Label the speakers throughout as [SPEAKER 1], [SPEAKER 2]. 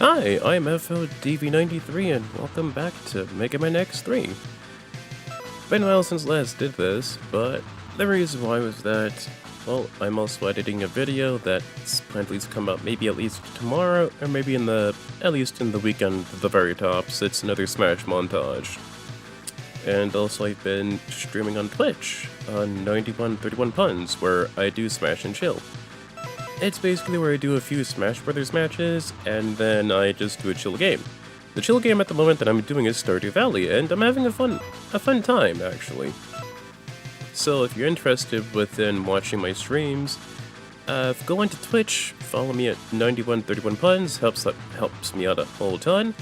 [SPEAKER 1] Hi, I'm FODV93 and welcome back to Mega Man X3. Been a while since last did this, but the reason why was that, well, I'm also editing a video that's planned to at least come out maybe at least tomorrow, or maybe at least in the weekend at the very tops. It's another Smash montage. And also I've been streaming on Twitch, on 9131 Puns, where I do Smash and Chill. It's basically where I do a few Smash Brothers matches, and then I just do a chill game. The chill game at the moment that I'm doing is Stardew Valley, and I'm having a fun time, actually. So if you're interested within watching my streams, go onto Twitch, follow me at 9131 Puns, helps me out a whole ton.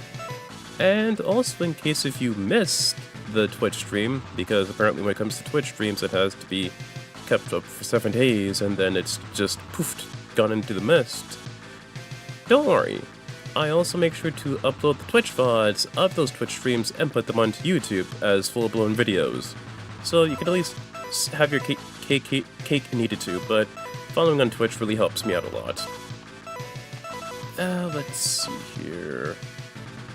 [SPEAKER 1] And also in case if you missed the Twitch stream, because apparently when it comes to Twitch streams it has to be kept up for 7 days, and then it's just poofed, gone into the mist. Don't worry, I also make sure to upload the Twitch VODs of those Twitch streams and put them onto YouTube as full-blown videos. So you can at least have your cake needed to, but following on Twitch really helps me out a lot. Let's see here.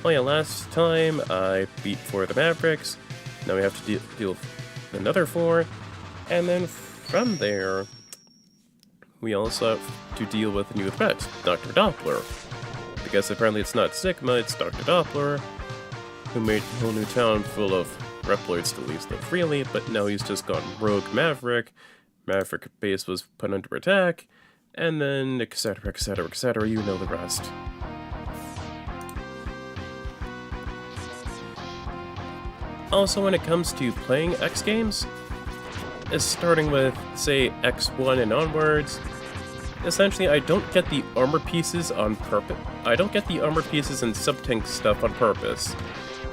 [SPEAKER 1] Oh yeah, last time I beat 4 of the Mavericks. Now we have to deal with another 4. And then from there, we also have to deal with a new threat, Dr. Doppler. Because apparently it's not Sigma, it's Dr. Doppler, who made a whole new town full of Reploids to leave them freely, but now he's just gone rogue Maverick. Maverick base was put under attack, and then etc, etc, etc, you know the rest. Also, when it comes to playing X games, starting with, say, X1 and onwards, essentially I don't get the armor pieces on purpose. I don't get the armor pieces and sub-tank stuff on purpose.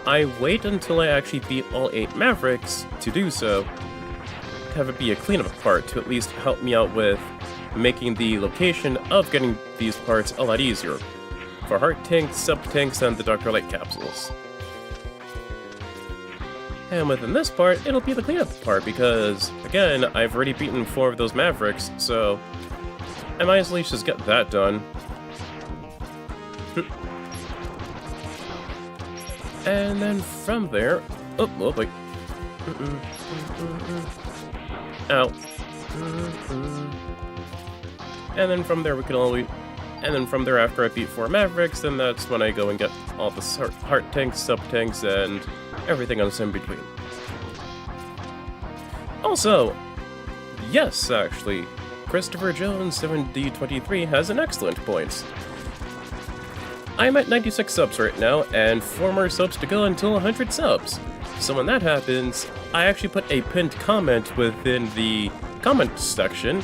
[SPEAKER 1] I wait until I actually beat all 8 Mavericks to do so, to have it be a cleanup part to at least help me out with making the location of getting these parts a lot easier, for heart tanks, sub-tanks, and the Dr. Light capsules. And within this part, it'll be the cleanup part because, again, I've already beaten 4 of those Mavericks, so I might as well just get that done. And then from there... Oh, wait. Ow. And then from there we can always... And then from there, after I beat 4 Mavericks, then that's when I go and get all the heart tanks, sub-tanks, and everything else in between. Also, yes, actually, Christopher Jones 7D23 has an excellent point. I'm at 96 subs right now, and 4 more subs to go until 100 subs. So when that happens, I actually put a pinned comment within the comment section,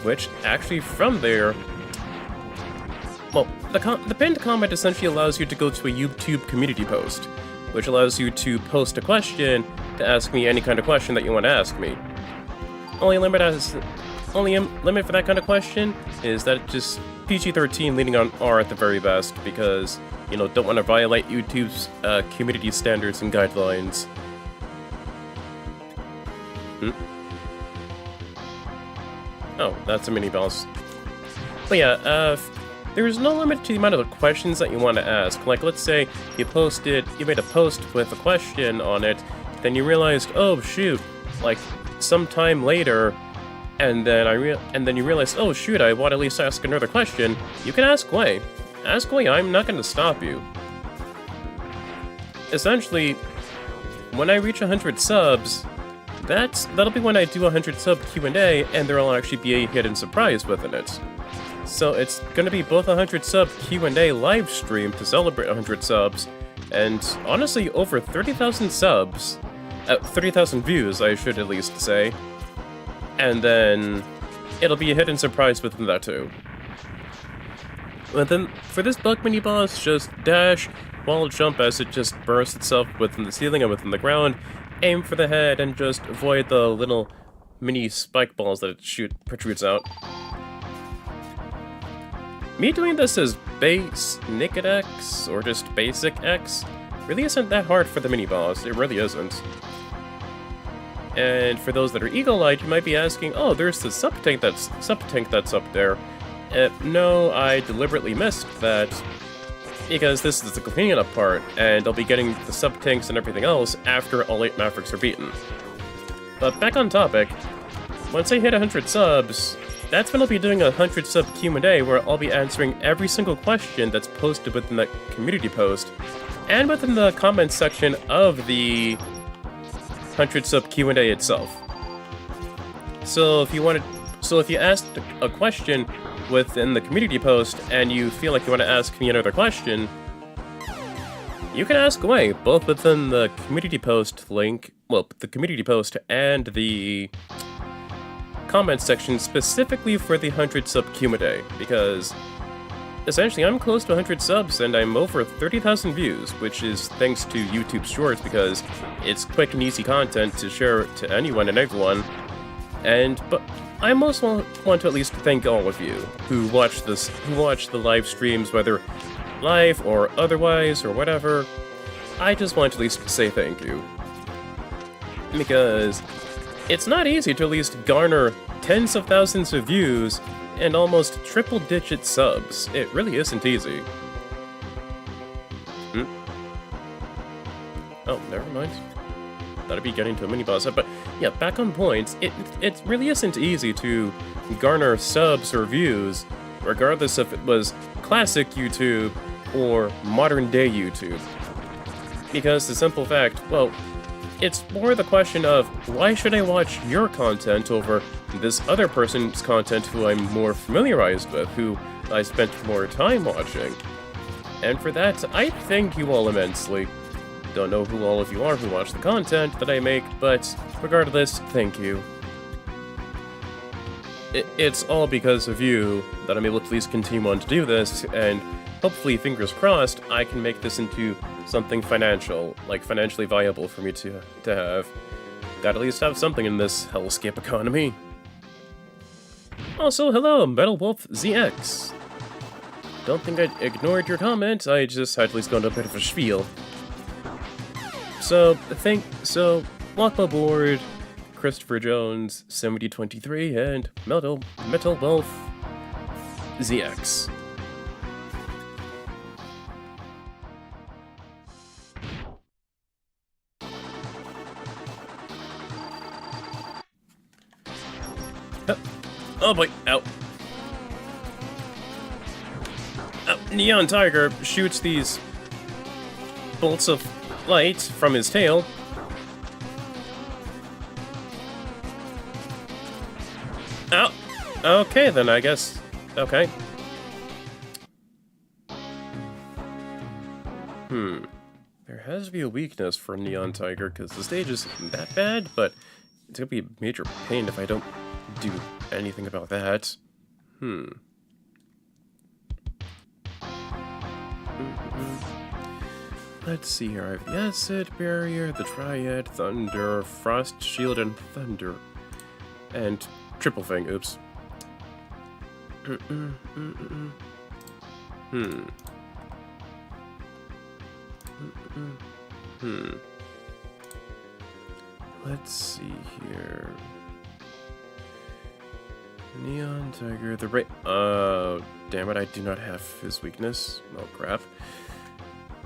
[SPEAKER 1] which actually from there... Well, the pinned comment essentially allows you to go to a YouTube community post, which allows you to post a question to ask me any kind of question that you want to ask me. Only limit for that kind of question is that it's just PG-13 leaning on R at the very best, because, you know, don't want to violate YouTube's community standards and guidelines. Oh, that's a mini-boss. But yeah, there's no limit to the amount of questions that you want to ask. Like, let's say you made a post with a question on it, then you realized, oh shoot, like sometime later, and then you realize, oh shoot, I want to at least ask another question. You can ask away. Ask away. I'm not going to stop you. Essentially, when I reach 100 subs, that'll be when I do 100 sub Q&A, and there'll actually be a hidden surprise within it. So it's going to be both 100 sub Q&A live stream to celebrate 100 subs, and honestly over 30,000 subs, 30,000 views I should at least say, and then it'll be a hidden surprise within that too. And then for this bug mini boss, just dash, wall jump as it just bursts itself within the ceiling and within the ground, aim for the head and just avoid the little mini spike balls that it protrudes out. Me doing this as base Naked X, or just basic X, really isn't that hard for the mini-boss, it really isn't. And for those that are eagle-eyed, you might be asking, oh, there's the sub-tank that's up there. No, I deliberately missed that because this is the cleanup part, and I'll be getting the sub-tanks and everything else after all 8 Mavericks are beaten. But back on topic, once I hit 100 subs, that's when I'll be doing a 100 sub Q&A where I'll be answering every single question that's posted within that community post, and within the comments section of the 100 sub Q&A itself. So if you asked a question within the community post and you feel like you want to ask me another question, you can ask away, both within the community post link, well, the community post and the comments section specifically for the 100 sub Q&A, because essentially I'm close to 100 subs and I'm over 30,000 views, which is thanks to YouTube Shorts, because it's quick and easy content to share to anyone and everyone. But I most want to at least thank all of you who watch the live streams, whether live or otherwise or whatever. I just want to at least say thank you, because it's not easy to at least garner tens of thousands of views and almost triple-digit subs. It really isn't easy. Oh, never mind. Thought I'd be getting to a mini-boss up, but yeah, back on point, it really isn't easy to garner subs or views, regardless if it was classic YouTube or modern-day YouTube. Because the simple fact, well, it's more the question of, why should I watch your content over this other person's content who I'm more familiarized with, who I spent more time watching? And for that, I thank you all immensely. Don't know who all of you are who watch the content that I make, but regardless, thank you. It's all because of you that I'm able to at least continue on to do this, and hopefully, fingers crossed, I can make this into something financial, like financially viable for me to have. Gotta at least have something in this hellscape economy. Also, hello, Metal Wolf ZX. Don't think I ignored your comment, I just had to at least go into a bit of a spiel. So, welcome aboard, Christopher Jones, 7023, and Metal Wolf ZX. Oh boy, ow. Neon Tiger shoots these bolts of light from his tail. Oh, okay then, I guess. Okay. There has to be a weakness for Neon Tiger, because the stage isn't that bad, but it's gonna be a major pain if I don't do anything about that. Let's see here. I have the Acid Barrier, the Triad, Thunder, Frost Shield, and Thunder. And Triple Fang, oops. Let's see here. Neon Tiger, damn it, I do not have his weakness. Oh, crap.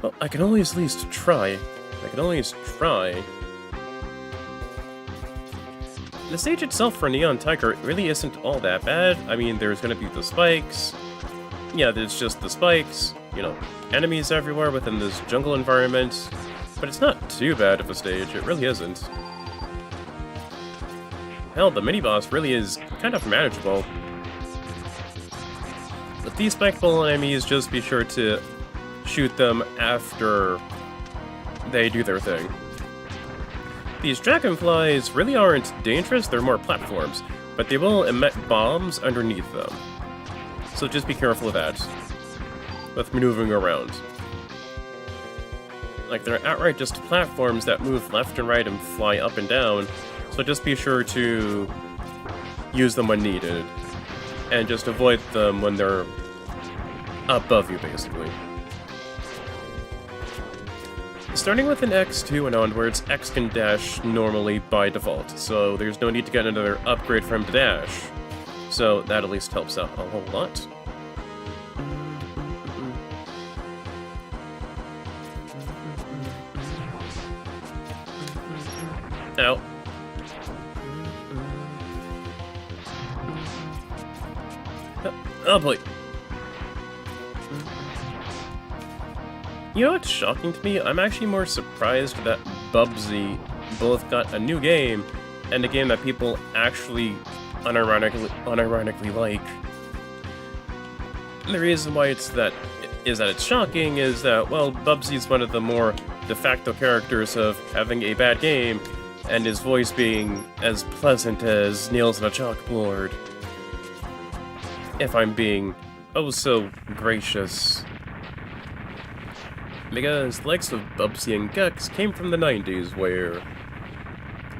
[SPEAKER 1] Well, I can always at least try. The stage itself for Neon Tiger really isn't all that bad. I mean, there's gonna be the spikes. Yeah, there's just the spikes. You know, enemies everywhere within this jungle environment. But it's not too bad of a stage, it really isn't. Hell, the mini-boss really is kind of manageable. With these spikeball enemies, just be sure to shoot them after they do their thing. These dragonflies really aren't dangerous, they're more platforms, but they will emit bombs underneath them. So just be careful of that, with maneuvering around. Like, they're outright just platforms that move left and right and fly up and down, so just be sure to use them when needed, and just avoid them when they're above you, basically. Starting with an X2 and onwards, X can dash normally by default, so there's no need to get another upgrade for him to dash. So that at least helps out a whole lot. Oh boy. You know what's shocking to me? I'm actually more surprised that Bubsy both got a new game and a game that people actually unironically like. The reason why it's shocking is that, well, Bubsy's one of the more de facto characters of having a bad game, and his voice being as pleasant as nails on a chalkboard. If I'm being oh so gracious. Because the likes of Bubsy and Gex came from the 90s, where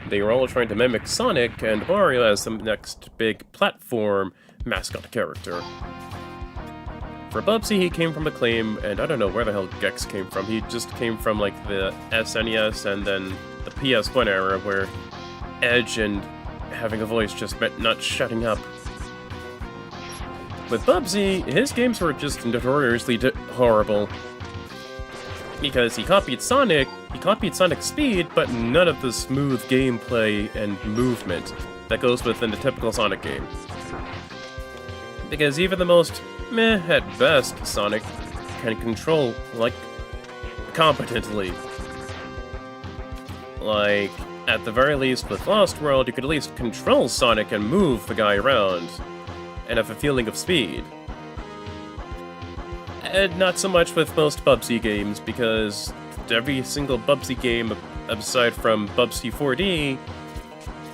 [SPEAKER 1] they were all trying to mimic Sonic and Mario as the next big platform mascot character. For Bubsy, he came from Acclaim, and I don't know where the hell Gex came from. He just came from, like, the SNES and then the PS1 era, where edge and having a voice just meant not shutting up. With Bubsy, his games were just notoriously horrible. Because he copied Sonic's speed, but none of the smooth gameplay and movement that goes within the typical Sonic game. Because even the most meh at best Sonic can control, like, competently. Like, at the very least with Lost World, you could at least control Sonic and move the guy around, and have a feeling of speed. And not so much with most Bubsy games, because every single Bubsy game, aside from Bubsy 4D,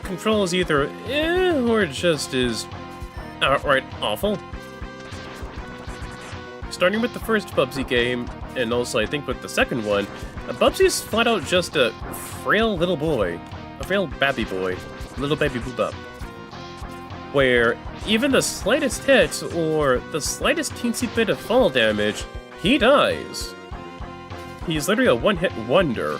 [SPEAKER 1] controls either or just is outright awful. Starting with the first Bubsy game, and also I think with the second one, Bubsy's flat out just a frail little boy. A frail babby boy. Little baby boop-up. Where even the slightest hit, or the slightest teensy bit of fall damage, he dies. He's literally a one-hit wonder.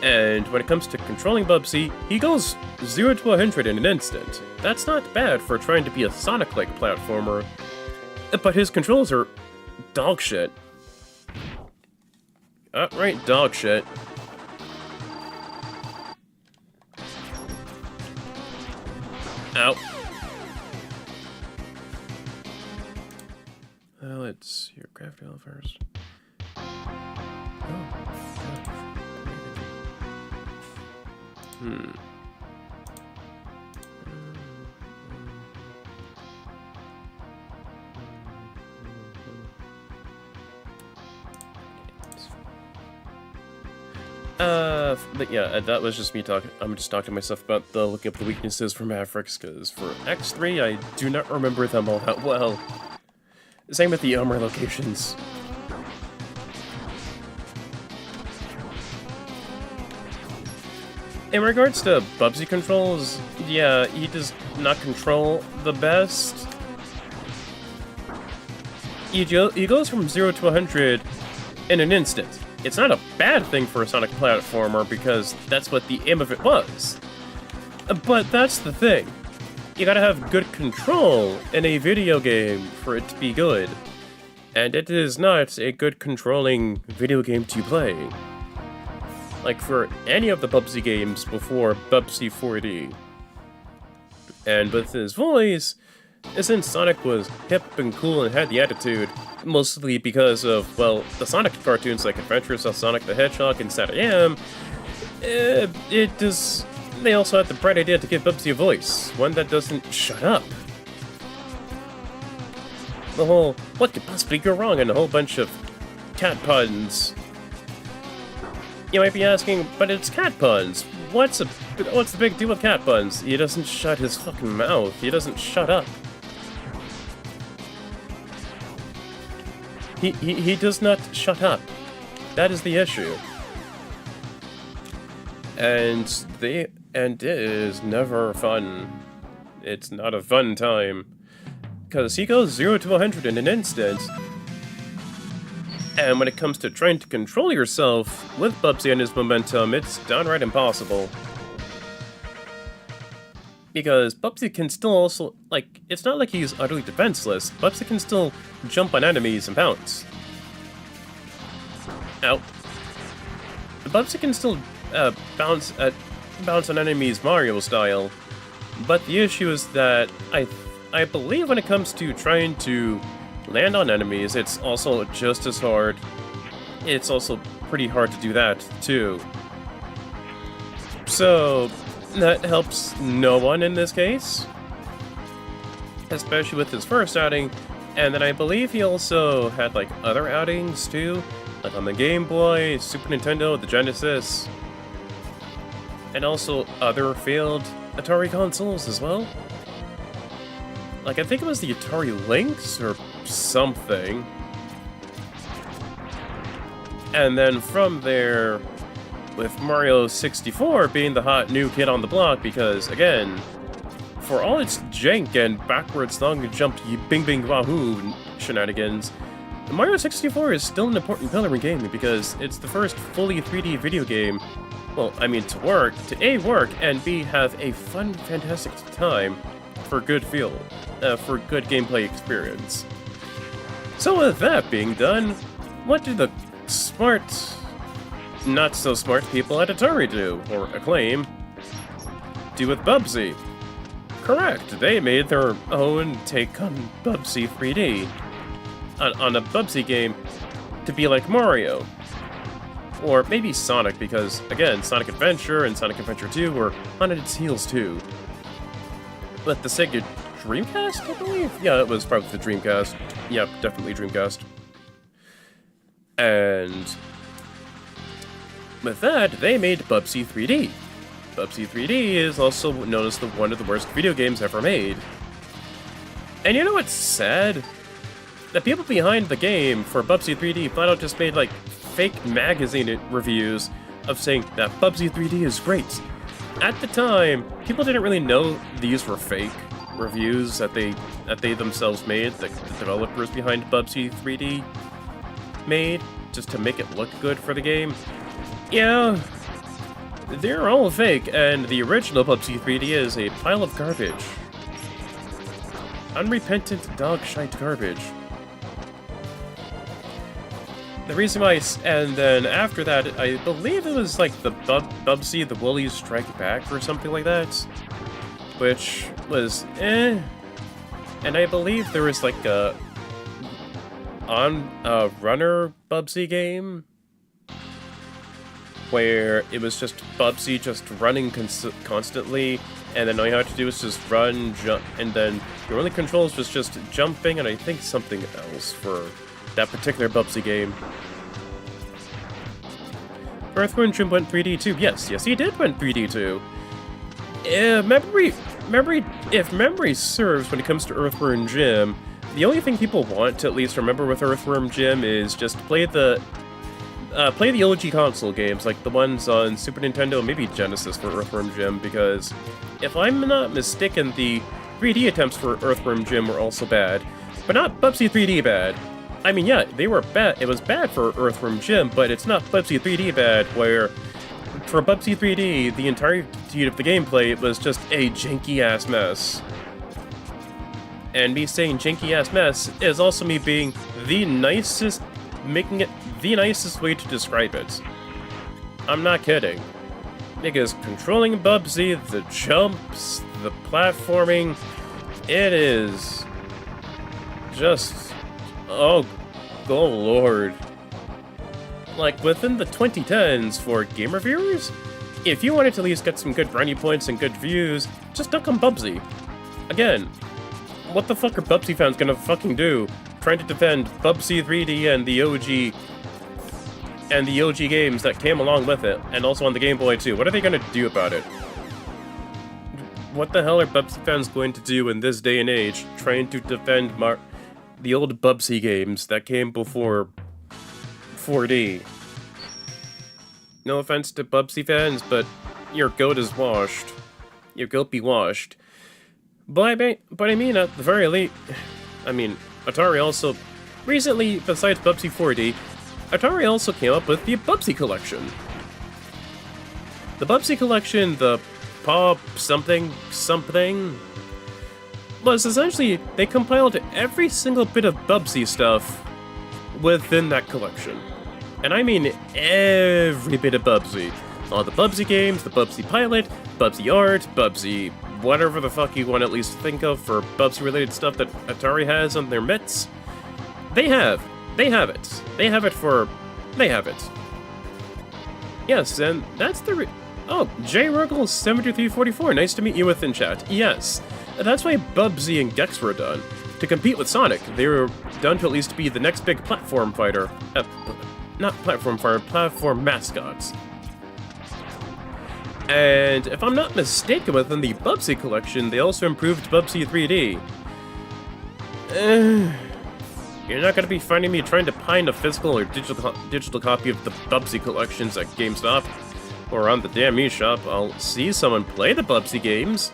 [SPEAKER 1] And when it comes to controlling Bubsy, he goes 0 to 100 in an instant. That's not bad for trying to be a Sonic-like platformer, but his controls are dog shit. Outright dog shit. Ow. Let's see your craft wheel first. Oh, but yeah, that was just me talking. I'm just talking to myself about looking up the weaknesses for Mavericks, because for X3, I do not remember them all that well. Same with the armor locations. In regards to Bubsy controls, yeah, he does not control the best. He goes from 0 to 100 in an instant. It's not a bad thing for a Sonic platformer, because that's what the aim of it was. But that's the thing. You gotta have good control in a video game for it to be good. And it is not a good controlling video game to play. Like for any of the Bubsy games before Bubsy 4D. And with his voice, since Sonic was hip and cool and had the attitude, mostly because of, well, the Sonic cartoons like Adventures of Sonic the Hedgehog and SatAM, they also had the bright idea to give Bubsy a voice, one that doesn't shut up. The whole, what could possibly go wrong, and a whole bunch of cat puns. You might be asking, but it's cat puns. What's the big deal with cat puns? He doesn't shut his fucking mouth. He doesn't shut up. He does not shut up. That is the issue. And it is never fun. It's not a fun time. Because he goes 0 to 100 in an instant. And when it comes to trying to control yourself with Bubsy and his momentum, it's downright impossible. Because Bubsy can still also, like, it's not like he's utterly defenseless. Bubsy can still jump on enemies and bounce. Ow. Bubsy can still bounce on enemies Mario style. But the issue is that I believe when it comes to trying to land on enemies, it's also just as hard. It's also pretty hard to do that, too. So, that helps no one in this case. Especially with his first outing. And then I believe he also had, like, other outings, too. Like on the Game Boy, Super Nintendo, the Genesis. And also other failed Atari consoles as well. Like, I think it was the Atari Lynx or something. And then from there, with Mario 64 being the hot new kid on the block, because, again, for all its jank and backwards long jump bing bing wahoo shenanigans, Mario 64 is still an important pillar in gaming because it's the first fully 3D video game. Well, I mean, to work, work, and B, have a fun, fantastic time for good feel, for good gameplay experience. So with that being done, what do the smart, not so smart people at Atari do, or Acclaim, do with Bubsy? Correct, they made their own take on Bubsy 3D, on a Bubsy game to be like Mario. Or maybe Sonic, because, again, Sonic Adventure and Sonic Adventure 2 were on its heels too. But the Sega Dreamcast, I believe? Yeah, it was probably the Dreamcast. Yep, definitely Dreamcast. And with that, they made Bubsy 3D. Bubsy 3D is also known as one of the worst video games ever made. And you know what's sad? The people behind the game for Bubsy 3D flat out just made, like, fake magazine reviews of saying that Bubsy 3D is great. At the time, people didn't really know these were fake reviews that they themselves made, the developers behind Bubsy 3D made, just to make it look good for the game. Yeah, they're all fake, and the original Bubsy 3D is a pile of garbage. Unrepentant dog shite garbage. The reason why, and then after that, I believe it was like the Bubsy the Woolies Strike Back or something like that, which was eh. And I believe there was like a runner Bubsy game where it was just Bubsy just running constantly, and then all you had to do was just run, jump, and then your only controls was just jumping, and I think something else for that particular Bubsy game. Earthworm Jim went 3D too. Yes, he did went 3D too. If memory serves when it comes to Earthworm Jim, the only thing people want to at least remember with Earthworm Jim is just play the OG console games, like the ones on Super Nintendo, maybe Genesis for Earthworm Jim, because if I'm not mistaken, the 3D attempts for Earthworm Jim were also bad, but not Bubsy 3D bad. I mean, yeah, they were bad. It was bad for Earthworm Jim, but it's not Bubsy 3D bad, where for Bubsy 3D, the entirety of the gameplay was just a janky-ass mess. And me saying janky-ass mess is also me being making it the nicest way to describe it. I'm not kidding. Because controlling Bubsy, the jumps, the platforming, it is just... Oh lord. Like, within the 2010s for game reviewers, if you wanted to at least get some good brownie points and good views, just duck on Bubsy. Again, what the fuck are Bubsy fans gonna fucking do? Trying to defend Bubsy 3D and the OG games that came along with it, and also on the Game Boy too. What are they gonna do about it? What the hell are Bubsy fans going to do in this day and age, trying to defend the old Bubsy games that came before 4D? No offense to Bubsy fans, but your goat is washed. Your goat be washed. But I mean, at the very least, I mean, Atari also, recently, besides Bubsy 4D, Atari also came up with the Bubsy Collection. The Bubsy Collection, the Pop something, was essentially, they compiled every single bit of Bubsy stuff within that collection. And I mean every bit of Bubsy. All the Bubsy games, the Bubsy Pilot, Bubsy Art, Bubsy whatever the fuck you want to at least think of for Bubsy-related stuff that Atari has on their mitts. They have it. They have it. Yes, and that's the oh, J Ruggle 7344, nice to meet you within chat. Yes, that's why Bubsy and Gex were done. To compete with Sonic, they were done to at least be the next big platform fighter. Not platform fighter, platform mascots. And if I'm not mistaken, within the Bubsy collection, they also improved Bubsy 3D. You're not going to be finding me trying to find a physical or digital copy of the Bubsy collections at GameStop or on the damn eShop. I'll see someone play the Bubsy games.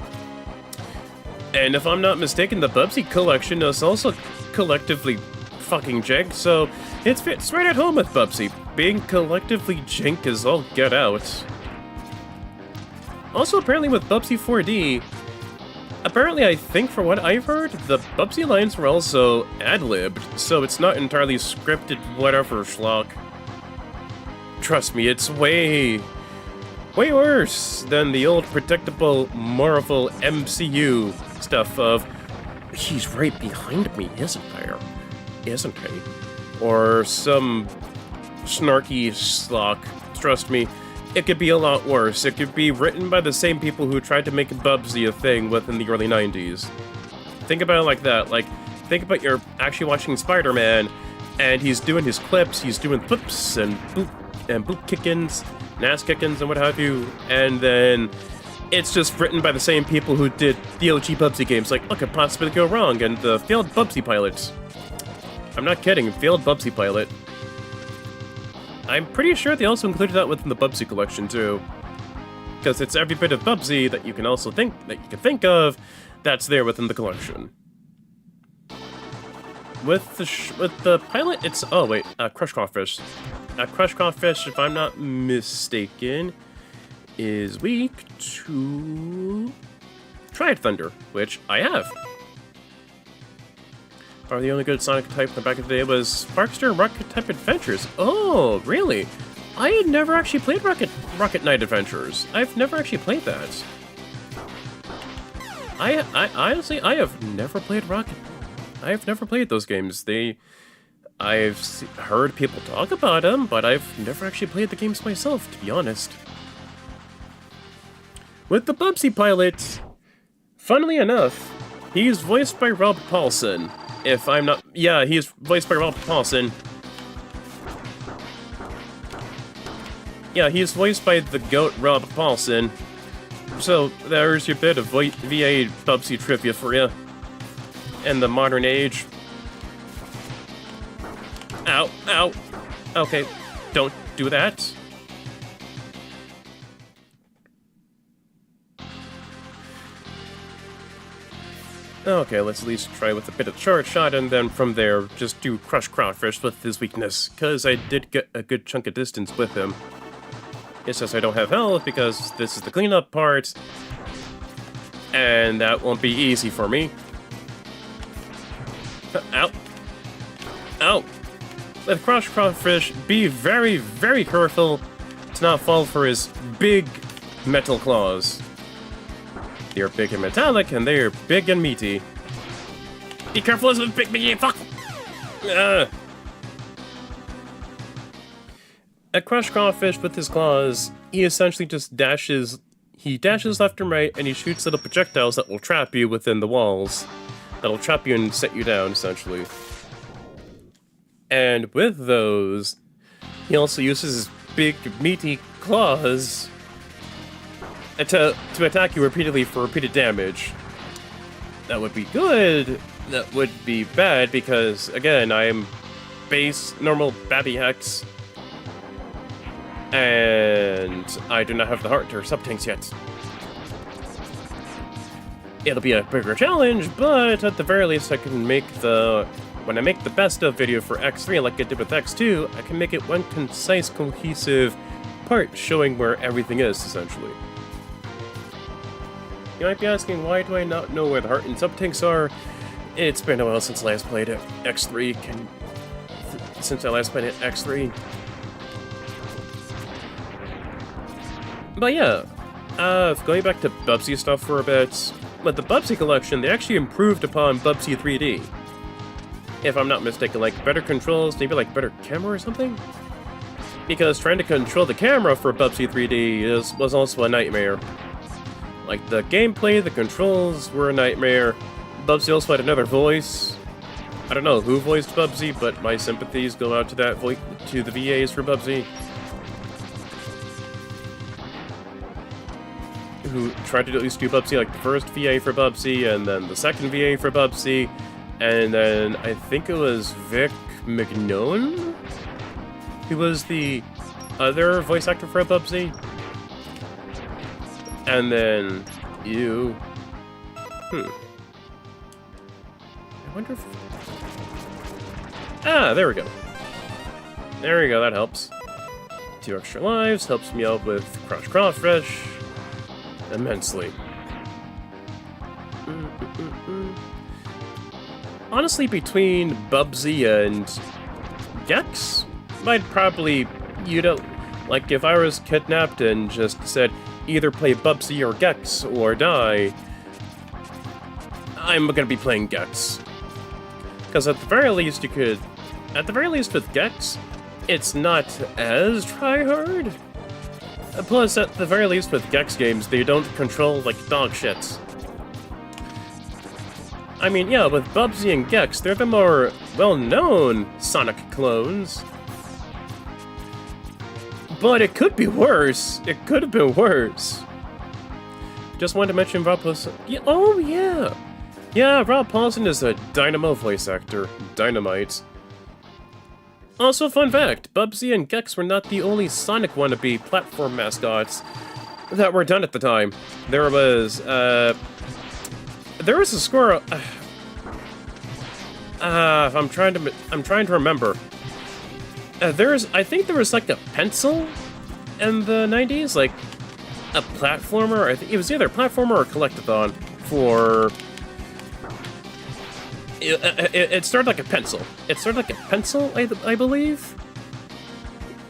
[SPEAKER 1] And if I'm not mistaken, the Bubsy collection is also collectively fucking jank, so it fits right at home with Bubsy. Being collectively jank is all get out. Also, apparently with Bubsy 4D, apparently I think from what I've heard, the Bubsy lines were also ad-libbed, so it's not entirely scripted whatever schlock. Trust me, it's way worse than the old predictable Marvel MCU stuff of, he's right behind me, isn't there? Isn't he? Or some snarky schlock. Trust me, it could be a lot worse. It could be written by the same people who tried to make Bubsy a thing within the early 90s. Think about it like that. Like, think about you're actually watching Spider-Man, and he's doing his clips, he's doing flips and boot kickins, ass kickins and what have you, and then it's just written by the same people who did the OG Bubsy games. Like, what could possibly go wrong? And the failed Bubsy pilots. I'm not kidding, failed Bubsy pilot. I'm pretty sure they also included that within the Bubsy collection too, because it's every bit of Bubsy that you can also think of that's there within the collection. With the pilot, it's Crush Crawfish. Crush Crawfish, if I'm not mistaken, is weak to Triad Thunder, which I have. Or the only good Sonic type in the back of the day was Sparkster Rocket Type Adventures. Oh, really? I had never actually played Rocket Knight Adventures. I've never actually played that. I honestly, I have never played I've never played those games. I've heard people talk about them, but I've never actually played the games myself, to be honest. With the Bubsy pilot, funnily enough, he's voiced by Rob Paulson. If I'm not... Yeah, he is voiced by Rob Paulson. Yeah, he's voiced by the GOAT Rob Paulson. So, there's your bit of VA Bubsy trivia for you. In the modern age. Ow, ow. Okay, don't do that. Okay, let's at least try with a bit of Charge Shot, and then from there, just do Crush Crawfish with his weakness, because I did get a good chunk of distance with him. It's just I don't have health, because this is the cleanup part, and that won't be easy for me. Ow. Ow. With Crush Crawfish, be very, very careful to not fall for his big metal claws. They're big and metallic, and they're big and meaty. Be careful as a big meaty fuck! At Crush Crawfish with his claws, he essentially just dashes left and right, and he shoots little projectiles that will trap you within the walls. That'll trap you and set you down, essentially. And with those, he also uses his big, meaty claws to attack you repeatedly for repeated damage. That would be good. That would be bad because, again, I am base, normal Babby Hex. And I do not have the heart or sub-tanks yet. It'll be a bigger challenge, but at the very least I can make when I make the best of video for X3 like I did with X2, I can make it one concise, cohesive part showing where everything is, essentially. You might be asking, why do I not know where the heart and sub-tanks are? It's been a while since I last played it. X3 since I last played it, X3. But yeah, Going back to Bubsy stuff for a bit, with the Bubsy collection, they actually improved upon Bubsy 3D. If I'm not mistaken, like better controls, maybe like better camera or something? Because trying to control the camera for Bubsy 3D was also a nightmare. Like the gameplay, the controls were a nightmare. Bubsy also had another voice. I don't know who voiced Bubsy, but my sympathies go out to that to the VAs for Bubsy. Who tried to at least do Bubsy, like the first VA for Bubsy, and then the second VA for Bubsy, and then I think it was Vic McNolan, who was the other voice actor for Bubsy. And then you. I wonder if. Ah, there we go. There we go, that helps. 2 extra lives helps me out with Crash Fresh immensely. Honestly, between Bubsy and Gex, I'd probably, like if I was kidnapped and just said either play Bubsy or Gex or die, I'm gonna be playing Gex. Because at the very least with Gex, it's not as try-hard. Plus, at the very least with Gex games, they don't control like dog shits. I mean, yeah, with Bubsy and Gex, they're the more well-known Sonic clones. But it could be worse. It could have been worse. Just wanted to mention Rob Paulsen. Yeah, oh, yeah. Yeah, Rob Paulsen is a Dynamo voice actor. Dynamite. Also, fun fact, Bubsy and Gex were not the only Sonic wannabe platform mascots that were done at the time. There was a squirrel. I'm trying to remember. I think there was like a pencil in the 90s, like a platformer. I think it was either a platformer or a collectathon for. It started like a pencil. I believe.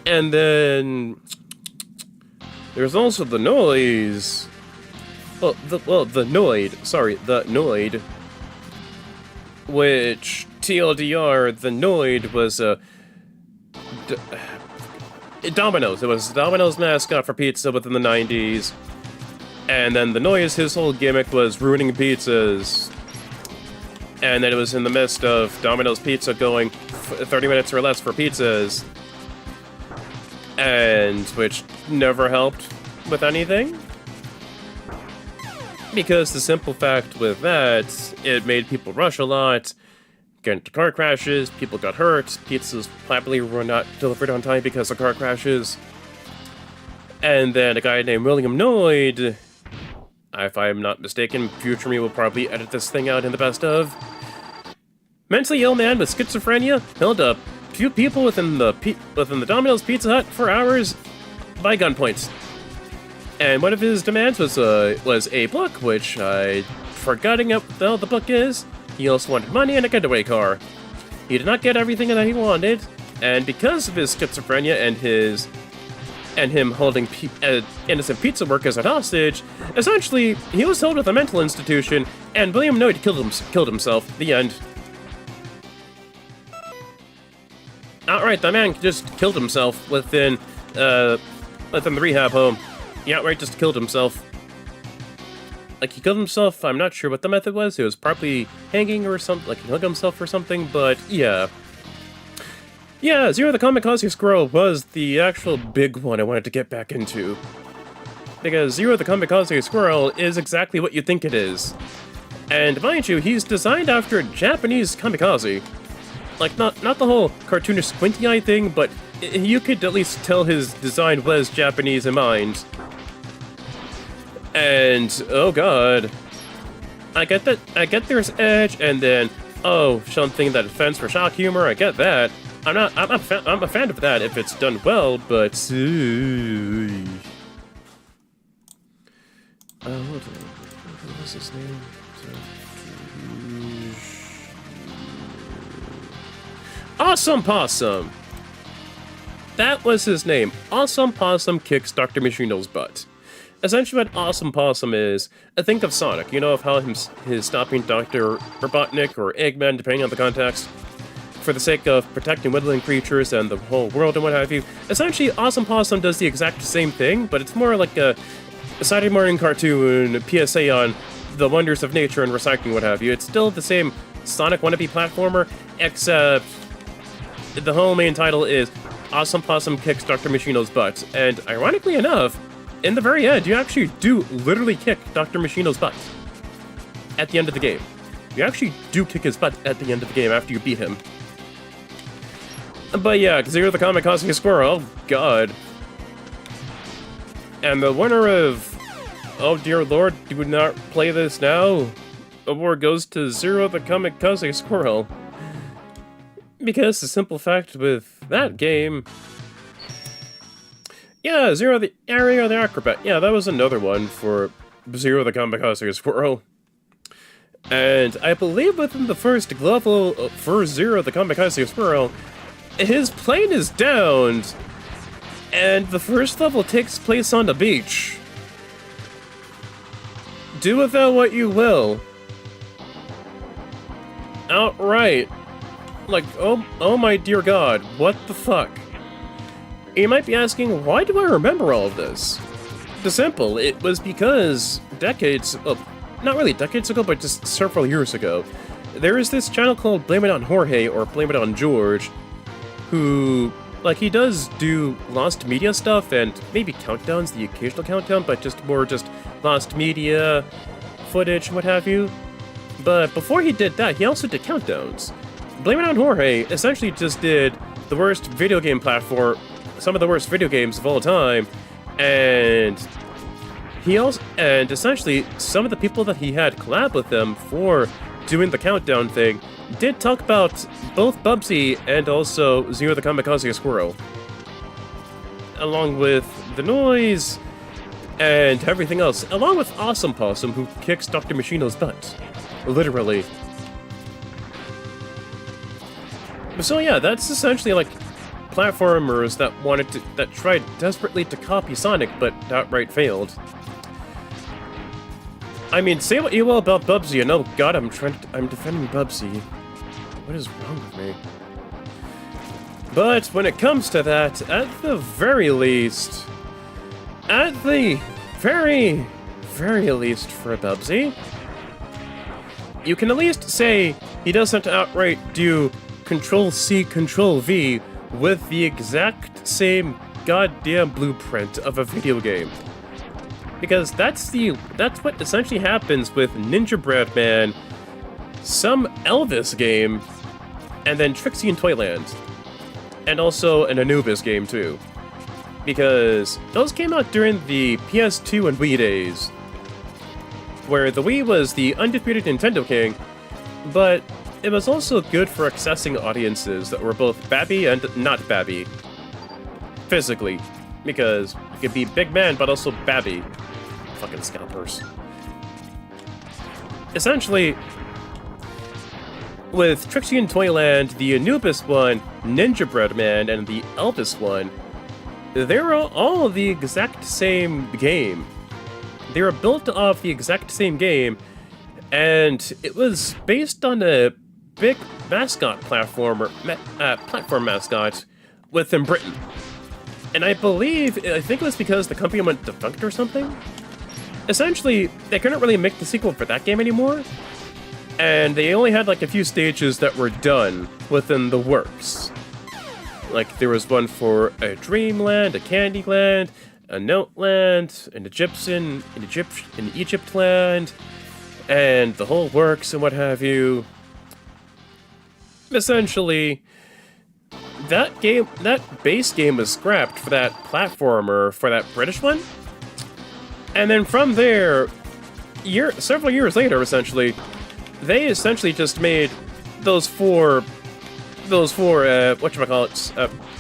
[SPEAKER 1] And then there's also the noise. The Noid. Sorry, the Noid. Which, TLDR, the Noid was Domino's. It was Domino's mascot for pizza within the 90s. And then the Noise, his whole gimmick was ruining pizzas. And then it was in the midst of Domino's Pizza going 30 minutes or less for pizzas. And which never helped with anything. Because the simple fact with that, it made people rush a lot, get into car crashes, people got hurt, pizzas probably were not delivered on time because of car crashes. And then a guy named William Noid, if I'm not mistaken, future me will probably edit this thing out in the best of. Mentally ill man with schizophrenia held a few people within the Domino's Pizza Hut for hours by gunpoint. And one of his demands was a book, which I forgetting what the hell the book is. He also wanted money and a getaway car. He did not get everything that he wanted, and because of his schizophrenia and him holding innocent pizza workers at hostage, essentially he was held with a mental institution, and William Noid killed himself. The end. Outright, the man just killed himself within the rehab home. He outright just killed himself. Like, he killed himself, I'm not sure what the method was. It was probably hanging or something, like he hung himself or something, but yeah. Yeah, Zero the Kamikaze Squirrel was the actual big one I wanted to get back into. Because Zero the Kamikaze Squirrel is exactly what you think it is. And mind you, he's designed after Japanese kamikaze. Like, not the whole cartoonish squinty eye thing, but you could at least tell his design was Japanese in mind. And, oh god. I get there's edge, and then, oh, something that offends for shock humor, I get that. I'm a fan of that if it's done well, but... hold on. What was his name? Awesome Possum! That was his name. Awesome Possum kicks Dr. Machino's butt. Essentially what Awesome Possum is, think of Sonic, you know, of how his stopping Dr. Robotnik or Eggman, depending on the context, for the sake of protecting woodland creatures and the whole world and what have you. Essentially, Awesome Possum does the exact same thing, but it's more like a Saturday morning cartoon PSA on the wonders of nature and recycling, what have you. It's still the same Sonic wannabe platformer, except the whole main title is Awesome Possum Kicks Dr. Machino's Butt, and ironically enough, in the very end, you actually do literally kick Dr. Machino's butt at the end of the game. You actually do kick his butt at the end of the game after you beat him. But yeah, Zero the Kamikaze Squirrel, oh god. And the winner of, oh dear lord, do not play this now, award goes to Zero the Kamikaze Squirrel. Because the simple fact with that game... Yeah, Zero the Area the Acrobat. Yeah, that was another one for Zero the Kamikaze Squirrel. And I believe within the first level for Zero the Kamikaze Squirrel, his plane is downed, and the first level takes place on the beach. Do with that what you will. Outright. Like, oh my dear god, what the fuck? You might be asking, why do I remember all of this? The simple, it was because decades, well, not really decades ago, but just several years ago, there is this channel called Blame It On Jorge, or Blame It On George, who, like, he does do lost media stuff, and maybe countdowns, the occasional countdown, but just more just lost media, footage, what have you. But before he did that, he also did countdowns. Blame It On Jorge essentially just did the worst video game platform, some of the worst video games of all time, and essentially some of the people that he had collab with him for doing the countdown thing did talk about both Bubsy and also Zero the Kamikaze Squirrel, along with the noise and everything else, along with Awesome Possum, who kicks Dr. Machino's butt, literally. So yeah, that's essentially like platformers that tried desperately to copy Sonic, but outright failed. I mean, say what you will about Bubsy, and oh god, I'm defending Bubsy. What is wrong with me? But when it comes to that, at the very least for Bubsy, you can at least say he doesn't outright do Control-C, Control-V with the exact same goddamn blueprint of a video game. Because that's what essentially happens with Ninja Bread Man, some Elvis game, and then Trixie in Toyland. And also an Anubis game too. Because those came out during the PS2 and Wii days, where the Wii was the undefeated Nintendo king, but it was also good for accessing audiences that were both babby and not babby. Physically. Because you could be big man, but also babby. Fucking scalpers. Essentially, with Trixie in Toyland, the Anubis one, Ninja Bread Man, and the Elvis one, they were all the exact same game. They were built off the exact same game, and it was based on a big mascot platform mascot within Britain. And I think it was because the company went defunct or something. Essentially, they couldn't really make the sequel for that game anymore, and they only had like a few stages that were done within the works. Like, there was one for a Dreamland, a Candyland, a Noteland, an Egypt land, and the whole works and what have you. Essentially, that base game was scrapped for that platformer, for that British one. And then from there, several years later, essentially, they essentially just made those four, whatchamacallits,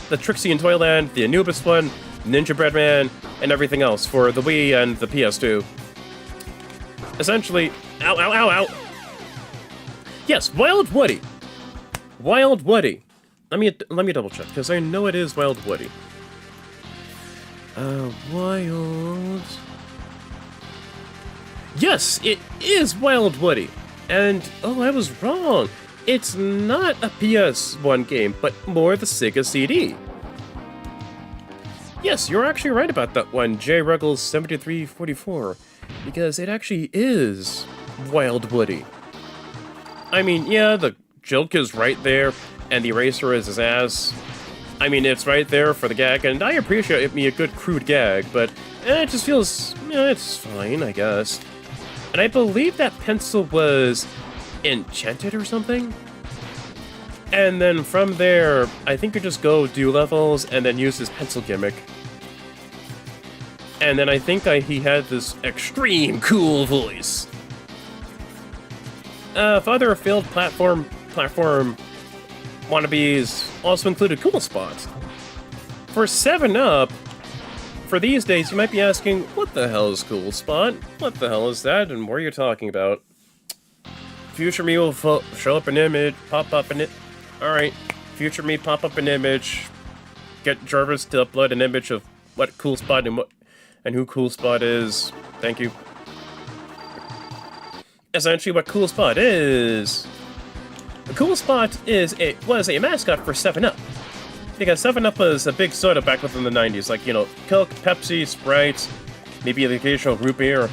[SPEAKER 1] the Trixie in Toyland, the Anubis one, Ninja Bread Man, and everything else for the Wii and the PS2. Essentially, ow. Yes, Wild Woody. Wild Woody. Let me double check, because I know it is Wild Woody. Wild Yes, it is Wild Woody. And, oh, I was wrong. It's not a PS1 game, but more the Sega CD. Yes, you're actually right about that one, J. Ruggles 7344, because it actually is Wild Woody. I mean, yeah, the joke is right there, and the eraser is his ass. I mean, it's right there for the gag, and I appreciate me a good crude gag, but it just feels, it's fine, I guess. And I believe that pencil was enchanted or something? And then from there, I think you just go do levels and then use his pencil gimmick. And then I think he had this extreme cool voice. Other failed platform wannabes also included Cool Spot. For 7-Up, for these days, you might be asking, what the hell is Cool Spot? What the hell is that, and what are you talking about? Future me will show up an image, pop up an Alright, future me pop up an image, get Jarvis to upload an image of what Cool Spot and who Cool Spot is. Thank you. Essentially, what Cool Spot is... Cool Spot was a mascot for 7-Up. Because 7-Up was a big soda back within the 90s, like, Coke, Pepsi, Sprite, maybe the occasional root beer.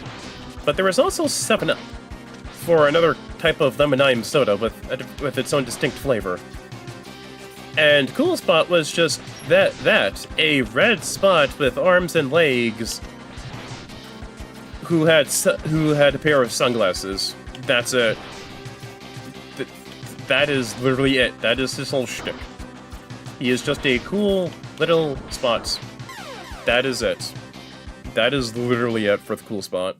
[SPEAKER 1] But there was also 7-Up, for another type of lemon-lime soda with its own distinct flavor. And Cool Spot was just a red spot with arms and legs who had a pair of sunglasses. That's it. That is literally it. That is his whole shtick. He is just a cool little spot. That is it. That is literally it for the Cool Spot.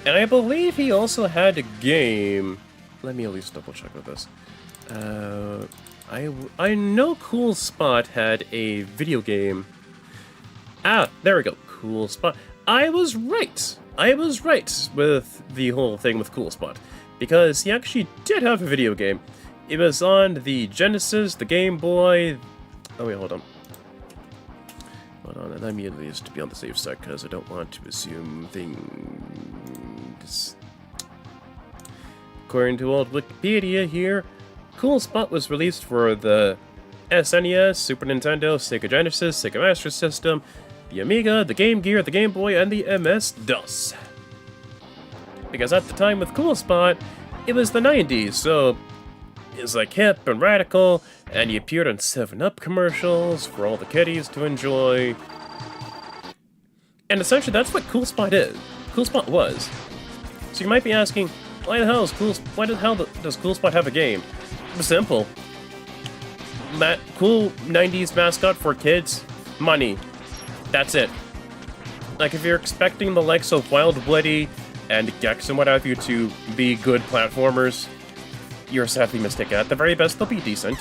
[SPEAKER 1] And I believe he also had a game. Let me at least double check with this. I know Cool Spot had a video game. Ah, there we go. Cool Spot. I was right. I was right with the whole thing with Cool Spot, because he actually did have a video game. It was on the Genesis, the Game Boy... Oh wait, hold on. Hold on, and let me at least be on the safe side, because I don't want to assume things... According to old Wikipedia here, Cool Spot was released for the SNES, Super Nintendo, Sega Genesis, Sega Master System, the Amiga, the Game Gear, the Game Boy, and the MS-DOS. Because at the time with Cool Spot, it was the 90s, so it's like hip and radical, and he appeared on 7-Up commercials for all the kiddies to enjoy. And essentially, that's what Cool Spot is. Cool Spot was. So you might be asking, why the hell does Cool Spot have a game? Simple. Cool 90s mascot for kids? Money. That's it. Like, if you're expecting the likes of Wild Woody and Gex and what have you to be good platformers, you're sadly mistaken. At the very best, they'll be decent.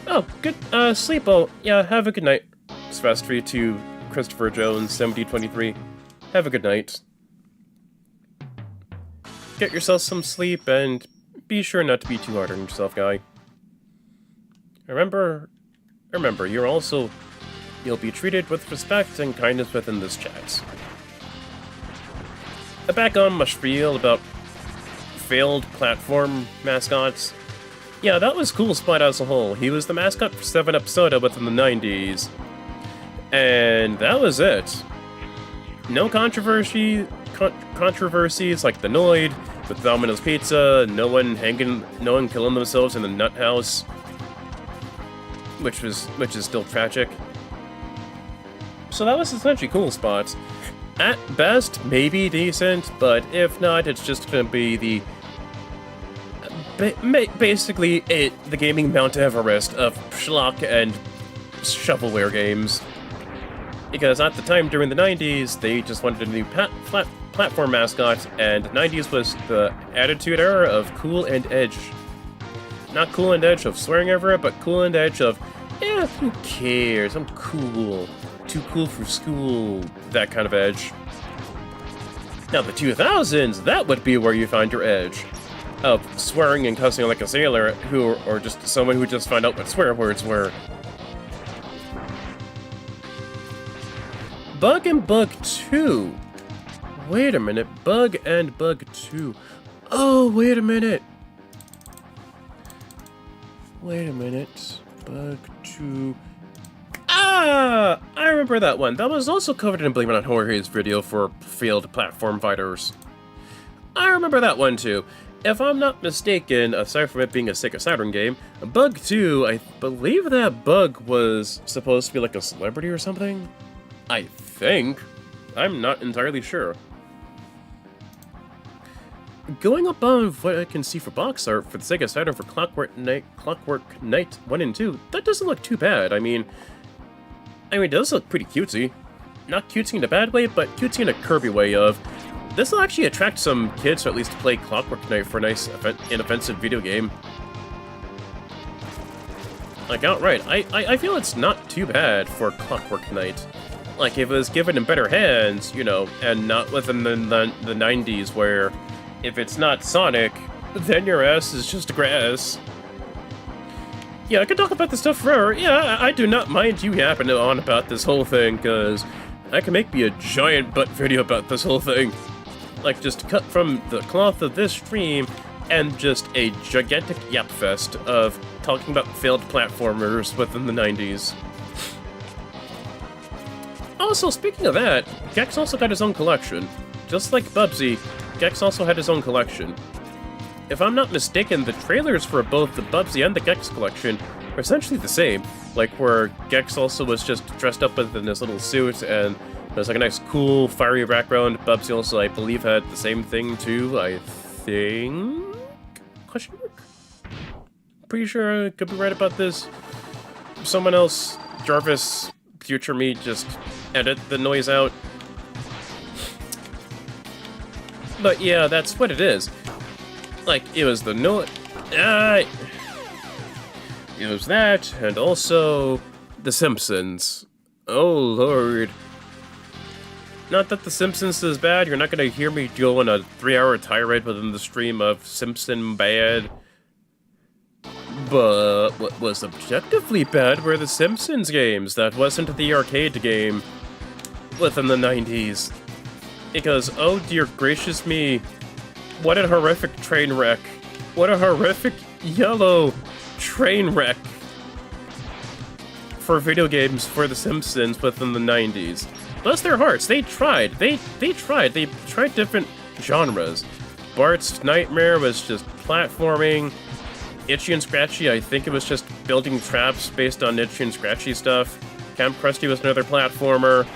[SPEAKER 1] Oh, good, sleep. Oh, yeah, have a good night. It's best for you to Christopher Jones, 7023. Have a good night. Get yourself some sleep, and be sure not to be too hard on yourself, guy. Remember, you'll be treated with respect and kindness within this chat. Back on my spiel about failed platform mascots. Yeah, that was Cool Spot as a whole. He was the mascot for 7-Up Soda within the 90s. And that was it. No controversies like the Noid with Domino's Pizza, no one killing themselves in the nut house, which is still tragic. So that was essentially Cool Spot. At best, maybe decent, but if not, it's just gonna be the basically the gaming Mount Everest of schlock and shovelware games. Because at the time during the 90s, they just wanted a new platform mascot, and 90s was the Attitude Era of cool and edge. Not cool and edge of swearing everywhere, but cool and edge of, who cares, I'm cool. Too cool for school, that kind of edge. Now the 2000s, that would be where you find your edge. Of swearing and cussing like a sailor, or just someone who just found out what swear words were. Bug and Bug 2. Wait a minute. Bug and Bug 2. Oh, wait a minute. Wait a minute. Bug 2. Ah! I remember that one. That was also covered in Blame It on Jorge's video for failed platform fighters. I remember that one too. If I'm not mistaken, aside from it being a Sega Saturn game, Bug 2, I believe that Bug was supposed to be like a celebrity or something? I think. I'm not entirely sure. Going above what I can see for box art for the Sega Saturn for Clockwork Knight 1 and 2, that doesn't look too bad. I mean, it does look pretty cutesy. Not cutesy in a bad way, but cutesy in a Kirby way of, this will actually attract some kids to at least play Clockwork Knight for a nice, inoffensive video game. Like, outright, I feel it's not too bad for Clockwork Knight. Like, if it was given in better hands, you know, and not within the 90s where if it's not Sonic, then your ass is just grass. Yeah, I could talk about this stuff forever. Yeah, I do not mind you yapping on about this whole thing, because I can make me a giant butt video about this whole thing. Like, just cut from the cloth of this stream, and just a gigantic yap fest of talking about failed platformers within the 90s. Also, speaking of that, Gex also got his own collection. Just like Bubsy, Gex also had his own collection. If I'm not mistaken, the trailers for both the Bubsy and the Gex collection are essentially the same. Like, where Gex also was just dressed up in this little suit, and there's like a nice, cool, fiery background. Bubsy also, I believe, had the same thing too, I think? Question mark? Pretty sure I could be right about this. Someone else, Jarvis, future me, just edit the noise out. But yeah, that's what it is. Like, it was the it was that, and also The Simpsons. Oh, Lord. Not that The Simpsons is bad, you're not gonna hear me go on a 3-hour tirade within the stream of Simpson bad. But what was objectively bad were the Simpsons games. That wasn't the arcade game within the 90s. Because, oh dear gracious me, what a horrific train wreck. What a horrific yellow train wreck for video games for The Simpsons within the 90s. Bless their hearts, they tried. They tried different genres. Bart's Nightmare was just platforming. Itchy and Scratchy, I think it was just building traps based on Itchy and Scratchy stuff. Camp Krusty was another platformer.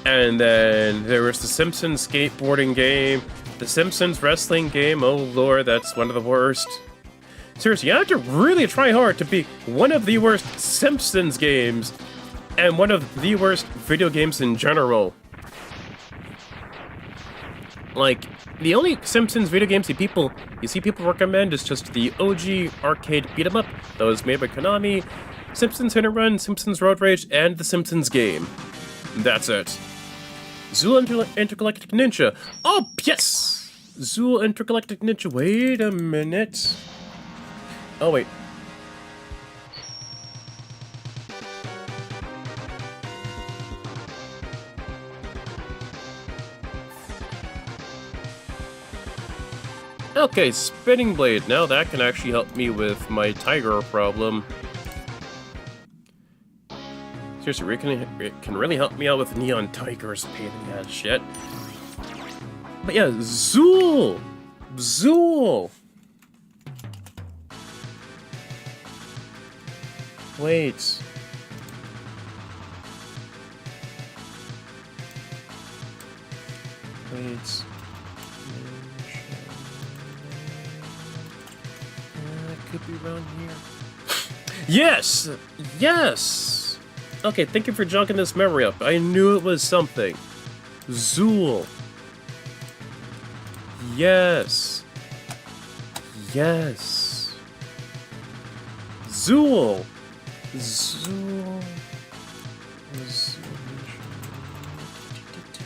[SPEAKER 1] And then there was the Simpsons skateboarding game, the Simpsons wrestling game. Oh lord, that's one of the worst. Seriously, you have to really try hard to be one of the worst Simpsons games and one of the worst video games in general. Like, the only Simpsons video games you see people recommend is just the OG arcade beat-em-up that was made by Konami, Simpsons Hit and Run, Simpsons Road Rage, and the Simpsons game. That's it. Zool Intergalactic Ninja. Oh, yes! Zool Intergalactic Ninja. Wait a minute. Oh, wait. Okay, Spinning Blade. Now that can actually help me with my tiger problem. Seriously, it can really help me out with Neon Tigers, pain in the ass shit. But yeah, Zool! Zool! Wait. Wait. Could be around here. Yes! Yes! Okay, thank you for jogging this memory up. I knew it was something. Zool. Yes. Yes. Zool. Zool.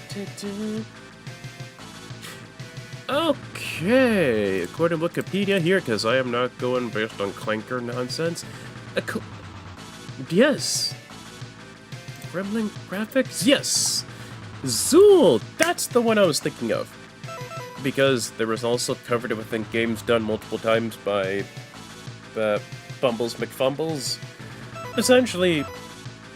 [SPEAKER 1] Zool. Okay, according to Wikipedia here, because I am not going based on clanker nonsense. Yes. Gremlin graphics? Yes! Zool! That's the one I was thinking of. Because there was also covered within games done multiple times by Bumbles McFumbles. Essentially,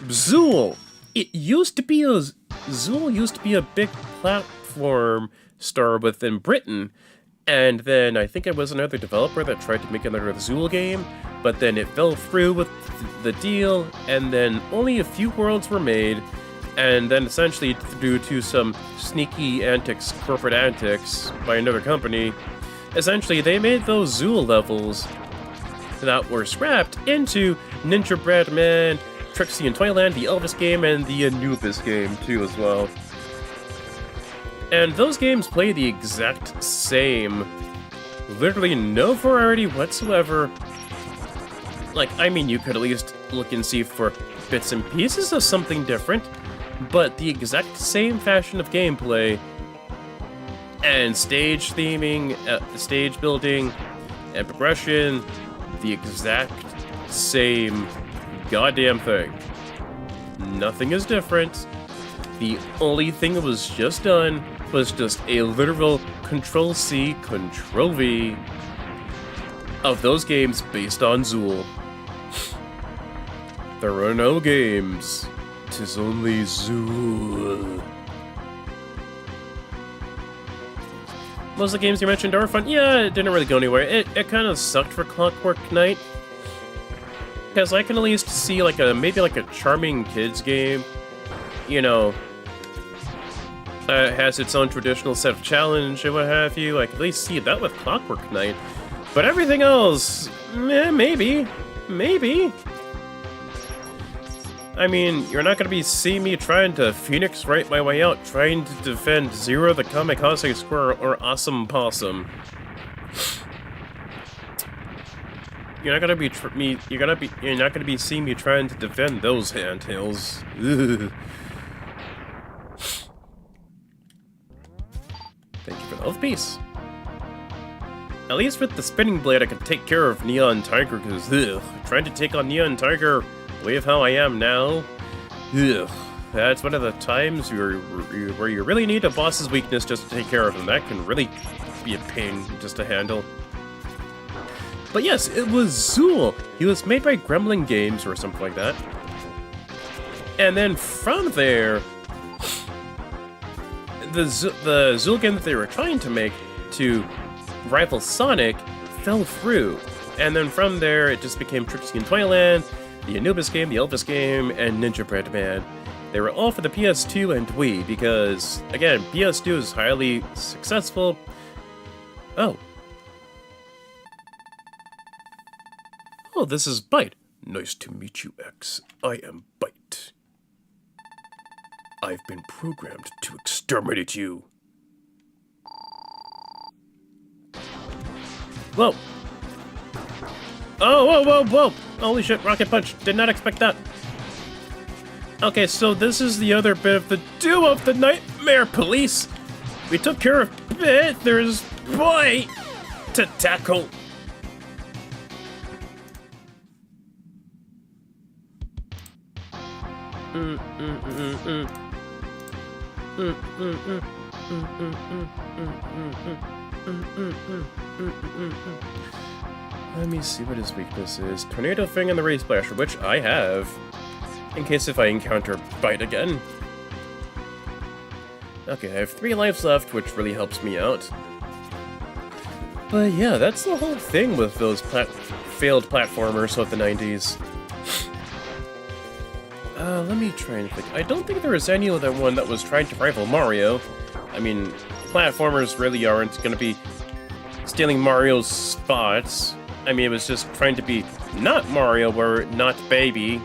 [SPEAKER 1] Zool! Zool used to be a big platform star within Britain, and then I think it was another developer that tried to make another Zool game, but then it fell through with the deal, and then only a few worlds were made, and then essentially due to some sneaky antics, corporate antics by another company, essentially they made those Zool levels that were scrapped into Ninja Breadman, Trixie in Toyland, the Elvis game, and the Anubis game too as well. And those games play the exact same. Literally no variety whatsoever. Like, I mean, you could at least look and see for bits and pieces of something different, but the exact same fashion of gameplay and stage theming, stage building, and progression, the exact same goddamn thing. Nothing is different. The only thing that was just done was just a literal Control-C, Control-V of those games based on Zool. There are no games. 'Tis only Zool. Most of the games you mentioned are fun. Yeah, it didn't really go anywhere. It kind of sucked for Clockwork Knight. Because I can at least see like maybe a charming kids game. You know, it has its own traditional set of challenge and what have you. I can at least see that with Clockwork Knight. But everything else, maybe. I mean, you're not going to be seeing me trying to Phoenix Wright my way out, trying to defend Zero the Kamikaze Squirrel or Awesome Possum. You're not gonna be you're not gonna be seeing me trying to defend those handtails. Thank you for the health piece. At least with the spinning blade, I can take care of Neon Tiger, because trying to take on Neon Tiger, believe how I am now. That's one of the times where you really need a boss's weakness just to take care of him. That can really be a pain just to handle. But yes, it was Zool. He was made by Gremlin Games or something like that. And then from there, the Zool game that they were trying to make to rival Sonic fell through. And then from there, it just became Trixie in Toyland, the Anubis game, the Elvis game, and Ninja Breadman. They were all for the PS2 and Wii because, again, PS2 is highly successful. Oh, this is Byte. Nice to meet you, X. I am Byte. I've been programmed to exterminate you. Whoa. Oh, whoa. Holy shit, Rocket Punch. Did not expect that. Okay, so this is the other bit of the do of the Nightmare Police. We took care of it. There's Boy to tackle. Let me see what his weakness is. Tornado Fang and the Ray Splasher, which I have, in case if I encounter Byte again. Okay, I have 3 lives left, which really helps me out. But yeah, that's the whole thing with those failed platformers of the 90s. Let me try and think. I don't think there was any other one that was trying to rival Mario. I mean, platformers really aren't going to be stealing Mario's spots. I mean, it was just trying to be not Mario or not Baby.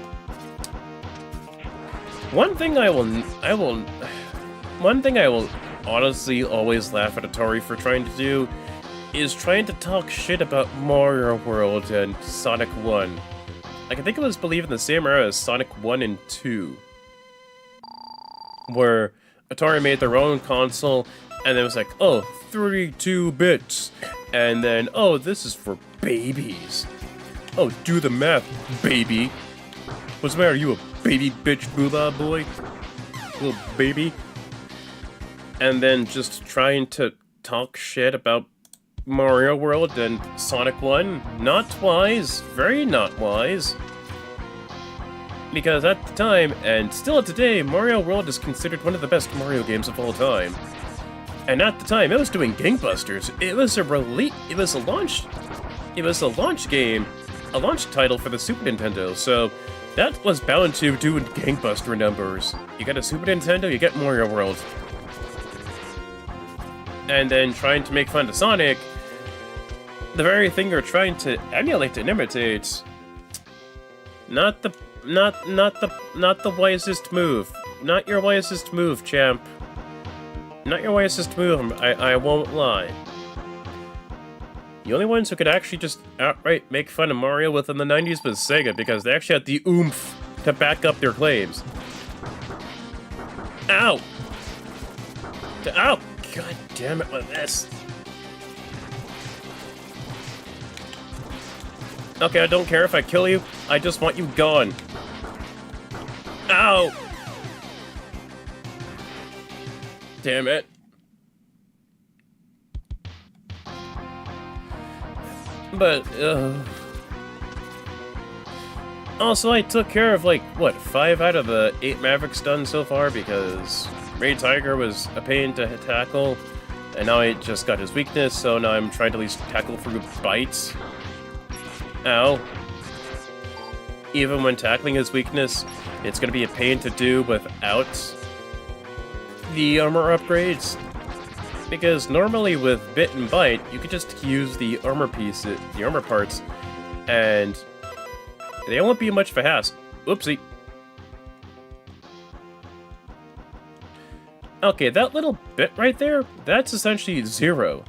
[SPEAKER 1] One thing I will honestly always laugh at Atari for trying to do is trying to talk shit about Mario World and Sonic 1. Like, I think it was believed in the same era as Sonic 1 and 2. Where Atari made their own console, and it was like, oh, 32 bits. And then, oh, this is for babies. Oh, do the math, baby. What's the matter, are you a baby bitch moolah boy. Little baby. And then just trying to talk shit about Mario World and Sonic 1. Not wise. Very not wise. Because at the time, and still today, Mario World is considered one of the best Mario games of all time. And at the time, it was doing gangbusters. It was a launch game, a launch title for the Super Nintendo, so that was bound to do gangbuster numbers. You get a Super Nintendo, you get Mario World. And then trying to make fun of Sonic, the very thing you're trying to emulate and imitate, not the wisest move. Not your wisest move, champ. Not your wisest move, I won't lie. The only ones who could actually just outright make fun of Mario within the 90s was Sega, because they actually had the oomph to back up their claims. Ow! Ow! God damn it with this. Okay, I don't care if I kill you, I just want you gone. Ow! Damn it. But, also, I took care of, like, what, 5 out of the 8 Mavericks done so far, because Ray Tiger was a pain to tackle, and now I just got his weakness, so now I'm trying to at least tackle through bites. Ow. Even when tackling his weakness, it's going to be a pain to do without the armor upgrades. Because normally with Bit and Bite, you could just use the armor parts, and they won't be much of a hassle. Oopsie. Okay, that little bit right there, that's essentially 0.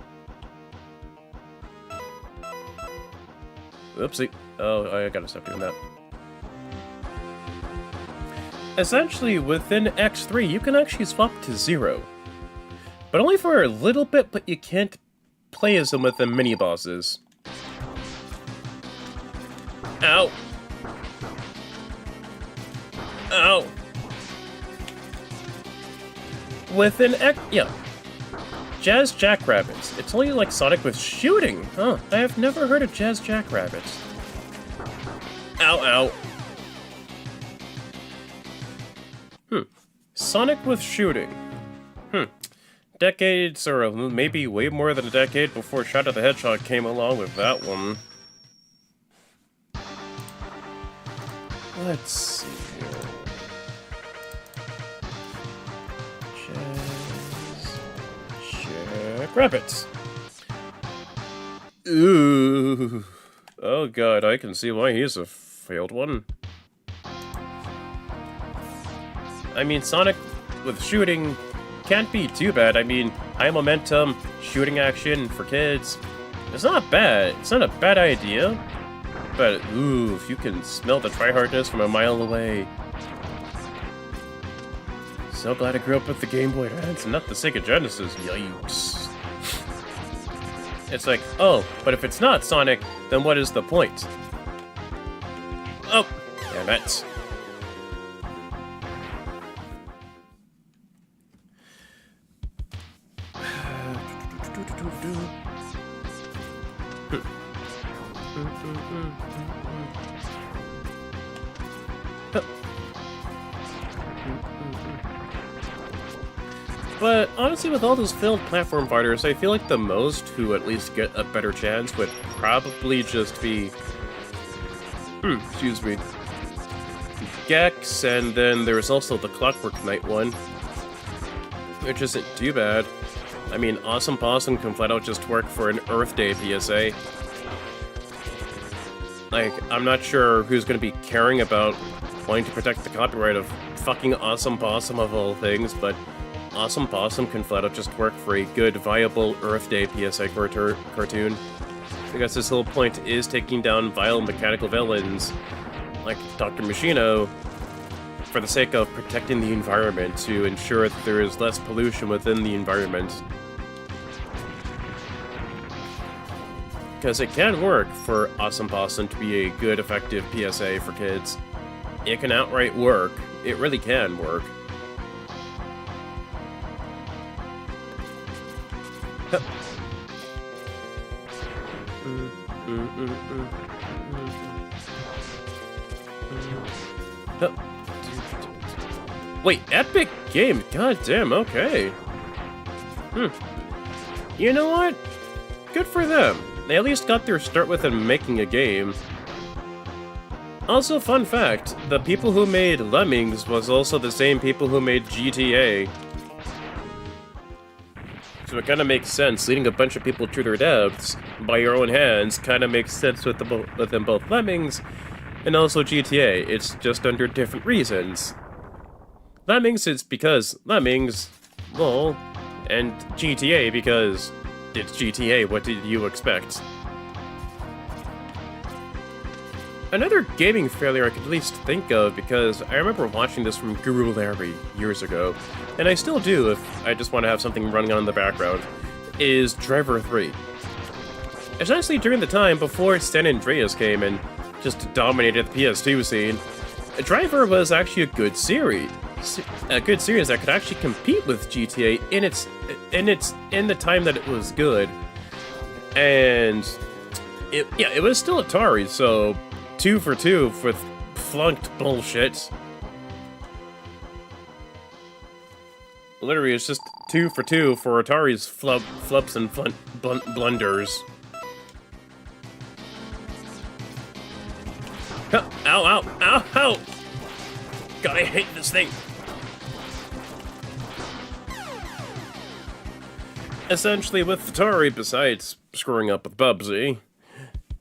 [SPEAKER 1] Oopsie. Oh, I gotta stop doing that. Essentially, within X3, you can actually swap to 0. But only for a little bit, but you can't play as them with the mini-bosses. Ow! Ow! Within yeah. Jazz Jackrabbits. It's only like Sonic with shooting. Huh, I have never heard of Jazz Jackrabbits. Ow, ow. Sonic with shooting. Decades, or maybe way more than a decade before Shadow the Hedgehog came along with that one. Let's see here. Jackrabbits. Ooh. Oh god, I can see why he's a failed one. I mean, Sonic with shooting can't be too bad. I mean, high momentum, shooting action for kids. It's not bad. It's not a bad idea. But, ooh, if you can smell the tryhardness from a mile away. So glad I grew up with the Game Boy Advance and not the Sega Genesis. Yikes. It's like, oh, but if it's not Sonic, then what is the point? Oh, damn it. But honestly, with all those failed platform fighters, I feel like the most who at least get a better chance would probably just be... excuse me. Gex, and then there's also the Clockwork Knight one, which isn't too bad. I mean, Awesome Possum can flat out just work for an Earth Day PSA. Like, I'm not sure who's going to be caring about wanting to protect the copyright of fucking Awesome Possum of all things, but Awesome Possum can flat out just work for a good, viable Earth Day PSA cartoon. Because his whole point is taking down vile mechanical villains, like Dr. Machino, for the sake of protecting the environment to ensure that there is less pollution within the environment. Because it can work for Awesome Possum to be a good, effective PSA for kids. it can outright work. It really can work. Wait, epic game. God damn, okay. You know what? Good for them. They at least got their start with them making a game. Also, fun fact, the people who made Lemmings was also the same people who made GTA. So it kind of makes sense. Leading a bunch of people to their deaths by your own hands kind of makes sense with them both Lemmings and also GTA. It's just under different reasons. Lemmings is because Lemmings, lol, and GTA because it's GTA. What did you expect? Another gaming failure I could at least think of, because I remember watching this from Guru Larry years ago, and I still do if I just want to have something running on in the background, is Driver 3. Essentially during the time before San Andreas came and just dominated the PS2 scene, Driver was actually a good series. A good series that could actually compete with GTA in the time that it was good. And it was still Atari, so 2 for 2 with flunked bullshit. Literally, it's just 2 for 2 for Atari's flups and blunders. Ow, ow, ow, ow! God, I hate this thing! Essentially, with Atari, besides screwing up with Bubsy,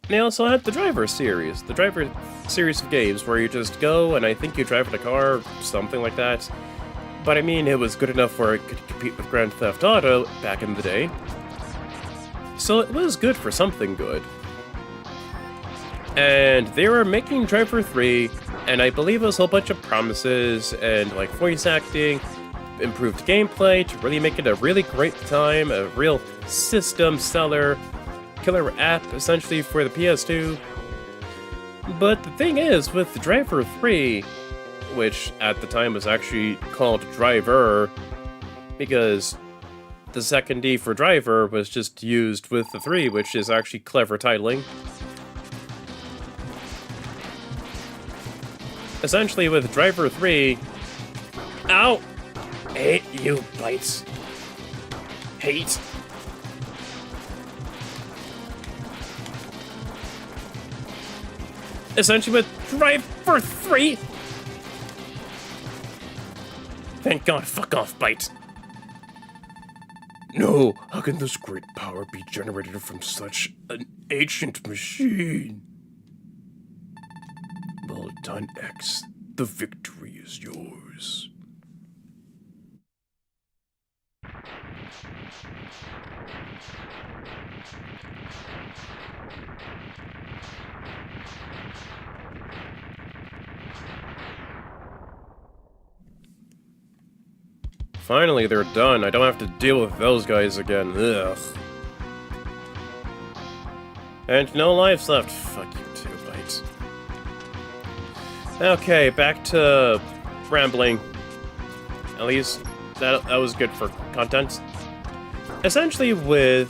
[SPEAKER 1] they also had the Driver series. The Driver series of games where you just go and I think you drive in a car, something like that. But I mean, it was good enough where it could compete with Grand Theft Auto back in the day. So it was good for something good. And they were making Driver 3, and I believe it was a whole bunch of promises and like voice acting, improved gameplay to really make it a really great time, a real system seller, killer app essentially for the PS2. But the thing is, with Driver 3, which at the time was actually called Driver, because the second D for Driver was just used with the 3, which is actually clever titling. Essentially, with Driver 3... Ow! Hate you, Bites. Hate. Essentially, with Driver 3... Thank God, fuck off, Bite. No, how can this great power be generated from such an ancient machine? Well done, X. The victory is yours. Finally, they're done. I don't have to deal with those guys again. Ugh. And no lives left. Fuck you too, Bites. Okay, back to rambling. At least that was good for content. Essentially, with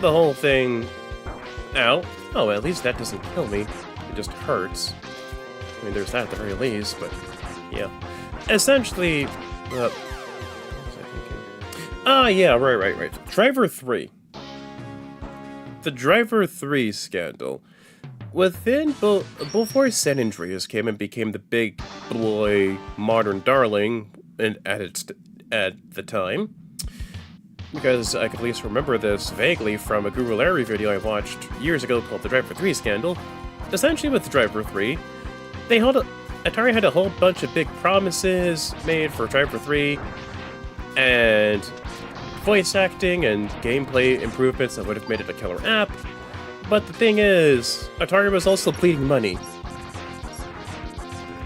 [SPEAKER 1] the whole thing... Ow. Oh, at least that doesn't kill me. It just hurts. I mean, there's that at the very least, but... yeah. Essentially... yeah, right. Driver 3. The Driver 3 scandal. Before San Andreas came and became the big boy modern darling at the time, because I could at least remember this vaguely from a Guru Larry video I watched years ago called The Driver 3 Scandal. Essentially with Driver 3, Atari had a whole bunch of big promises made for Driver 3, and voice acting and gameplay improvements that would have made it a killer app. But the thing is, Atari was also bleeding money.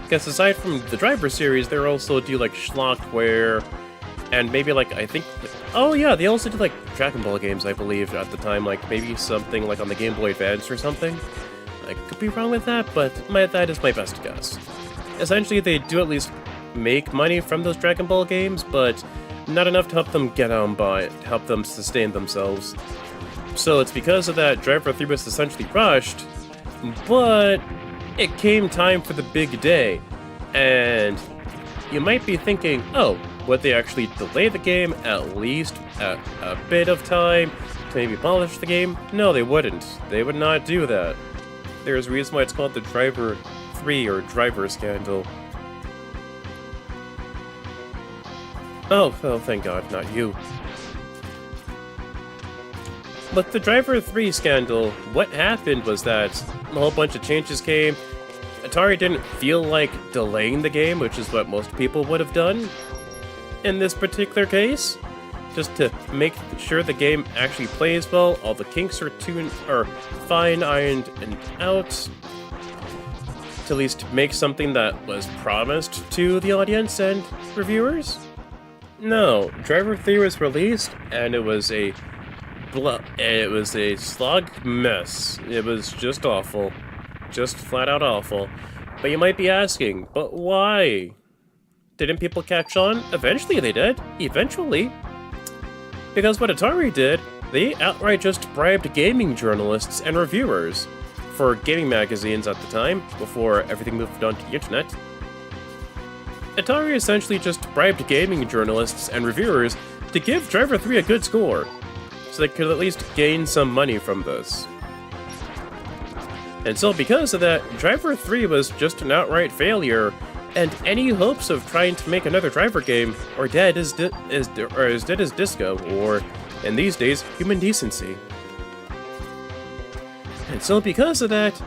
[SPEAKER 1] Because aside from the Driver series, they also do like Schlockware, and maybe like, I think... Oh yeah, they also did like Dragon Ball games, I believe, at the time. Like maybe something like on the Game Boy Advance or something. I could be wrong with that, but that is my best guess. Essentially, they do at least make money from those Dragon Ball games, but not enough to help them get on by, to help them sustain themselves. So it's because of that Driver 3 was essentially rushed, but it came time for the big day. And you might be thinking, oh, would they actually delay the game at least a bit of time to maybe polish the game? No, they wouldn't. They would not do that. There's a reason why it's called the Driver 3 or Driver Scandal. Oh, thank God, not you. With the Driver 3 scandal, what happened was that a whole bunch of changes came. Atari didn't feel like delaying the game, which is what most people would have done in this particular case. Just to make sure the game actually plays well, all the kinks are fine, ironed, and out. To at least make something that was promised to the audience and reviewers. No, Driver 3 was released, and it was a slog mess. It was just awful. Just flat out awful. But you might be asking, but why? Didn't people catch on? Eventually they did. Eventually. Because what Atari did, they outright just bribed gaming journalists and reviewers for gaming magazines at the time, before everything moved on to the internet. Atari essentially just bribed gaming journalists and reviewers to give Driver 3 a good score, so they could at least gain some money from this. And so because of that, Driver 3 was just an outright failure, and any hopes of trying to make another Driver game are dead as dead as disco, or, in these days, human decency. And so because of that,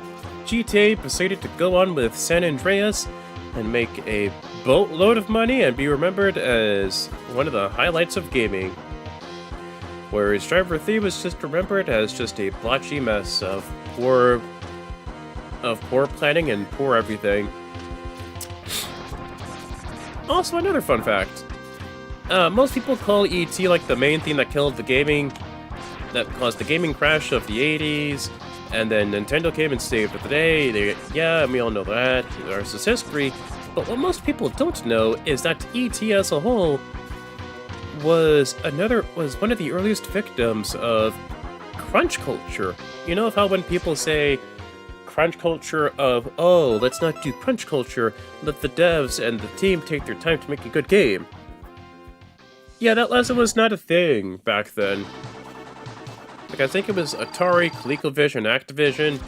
[SPEAKER 1] GTA proceeded to go on with San Andreas and make a boatload of money and be remembered as one of the highlights of gaming. Whereas Driver 3 was just remembered as just a blotchy mess of poor planning and poor everything. Also, another fun fact. Most people call E.T. like the main thing that killed the gaming, that caused the gaming crash of the 80s, and then Nintendo came and saved the day. And we all know that. There's this history. But what most people don't know is that E.T. as a whole was one of the earliest victims of crunch culture. You know how when people say crunch culture of, oh, let's not do crunch culture, let the devs and the team take their time to make a good game. Yeah, that lesson was not a thing back then. Like, I think it was Atari, ColecoVision, Activision.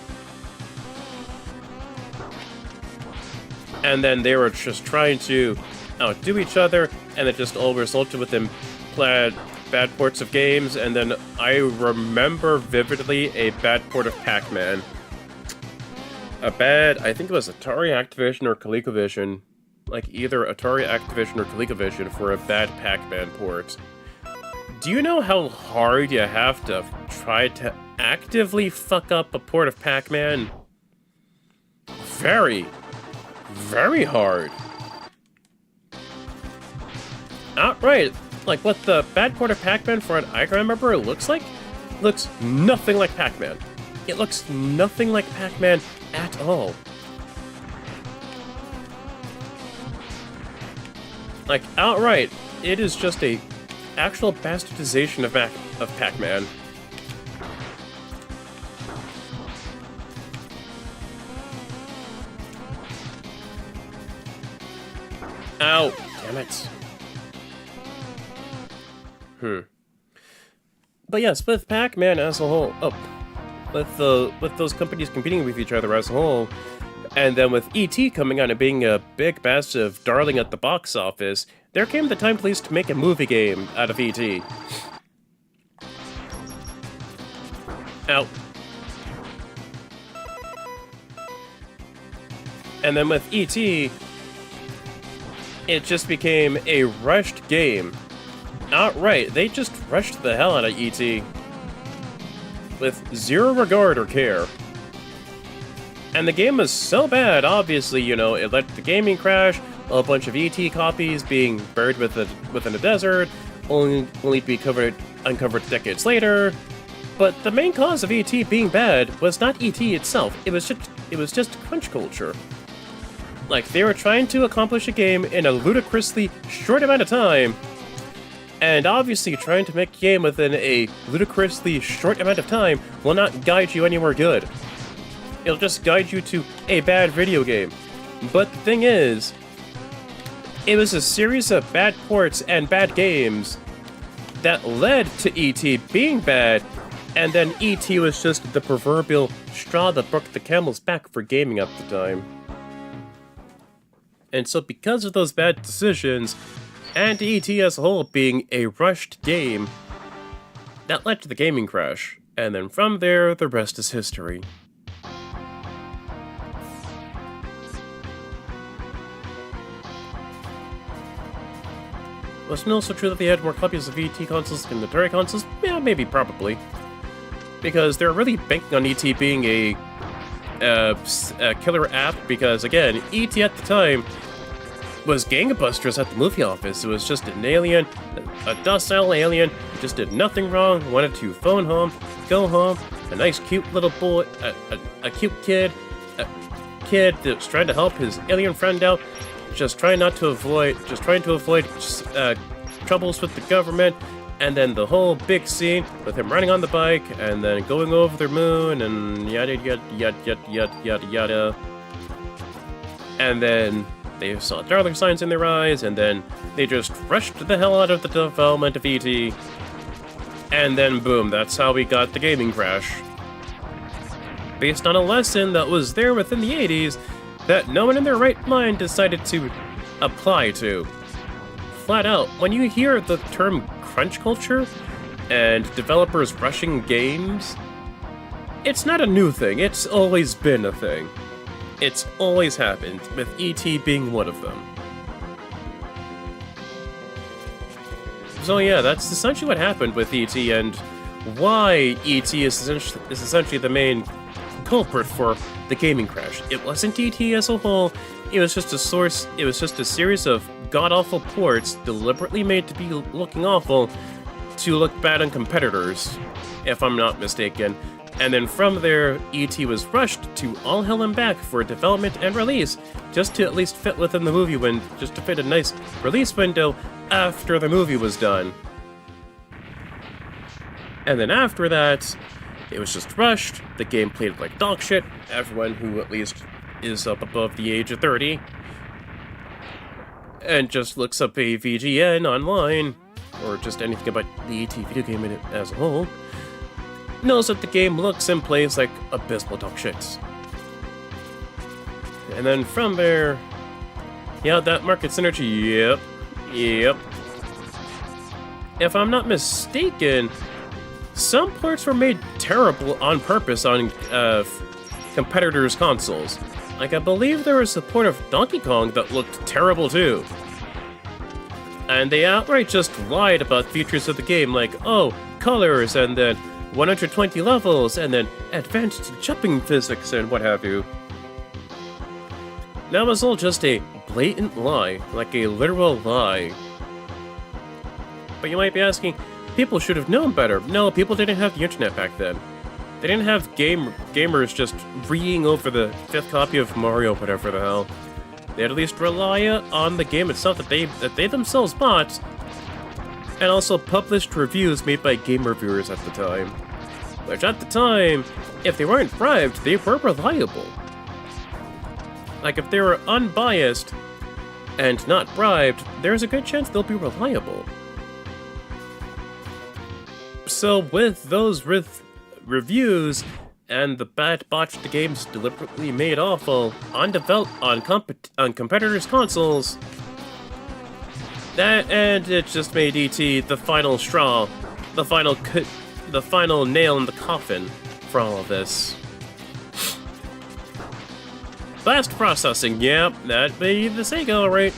[SPEAKER 1] And then they were just trying to outdo each other, and it just all resulted with them bad ports of games. And then I remember vividly a bad port of Pac-Man. I think it was Atari, Activision, or ColecoVision. Like, either Atari, Activision, or ColecoVision for a bad Pac-Man port. Do you know how hard you have to try to actively fuck up a port of Pac-Man? Very, very hard. Outright, like what the bad port of Pac-Man for an I can remember looks like? Looks nothing like Pac-Man. It looks nothing like Pac-Man at all. Like, outright, it is just a actual bastardization of Pac-Man. Ow! Damn it. But yes, with Pac-Man as a whole, with those companies competing with each other as a whole, and then with E.T. coming on and being a big, massive darling at the box office, there came the time, please, to make a movie game out of E.T. Ow. And then with E.T., it just became a rushed game. Outright, they just rushed the hell out of E.T. with zero regard or care. And the game was so bad, obviously, you know, it led to the gaming crash, a bunch of E.T. copies being buried within a desert, only be uncovered decades later. But the main cause of E.T. being bad was not E.T. itself, it was just crunch culture. Like, they were trying to accomplish a game in a ludicrously short amount of time, and obviously trying to make a game within a ludicrously short amount of time will not guide you anywhere good. It'll just guide you to a bad video game. But the thing is, it was a series of bad ports and bad games that led to E.T. being bad, and then E.T. was just the proverbial straw that broke the camel's back for gaming at the time. And so because of those bad decisions, and E.T. as a whole being a rushed game, that led to the gaming crash. And then from there, the rest is history. Was it also true that they had more copies of ET consoles than Atari consoles? Yeah, maybe, probably. Because they're really banking on ET being a killer app, because, again, ET at the time was gangbusters at the movie office. It was just an alien, a docile alien, who just did nothing wrong, wanted to phone home, go home, a nice cute little boy, a cute kid, a kid that was trying to help his alien friend out, just trying to avoid troubles with the government, and then the whole big scene with him riding on the bike, and then going over the moon, and yada yada yada yada yada yada. And then they saw dollar signs in their eyes, and then they just rushed the hell out of the development of E.T. And then boom, that's how we got the gaming crash. Based on a lesson that was there within the 80s, that no one in their right mind decided to apply to. Flat out, when you hear the term crunch culture and developers rushing games, it's not a new thing, it's always been a thing. It's always happened, with E.T. being one of them. So yeah, that's essentially what happened with E.T. and why E.T. is essentially the main culprit for the gaming crash. It wasn't E.T. as a whole, it was just a series of god-awful ports deliberately made to be looking awful to look bad on competitors, if I'm not mistaken. And then from there, E.T. was rushed to all hell and back for development and release, just to at least fit within the movie window, just to fit a nice release window after the movie was done. And then after that, it was just rushed, the game played like dog shit, everyone who at least is up above the age of 30, and just looks up a VGN online, or just anything about the E.T. video game in it as a whole, knows that the game looks and plays like abysmal dog shit. And then from there, yeah, that market synergy, yep. If I'm not mistaken, some ports were made terrible on purpose on competitors' consoles. Like, I believe there was a port of Donkey Kong that looked terrible too. And they outright just lied about features of the game, like, oh, colors, and then 120 levels, and then advanced jumping physics, and what have you. That was all just a blatant lie, like a literal lie. But you might be asking, people should have known better. No, people didn't have the internet back then. They didn't have gamers just reading over the 5th copy of Mario, whatever the hell. They had at least rely on the game itself that they themselves bought, and also published reviews made by game reviewers at the time. Which at the time, if they weren't bribed, they were reliable. Like, if they were unbiased and not bribed, there's a good chance they'll be reliable. So with those reviews and the bad botched games deliberately made awful on competitors' consoles, and it just made E.T. the final straw, the final nail in the coffin for all of this. Blast processing, yep, that'd be the Sega, alright.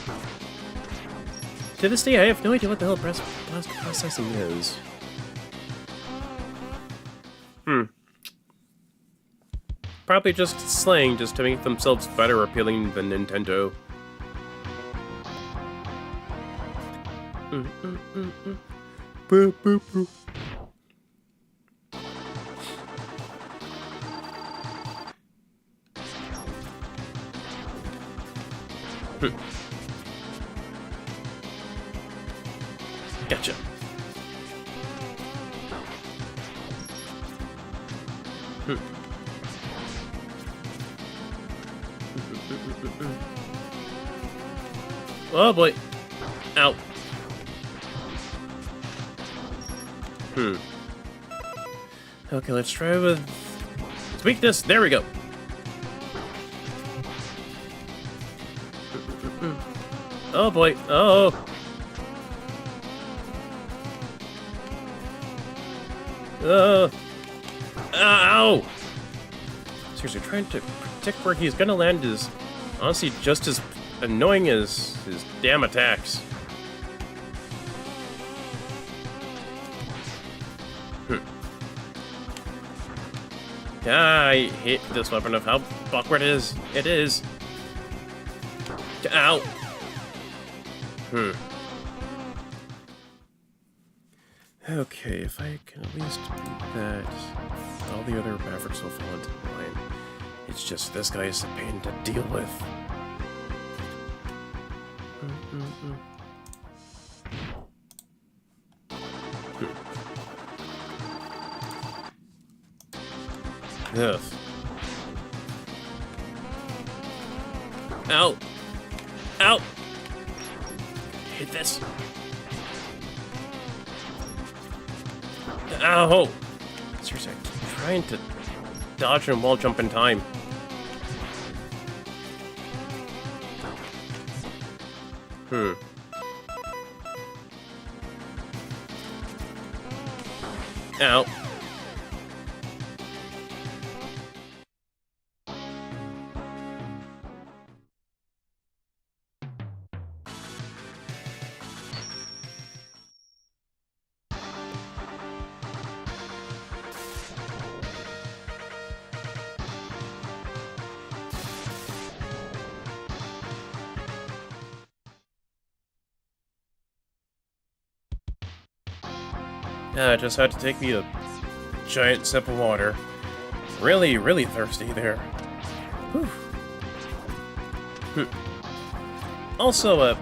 [SPEAKER 1] To this day, I have no idea what the hell blast processing is. Probably just slang just to make themselves better appealing than Nintendo. Boop, boop, boop. Hmm. Oh boy. Ow. Okay, let's try with weakness. There we go. Oh boy. Oh. Ow. Seriously, trying to predict where he's gonna land is honestly just as annoying as his damn attacks. I hate this weapon of how awkward it is. It is. Ow. Okay, if I can at least beat that, all the other Mavericks will fall into line. It's just this guy is a pain to deal with. Ugh. Ow! Ow! Hit this. Ow! Seriously, I'm trying to dodge and wall jump in time. Ow. I just had to take me a giant sip of water. Really, really thirsty there. Whew. Also,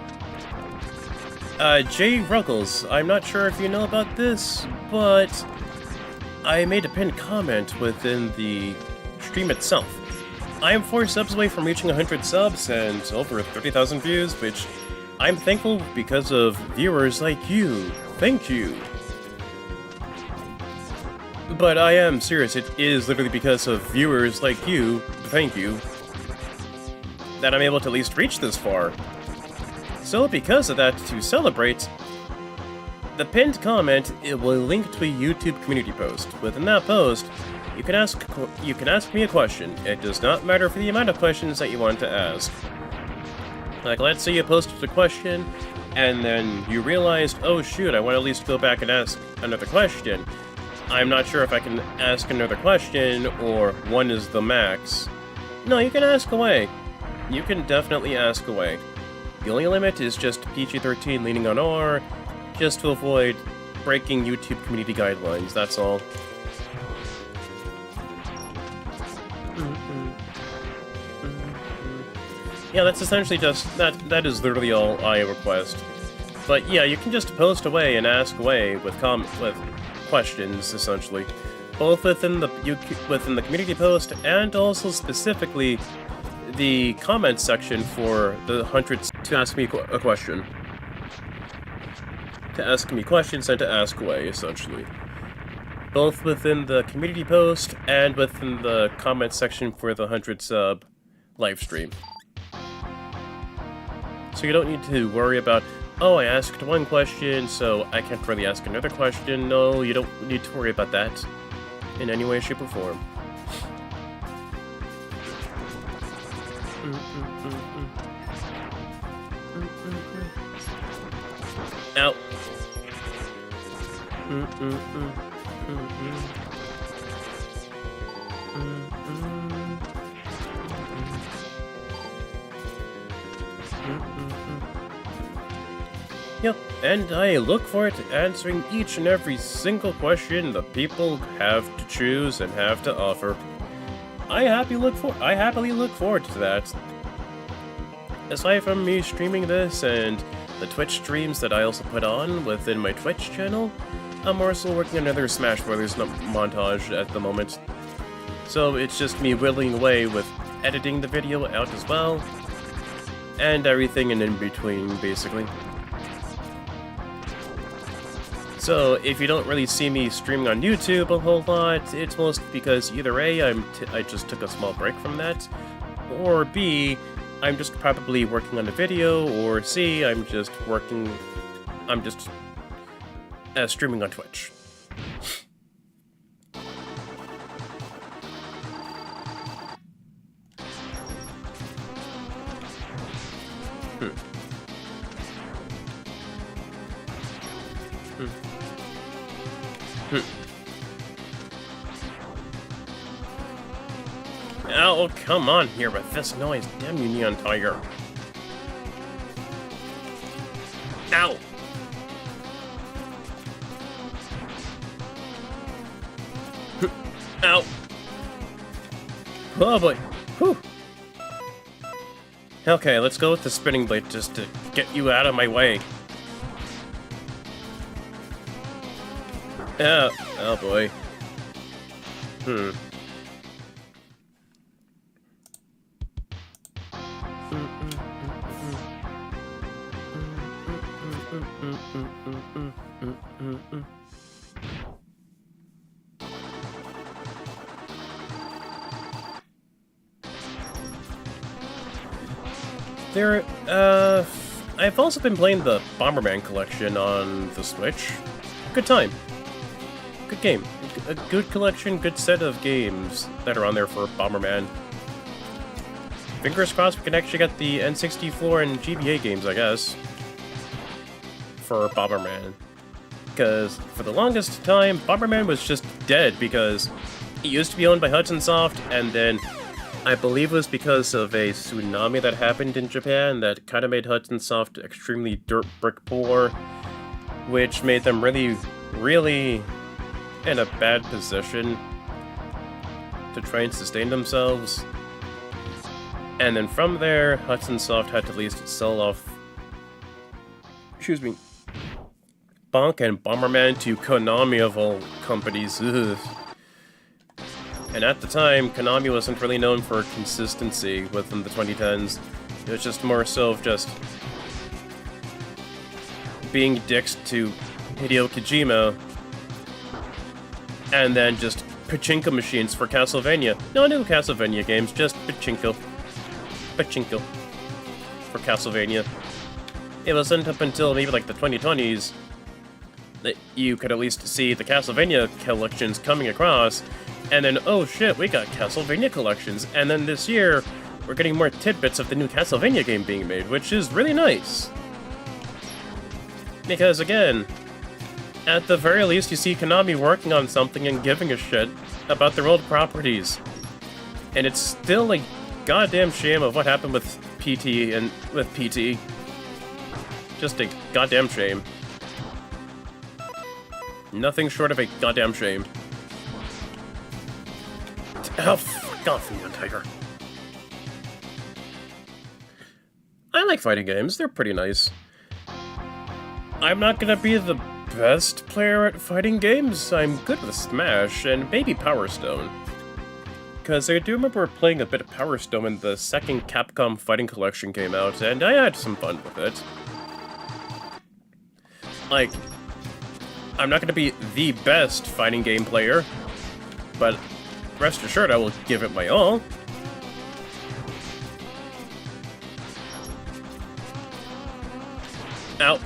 [SPEAKER 1] Jay Ruggles, I'm not sure if you know about this, but I made a pinned comment within the stream itself. I am 4 subs away from reaching 100 subs and over 30,000 views, which I'm thankful because of viewers like you. Thank you. But I am serious, it is literally because of viewers like you, thank you, that I'm able to at least reach this far. So because of that, to celebrate, the pinned comment, it will link to a YouTube community post. Within that post, you can ask me a question. It does not matter for the amount of questions that you want to ask. Like, let's say you posted a question, and then you realized, oh shoot, I want to at least go back and ask another question. I'm not sure if I can ask another question, or 1 is the max. No, you can ask away. You can definitely ask away. The only limit is just PG-13 leaning on R, just to avoid breaking YouTube community guidelines, that's all. Yeah, that's essentially just, that is literally all I request. But yeah, you can just post away and ask away with questions, essentially, both within the community post and also specifically the comments section for the hundreds to ask me a question. To ask me questions and to ask away, essentially. Both within the community post and within the comment section for the 100 sub livestream. So you don't need to worry about, oh, I asked 1 question, so I can't really ask another question. No, you don't need to worry about that in any way, shape, or form. Ow. Yep, and I look forward to answering each and every single question the people have to choose and have to offer. I happily look forward to that. Aside from me streaming this and the Twitch streams that I also put on within my Twitch channel, I'm also working on another Smash Brothers montage at the moment. So it's just me whittling away with editing the video out as well, and everything in between, basically. So if you don't really see me streaming on YouTube a whole lot, it's mostly because either A, I just took a small break from that, or B, I'm just probably working on a video, or C, I'm just streaming on Twitch. Oh, come on here with this noise. Damn you, Neon Tiger. Ow! Ow! Oh boy. Whew. Okay, let's go with the spinning blade just to get you out of my way. Oh boy. I've also been playing the Bomberman collection on the Switch. Good time. Good game. A good collection, good set of games that are on there for Bomberman. Fingers crossed we can actually get the N64 and GBA games, I guess, for Bomberman. Because for the longest time, Bomberman was just dead because it used to be owned by Hudson Soft, and then I believe it was because of a tsunami that happened in Japan that kind of made Hudson Soft extremely dirt brick poor, which made them really in a bad position to try and sustain themselves. And then from there, Hudson Soft had to at least sell off, Bonk and Bomberman to Konami of all companies. Ugh. And at the time, Konami wasn't really known for consistency within the 2010s. It was just more so of just being dicks to Hideo Kojima, and then just pachinko machines for Castlevania. No new Castlevania games, just pachinko. Pachinko for Castlevania. It wasn't up until maybe like the 2020s that you could at least see the Castlevania collections coming across, and then, oh shit, we got Castlevania collections, and then this year, we're getting more tidbits of the new Castlevania game being made, which is really nice. Because again, at the very least, you see Konami working on something and giving a shit about their old properties. And it's still a goddamn shame of what happened with PT and with PT. Just a goddamn shame. Nothing short of a goddamn shame. Oh, fuck off, Neon Tiger. I like fighting games, they're pretty nice. I'm not gonna be the best player at fighting games. I'm good with Smash, and maybe Power Stone. Because I do remember playing a bit of Power Stone when the second Capcom Fighting Collection came out, and I had some fun with it. Like, I'm not gonna be the best fighting game player, but rest assured I will give it my all. Ow.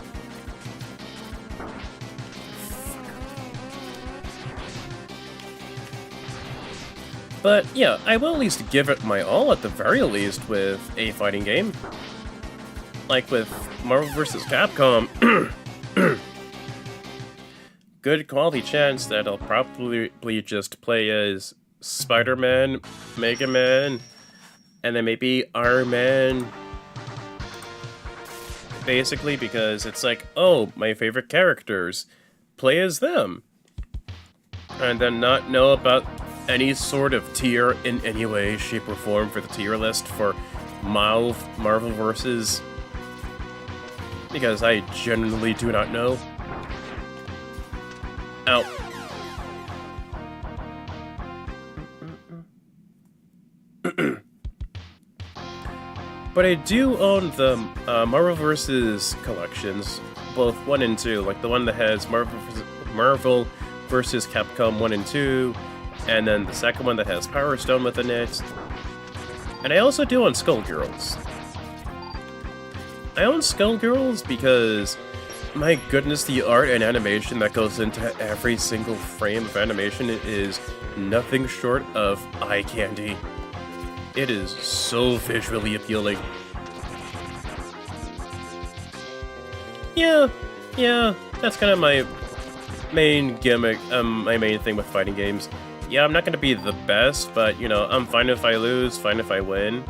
[SPEAKER 1] But yeah, I will at least give it my all at the very least with a fighting game. Like with Marvel vs. Capcom. Good quality chance that I'll probably just play as Spider-Man, Mega Man, and then maybe Iron Man. Basically because it's like, oh, my favorite characters, play as them. And then not know about any sort of tier in any way, shape, or form for the tier list for Marvel vs. Because I genuinely do not know. Ow. But I do own the Marvel vs. collections, both 1 and 2, like the one that has Marvel vs. Capcom 1 and 2, and then the second one that has Power Stone within it. And I also do own Skullgirls. I own Skullgirls because, my goodness, the art and animation that goes into every single frame of animation is nothing short of eye candy. It is so visually appealing. Yeah, that's kind of my main gimmick, my main thing with fighting games. Yeah, I'm not gonna be the best, but, you know, I'm fine if I lose, fine if I win.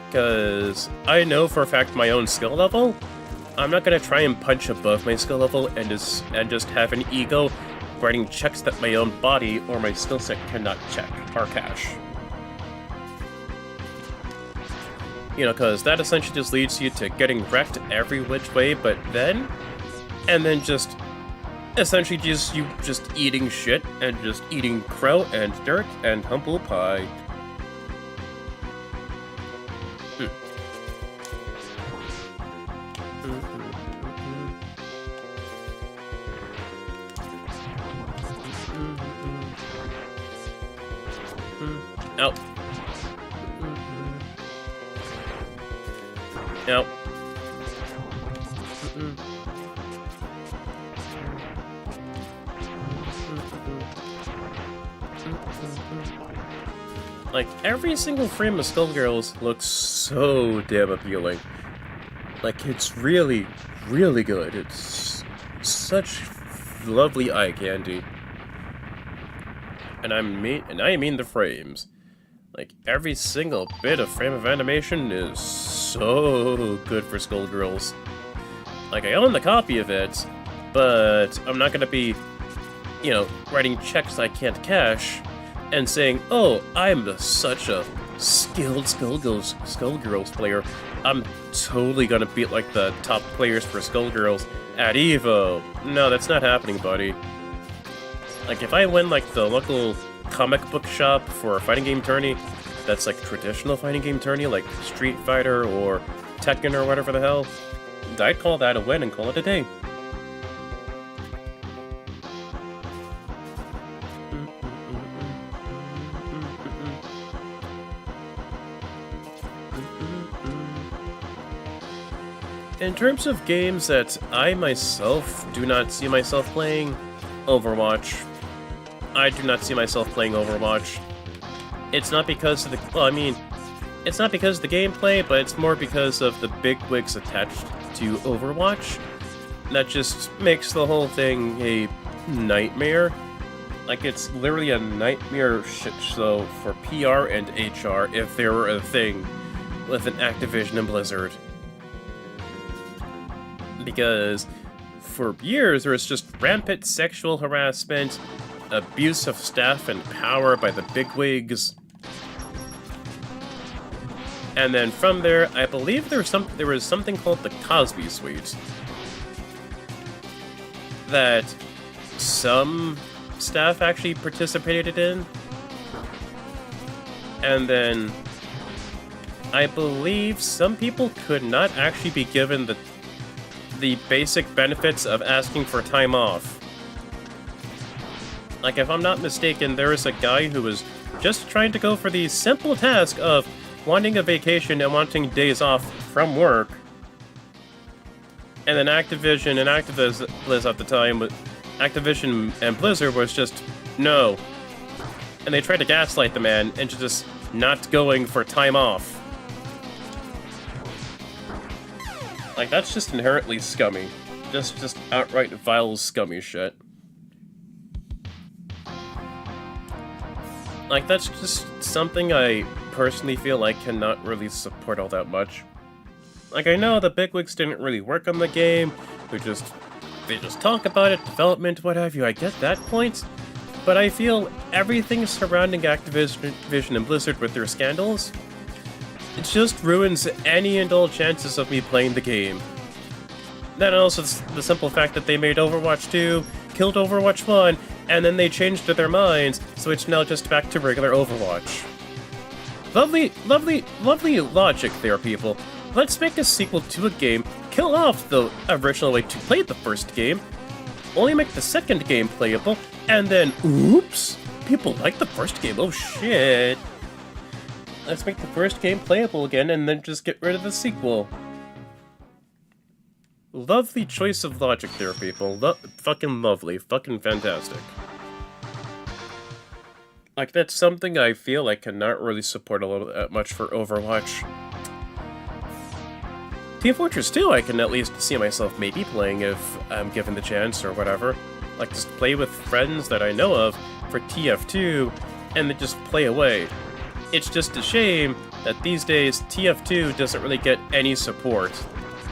[SPEAKER 1] Because I know for a fact my own skill level. I'm not gonna try and punch above my skill level and just have an ego writing checks that my own body or my skill set cannot check or cash. You know, because that essentially just leads you to getting wrecked every which way, but then, and then just essentially just eating shit and just eating crow and dirt and humble pie. Out. Out. Like, every single frame of Skullgirls looks so damn appealing. Like, it's really, really good. It's such lovely eye candy. And I mean the frames. Like, every single bit of frame of animation is so good for Skullgirls. Like, I own the copy of it, but I'm not gonna be, you know, writing checks I can't cash and saying, oh, I'm such a skilled Skullgirls player. I'm totally gonna beat, like, the top players for Skullgirls at EVO. No, that's not happening, buddy. Like, if I win, like, the local comic book shop for a fighting game tourney that's, like, traditional fighting game tourney, like Street Fighter or Tekken or whatever the hell, I'd call that a win and call it a day. In terms of games that I myself do not see myself playing, Overwatch. I do not see myself playing Overwatch. It's not because of the... well, I mean, it's not because of the gameplay, but it's more because of the bigwigs attached to Overwatch. That just makes the whole thing a nightmare. Like, it's literally a nightmare shit show for PR and HR if there were a thing with an Activision and Blizzard. Because for years there was just rampant sexual harassment, abuse of staff and power by the bigwigs. And then from there, I believe there was something called the Cosby Suite that some staff actually participated in. And then I believe some people could not actually be given the basic benefits of asking for time off. Like, if I'm not mistaken, there is a guy who was just trying to go for the simple task of wanting a vacation and wanting days off from work. And then Activision and Activision at the time, Activision and Blizzard was just, no. And they tried to gaslight the man into just not going for time off. Like, that's just inherently scummy. Just outright vile, scummy shit. Like, that's just something I personally feel like cannot really support all that much. Like, I know the bigwigs didn't really work on the game, they just talk about it, development, what have you, I get that point. But I feel everything surrounding Activision and Blizzard with their scandals, it just ruins any and all chances of me playing the game. Then also the simple fact that they made Overwatch 2, killed Overwatch 1, and then they changed their minds, so it's now just back to regular Overwatch. Lovely logic there, people. Let's make a sequel to a game, kill off the original way to play the first game, only make the second game playable, and then, oops, people like the first game, oh shit. Let's make the first game playable again, and then just get rid of the sequel. Lovely choice of logic there, people. Fucking lovely. Fucking fantastic. Like, that's something I feel I cannot really support a little much for Overwatch. Team Fortress 2, I can at least see myself maybe playing if I'm given the chance or whatever. Like, just play with friends that I know of for TF2, and then just play away. It's just a shame that these days TF2 doesn't really get any support.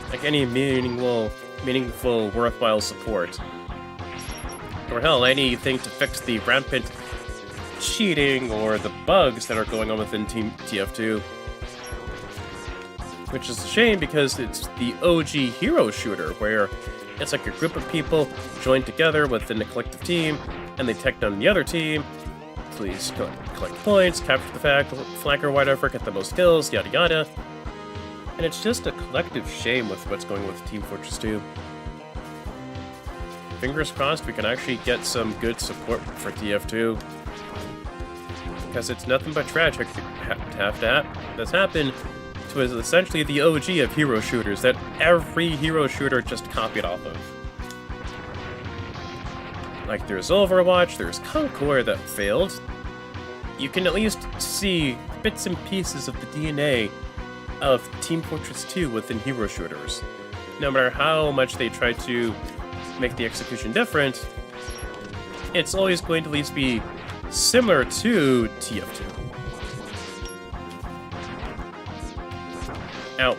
[SPEAKER 1] Like, any meaningful, worthwhile support. Or hell, anything to fix the rampant cheating or the bugs that are going on within Team TF2. Which is a shame because it's the OG hero shooter, where it's like a group of people joined together within a collective team, and they take down the other team. Please collect points, capture the flag or whatever, get the most kills, yada yada. And it's just a collective shame with what's going with Team Fortress 2. Fingers crossed we can actually get some good support for TF2. Because it's nothing but tragic to have that. That's happened to essentially the OG of hero shooters that every hero shooter just copied off of. Like, there's Overwatch, there's Concord that failed. You can at least see bits and pieces of the DNA of Team Fortress 2 within hero shooters. No matter how much they try to make the execution different, it's always going to at least be similar to TF2. Ow.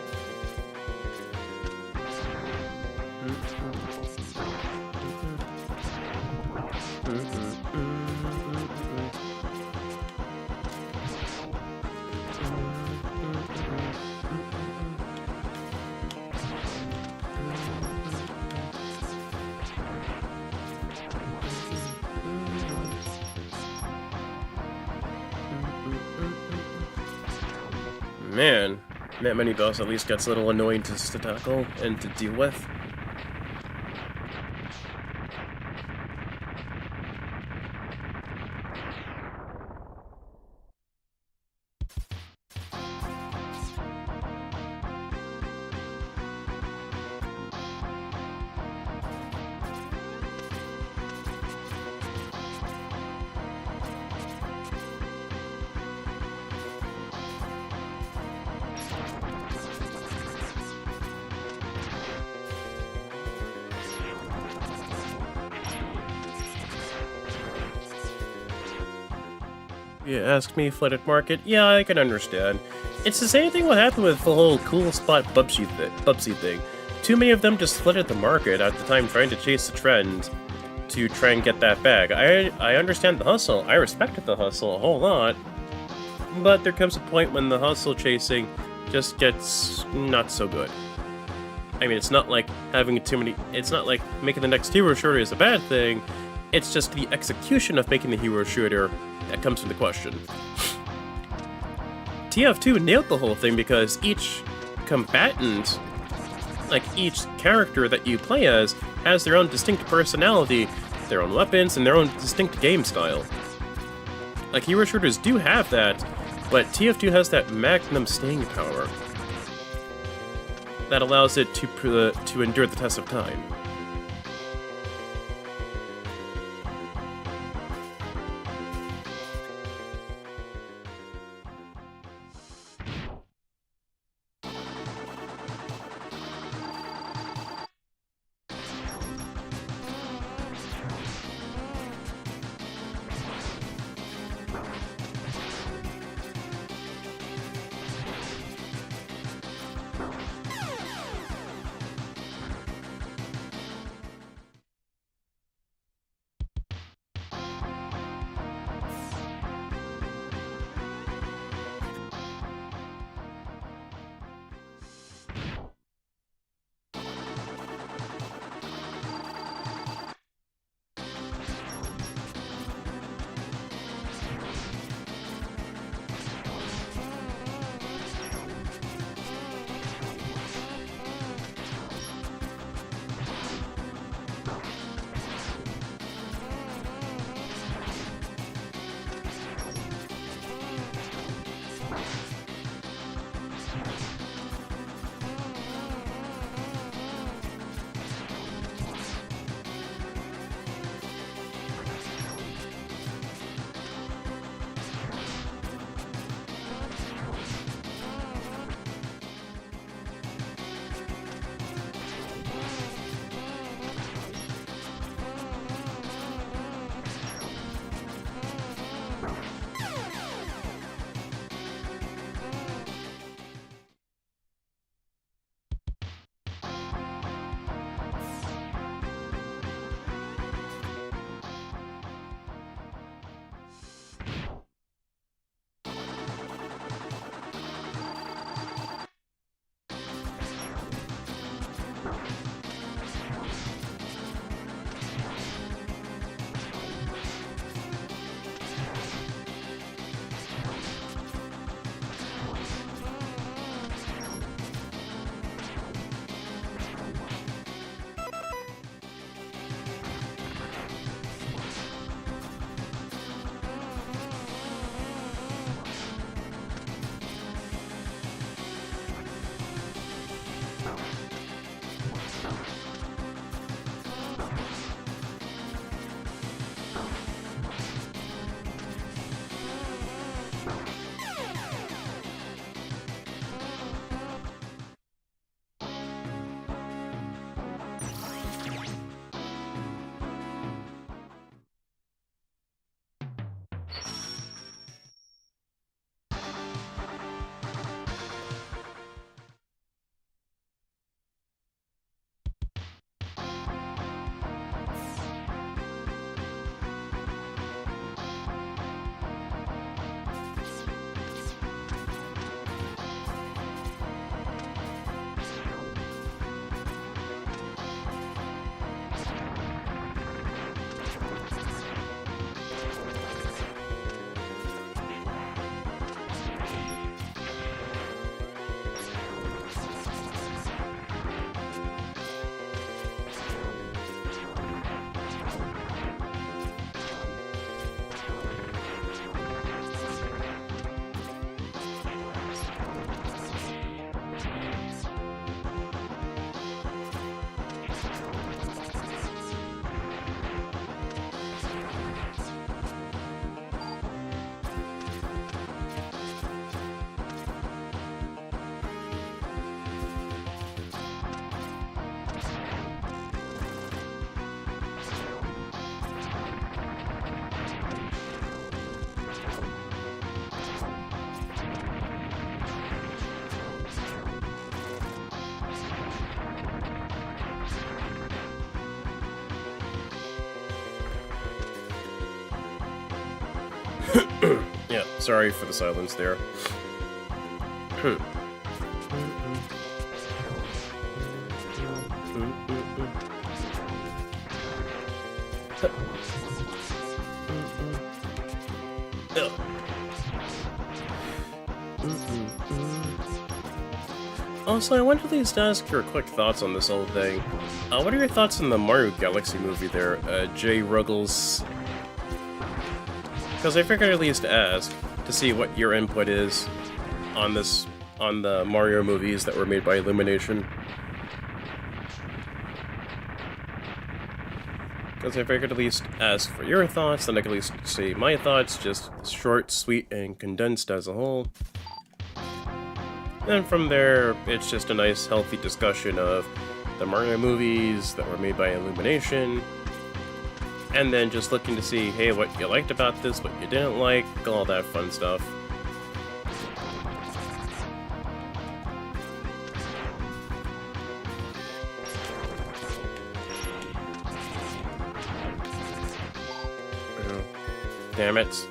[SPEAKER 1] Man, that many boss at least gets a little annoying to tackle and to deal with. You ask me, flooded market? Yeah, I can understand. It's the same thing what happened with the whole cool spot Bubsy thing. Too many of them just flooded the market at the time trying to chase the trend to try and get that bag. I understand the hustle. I respected the hustle a whole lot. But there comes a point when the hustle chasing just gets not so good. I mean, it's not like having too many... It's not like making the next hero shooter is a bad thing. It's just the execution of making the hero shooter that comes into question. TF2 nailed the whole thing because each combatant, like each character that you play as, has their own distinct personality, their own weapons, and their own distinct game style. Like, hero shooters do have that, but TF2 has that magnum staying power that allows it to endure the test of time. Yeah, sorry for the silence there. Also, I wanted to at least ask your quick thoughts on this whole thing. What are your thoughts on the Mario Galaxy movie there, Jay Ruggles? Because I figured I'd at least ask to see what your input is on the Mario movies that were made by Illumination. Because I figured at least ask for your thoughts, then I could at least say my thoughts, just short, sweet, and condensed as a whole. Then from there, it's just a nice, healthy discussion of the Mario movies that were made by Illumination, and then just looking to see, hey, what you liked about this, what you didn't like, all that fun stuff. Damn it.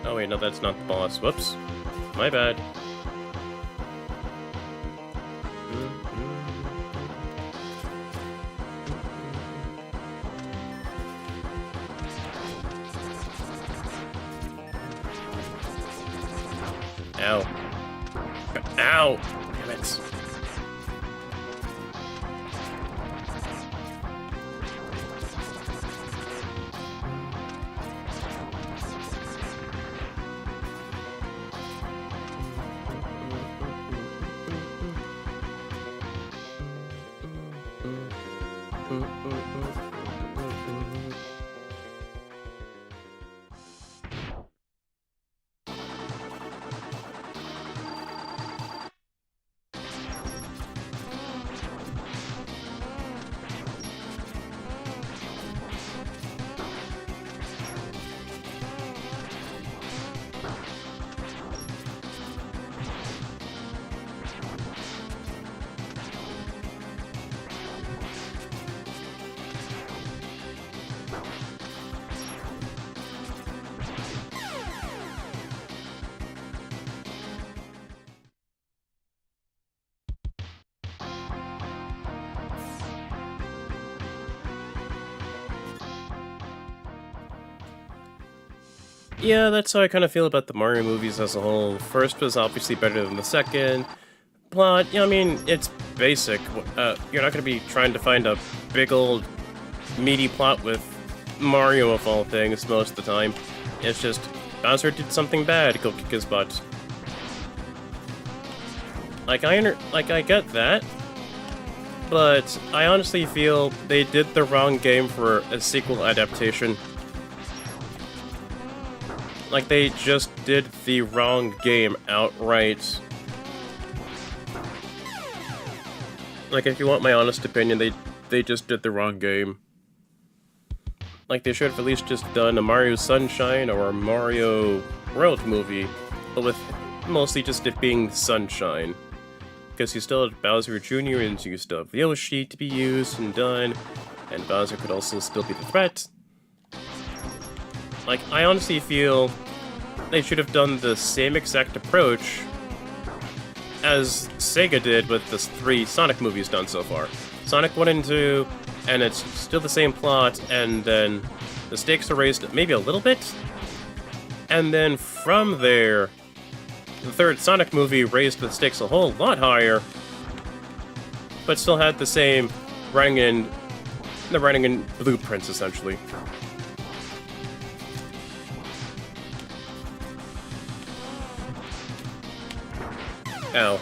[SPEAKER 1] Oh wait, no, that's not the boss. Whoops. My bad. Ow. Ow! Damn it. Yeah, that's how I kind of feel about the Mario movies as a whole. First was obviously better than the second. Plot, yeah, I mean, it's basic. You're not going to be trying to find a big old meaty plot with Mario of all things most of the time. It's just, Bowser did something bad, go kick his butt. I get that, but I honestly feel they did the wrong game for a sequel adaptation. Like, they just did the wrong game outright. Like, if you want my honest opinion, they just did the wrong game. Like, they should have at least just done a Mario Sunshine or a Mario World movie, but with mostly just it being Sunshine. Because you still have Bowser Jr. and you still have Yoshi to be used and done, and Bowser could also still be the threat. Like, I honestly feel they should have done the same exact approach as Sega did with the 3 Sonic movies done so far. Sonic 1 and 2, and it's still the same plot, and then the stakes are raised maybe a little bit, and then from there, the 3rd Sonic movie raised the stakes a whole lot higher, but still had the same running in blueprints, essentially. Ow.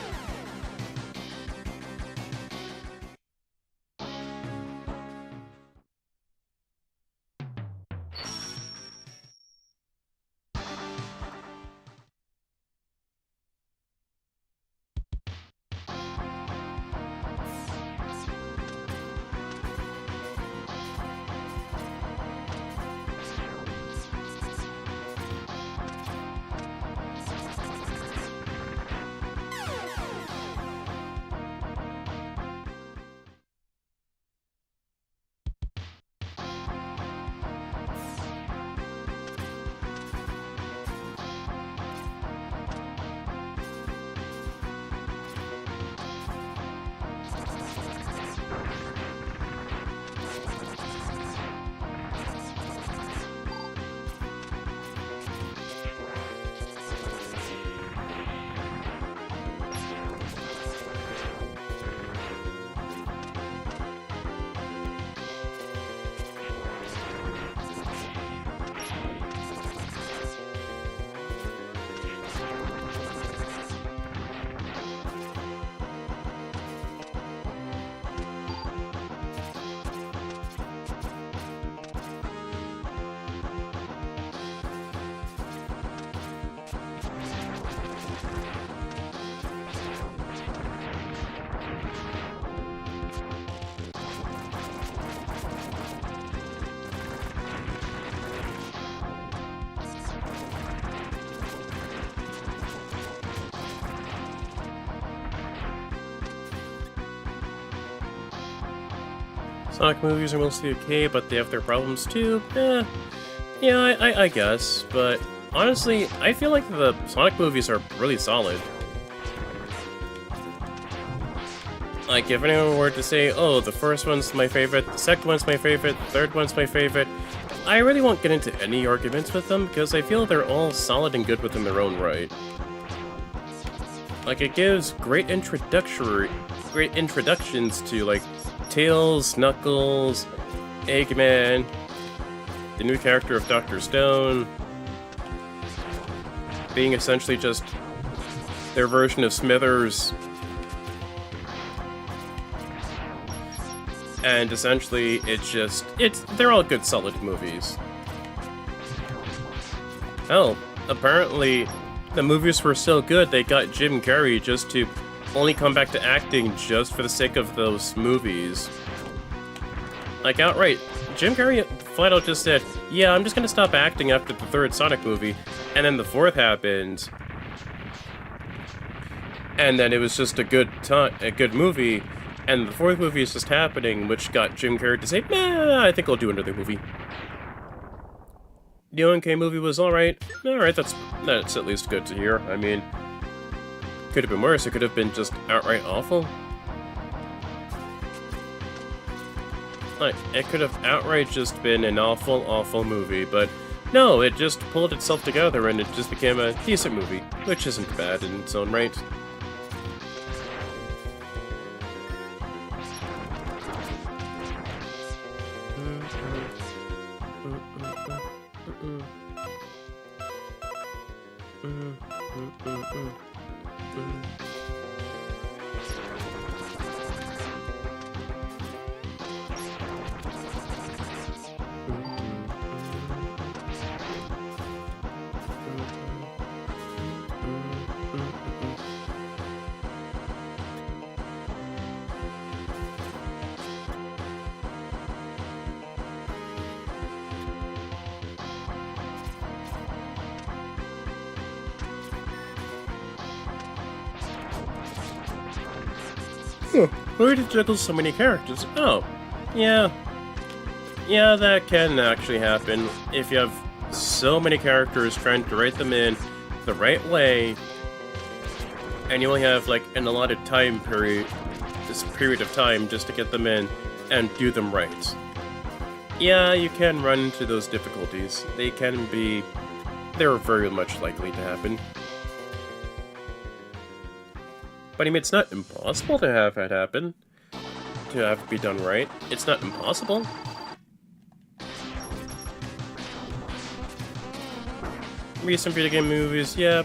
[SPEAKER 1] Sonic movies are mostly okay, but they have their problems too. Yeah, I guess. But honestly, I feel like the Sonic movies are really solid. Like, if anyone were to say, oh, the first one's my favorite, the second one's my favorite, the third one's my favorite, I really won't get into any arguments with them, because I feel they're all solid and good within their own right. Like, it gives great introductions to, like, Tails, Knuckles, Eggman, the new character of Dr. Stone, being essentially just their version of Smithers. And essentially, they're all good, solid movies. Hell, apparently, the movies were so good they got Jim Carrey just to only come back to acting just for the sake of those movies. Like, outright, Jim Carrey flat out just said, yeah, I'm just gonna stop acting after the third Sonic movie, and then the fourth happened. And then it was just a good movie. And the fourth movie is just happening, which got Jim Carrey to say, nah, I think I'll do another movie. The ONK movie was alright. Alright, that's at least good to hear. I mean, could have been worse. It could have been just outright awful. Like, it could have outright just been an awful, awful movie, but no, it just pulled itself together and it just became a decent movie, which isn't bad in its own right. Why did juggle so many characters? Oh, yeah. Yeah, that can actually happen. If you have so many characters trying to write them in the right way, and you only have, like, an allotted time period, this period of time just to get them in and do them right. Yeah, you can run into those difficulties. They're very much likely to happen. But I mean, it's not impossible to have it happen. To have it be done right. It's not impossible. Recent video game movies, yeah.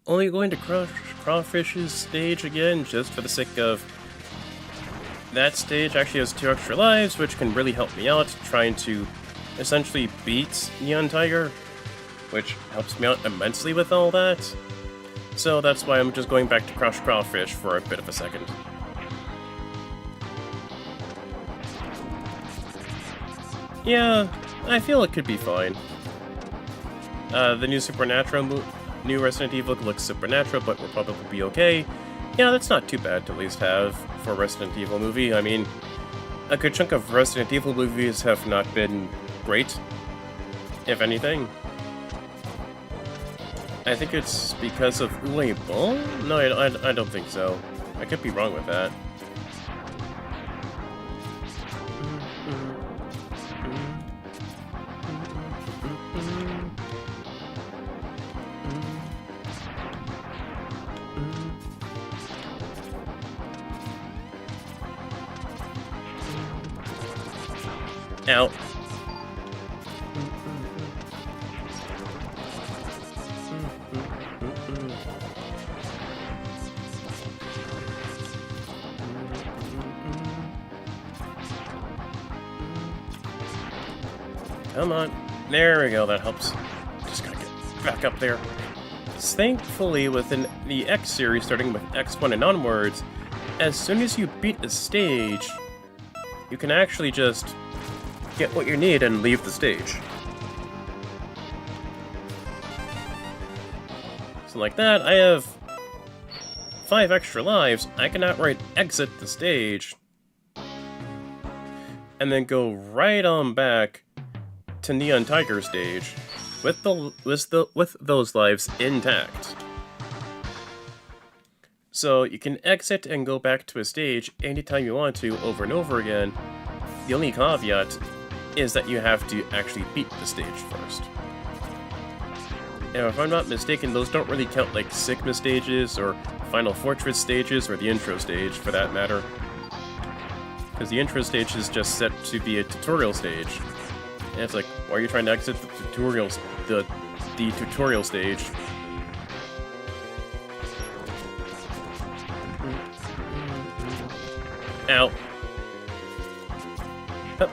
[SPEAKER 1] Only going to Crawfish's stage again, just for the sake of... That stage actually has 2 extra lives, which can really help me out, trying to essentially beat Neon Tiger, which helps me out immensely with all that. So that's why I'm just going back to Crawfish for a bit of a second. Yeah, I feel it could be fine. The new Resident Evil looks supernatural, but will probably be okay. Yeah, that's not too bad to at least have for a Resident Evil movie. I mean, a good chunk of Resident Evil movies have not been great, if anything. I think it's because of Uwe Boll? No, I don't think so. I could be wrong with that. Out. Come on. There we go, that helps. Just gotta get back up there. Thankfully, within the X series, starting with X1 and onwards, as soon as you beat a stage, you can actually just get what you need and leave the stage. So like that, I have 5 extra lives. I can outright exit the stage and then go right on back to Neon Tiger stage with those lives intact. So you can exit and go back to a stage anytime you want to, over and over again. The only caveat is that you have to actually beat the stage first. Now, if I'm not mistaken, those don't really count like Sigma stages or Final Fortress stages or the intro stage, for that matter. Because the intro stage is just set to be a tutorial stage. And it's like, why are you trying to exit the tutorial stage? Ow. Hup.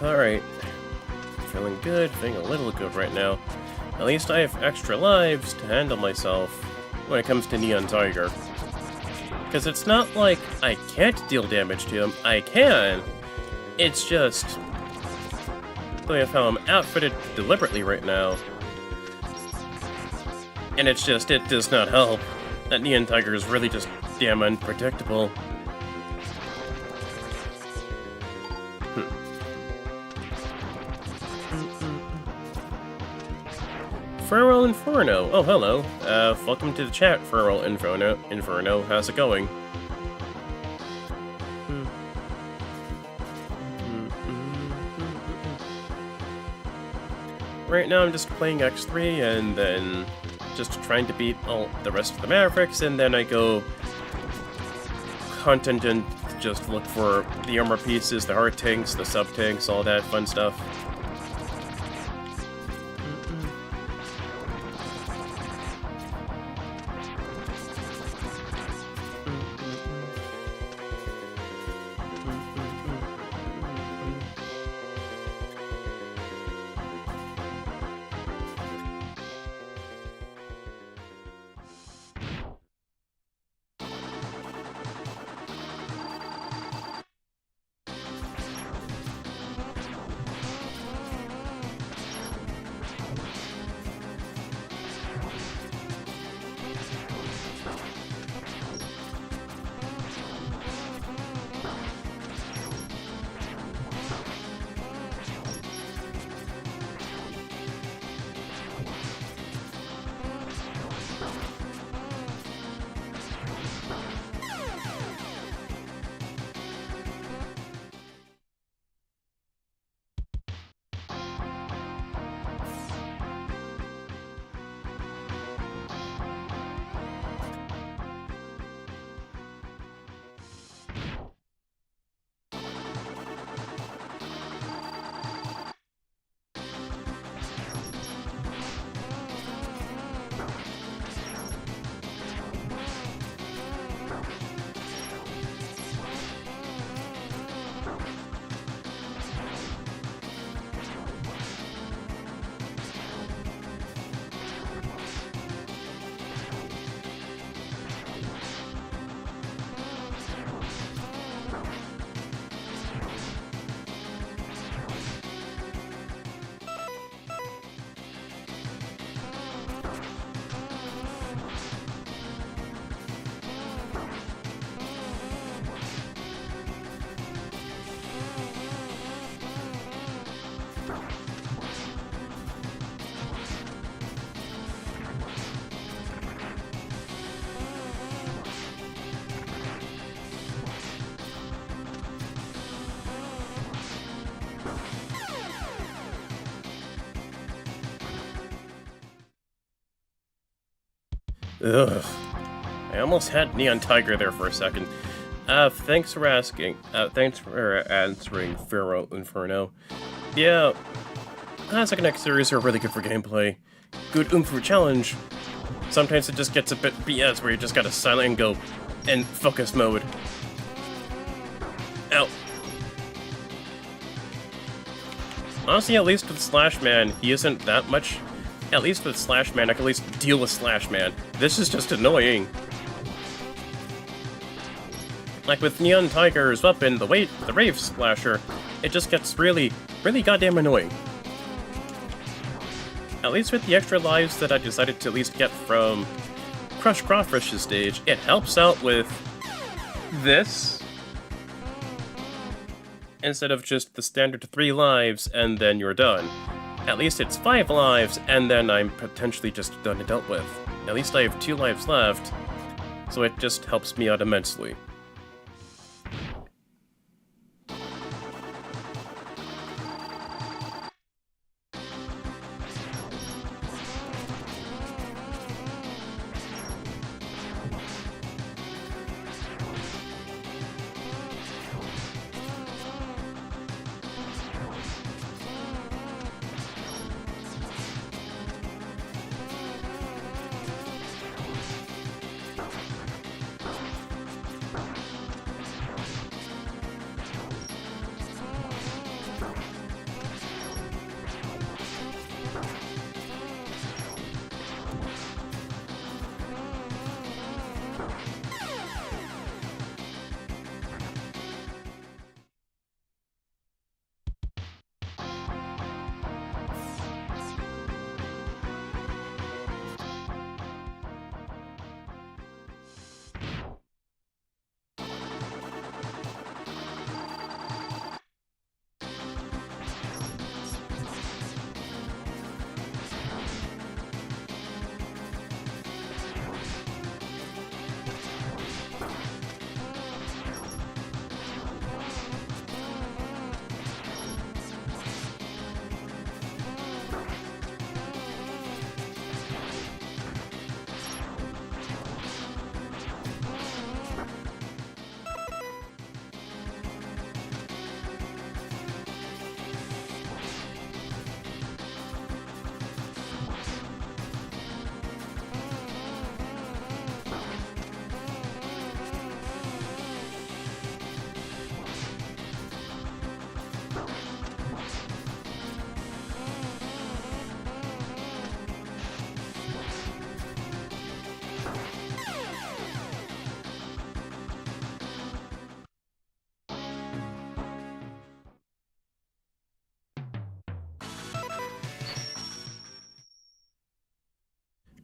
[SPEAKER 1] Alright. Feeling good, feeling a little good right now. At least I have extra lives to handle myself when it comes to Neon Tiger. Because it's not like I can't deal damage to him, I can. It's just the way of how I'm outfitted deliberately right now. And it's just, it does not help that Neon Tiger is really just damn unpredictable. Feral Inferno. Oh, hello. Welcome to the chat, Feral Inferno. How's it going? Right now I'm just playing X3 and then just trying to beat all the rest of the Mavericks, and then I go contingent just look for the armor pieces, the heart tanks, the sub tanks, all that fun stuff. Ugh. I almost had Neon Tiger there for a second. Thanks for asking. Thanks for answering, Pharaoh Inferno. Yeah, Classic and X series are really good for gameplay. Good for challenge. Sometimes it just gets a bit BS where you just gotta silent and go in focus mode. Ow. Honestly, at least with Slash Man, he isn't that much. At least with Slash Man, I can at least deal with Slash Man. This is just annoying. Like with Neon Tiger's weapon, the Rave Splasher, it just gets really goddamn annoying. At least with the extra lives that I decided to at least get from Crush Crawfish's stage, it helps out with this, instead of just the standard 3 lives and then you're done. At least it's 5 lives and then I'm potentially just done and dealt with. At least I have 2 lives left, so it just helps me out immensely.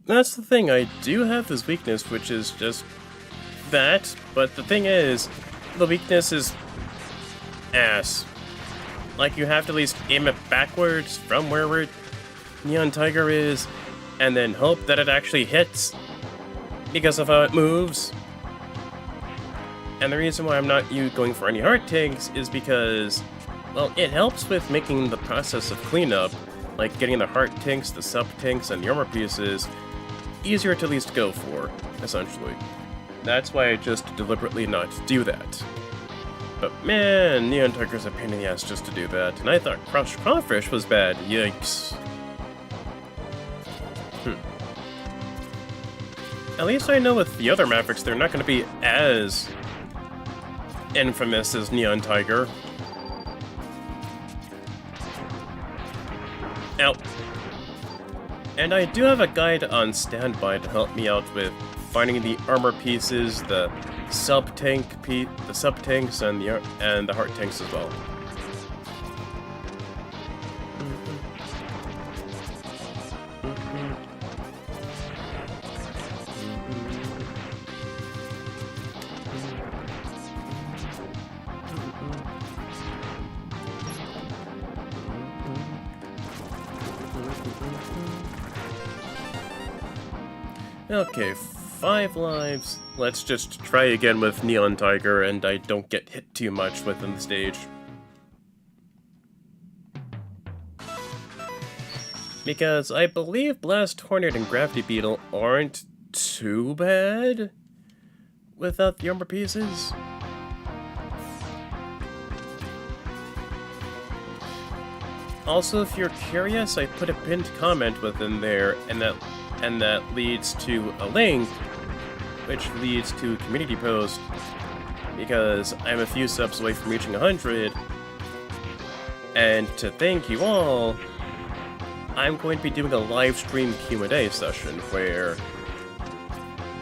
[SPEAKER 1] That's the thing, I do have this weakness, which is just that, but the thing is, the weakness is ass. Like, you have to at least aim it backwards from where Neon Tiger is, and then hope that it actually hits, because of how it moves. And the reason why I'm not going for any heart tanks is because, well, it helps with making the process of cleanup, like getting the heart tanks, the sub tanks, and the armor pieces, easier to at least go for, essentially. That's why I just deliberately not do that. But man, Neon Tiger's a pain in the ass just to do that, and I thought Crush Crawfish was bad, yikes. At least I know with the other Mavericks they're not going to be as infamous as Neon Tiger. Ow. And I do have a guide on standby to help me out with finding the armor pieces, the sub tanks, and the heart tanks as well. Okay, 5 lives. Let's just try again with Neon Tiger and I don't get hit too much within the stage. Because I believe Blast Hornet and Gravity Beetle aren't too bad without the armor pieces. Also, if you're curious, I put a pinned comment within there, and that leads to a link, which leads to a community post, because I'm a few subs away from reaching 100, and to thank you all, I'm going to be doing a live stream Q&A session where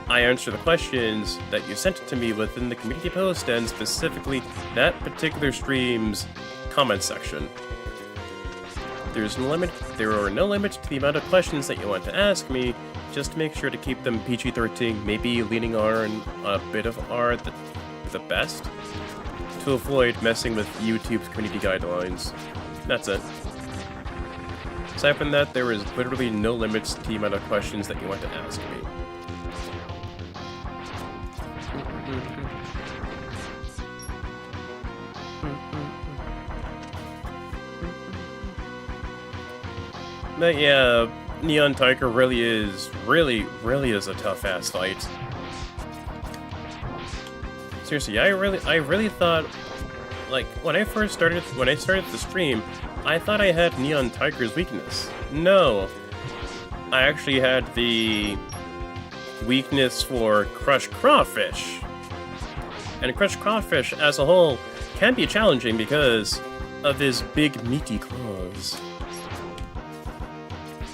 [SPEAKER 1] I answer the questions that you sent to me within the community post, and specifically that particular stream's comment section. There are no limits to the amount of questions that you want to ask me, just make sure to keep them PG-13, maybe leaning R and a bit of R at the best, to avoid messing with YouTube's community guidelines. That's it. Aside from that, there is literally no limits to the amount of questions that you want to ask me. But yeah, Neon Tiger really is a tough ass fight. Seriously, I really thought, like, when I started the stream, I thought I had Neon Tiger's weakness. No, I actually had the weakness for Crush Crawfish. And Crush Crawfish as a whole can be challenging because of his big meaty claws.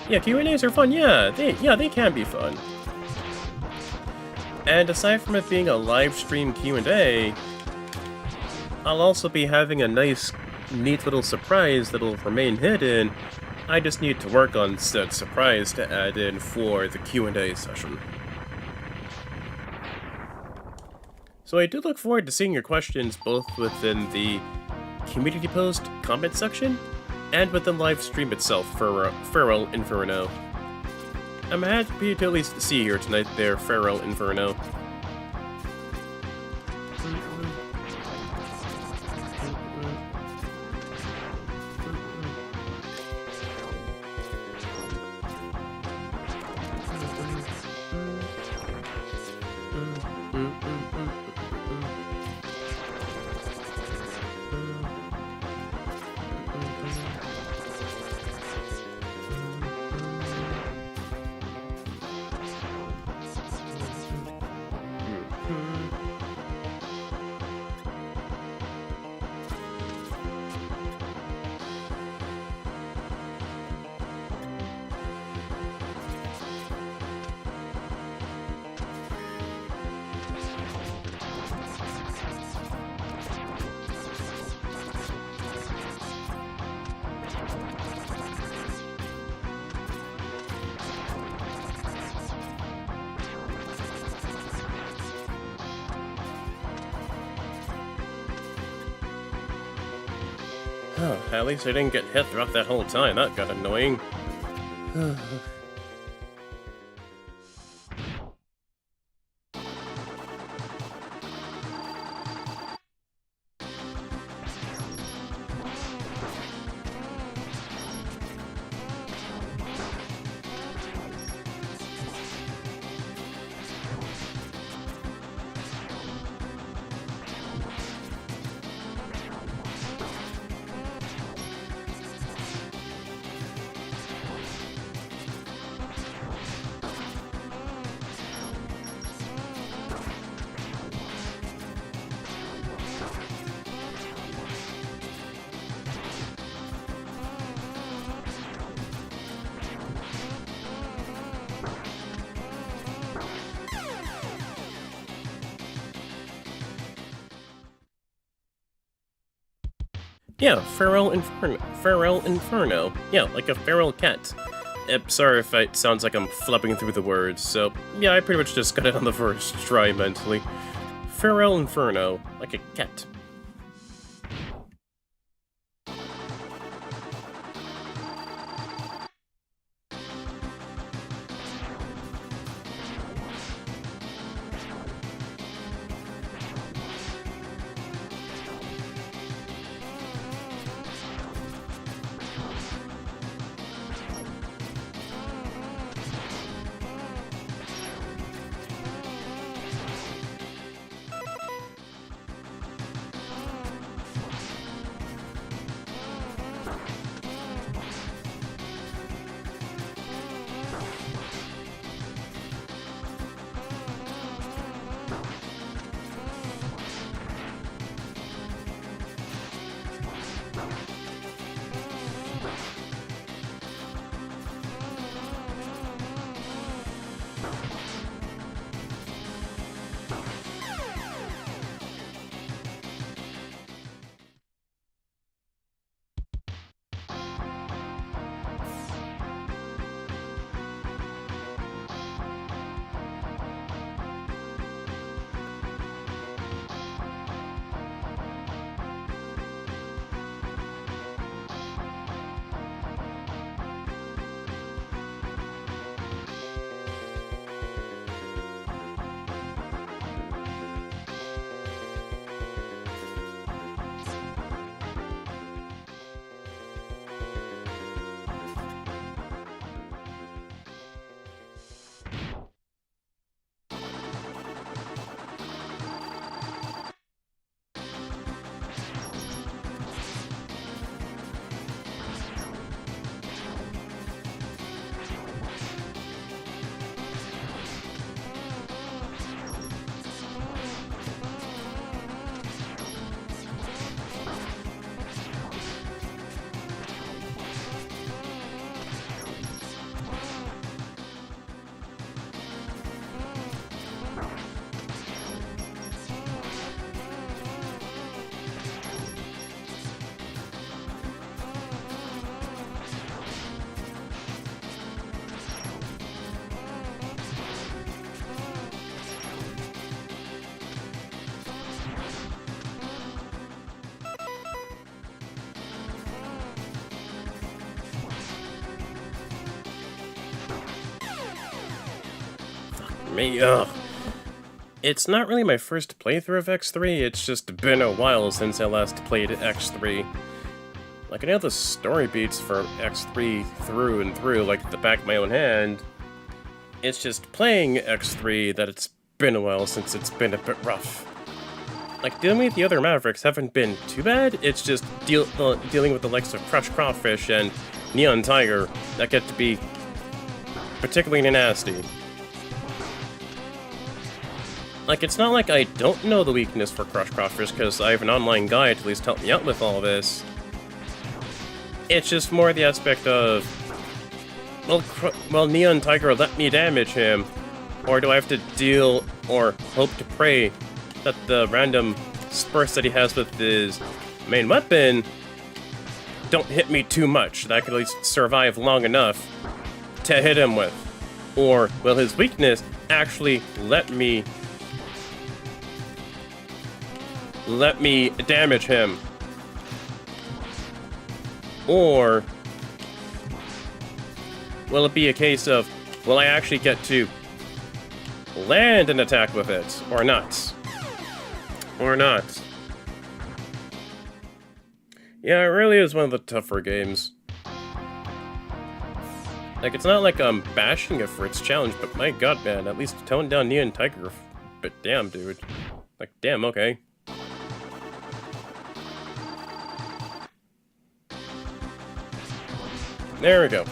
[SPEAKER 1] Yeah, Q&As are fun, yeah, they can be fun. And aside from it being a live stream Q&A, I'll also be having a nice, neat little surprise that'll remain hidden. I just need to work on said surprise to add in for the Q&A session. So I do look forward to seeing your questions both within the community post comment section and with the live stream itself for Feral Inferno. I'm happy to at least see you here tonight there, Feral Inferno. Oh, at least I didn't get hit throughout that whole time. That got annoying. Yeah, Feral Inferno. Feral Inferno. Yeah, like a feral cat. Sorry if it sounds like I'm flubbing through the words, so yeah, I pretty much just got it on the first try mentally. Feral Inferno, like a cat. Me, ugh. It's not really my first playthrough of X3, it's just been a while since I last played X3. Like, I know the story beats for X3 through and through, like the back of my own hand. It's just playing X3 that it's been a while since it's been a bit rough. Like, dealing with the other Mavericks haven't been too bad, it's just dealing with the likes of Crush Crawfish and Neon Tiger that get to be particularly nasty. Like, it's not like I don't know the weakness for Crush Crawfish, because I have an online guide to at least help me out with all this. It's just more the aspect of, well, Neon Tiger let me damage him, or do I have to deal or hope to pray that the random spurts that he has with his main weapon don't hit me too much, that I can at least survive long enough to hit him with? Or will his weakness actually let me damage him? Or will it be a case of, will I actually get to land an attack with it? Or not? Or not? Yeah, it really is one of the tougher games. Like, it's not like I'm bashing it for its challenge, but my god, man, at least tone down Neon Tiger. But damn, dude. Like, damn, okay. There we go.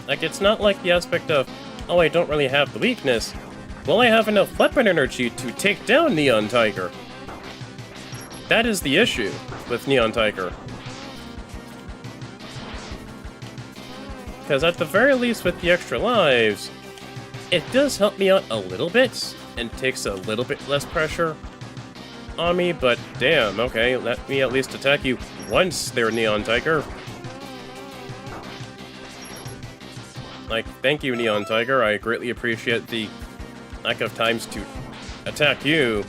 [SPEAKER 1] Like, it's not like the aspect of, oh, I don't really have the weakness. Will I have enough weapon energy to take down Neon Tiger? That is the issue with Neon Tiger. Because at the very least with the extra lives, it does help me out a little bit, and takes a little bit less pressure on me, but damn, okay, let me at least attack you once there, Neon Tiger. Like, thank you, Neon Tiger, I greatly appreciate the lack of times to attack you.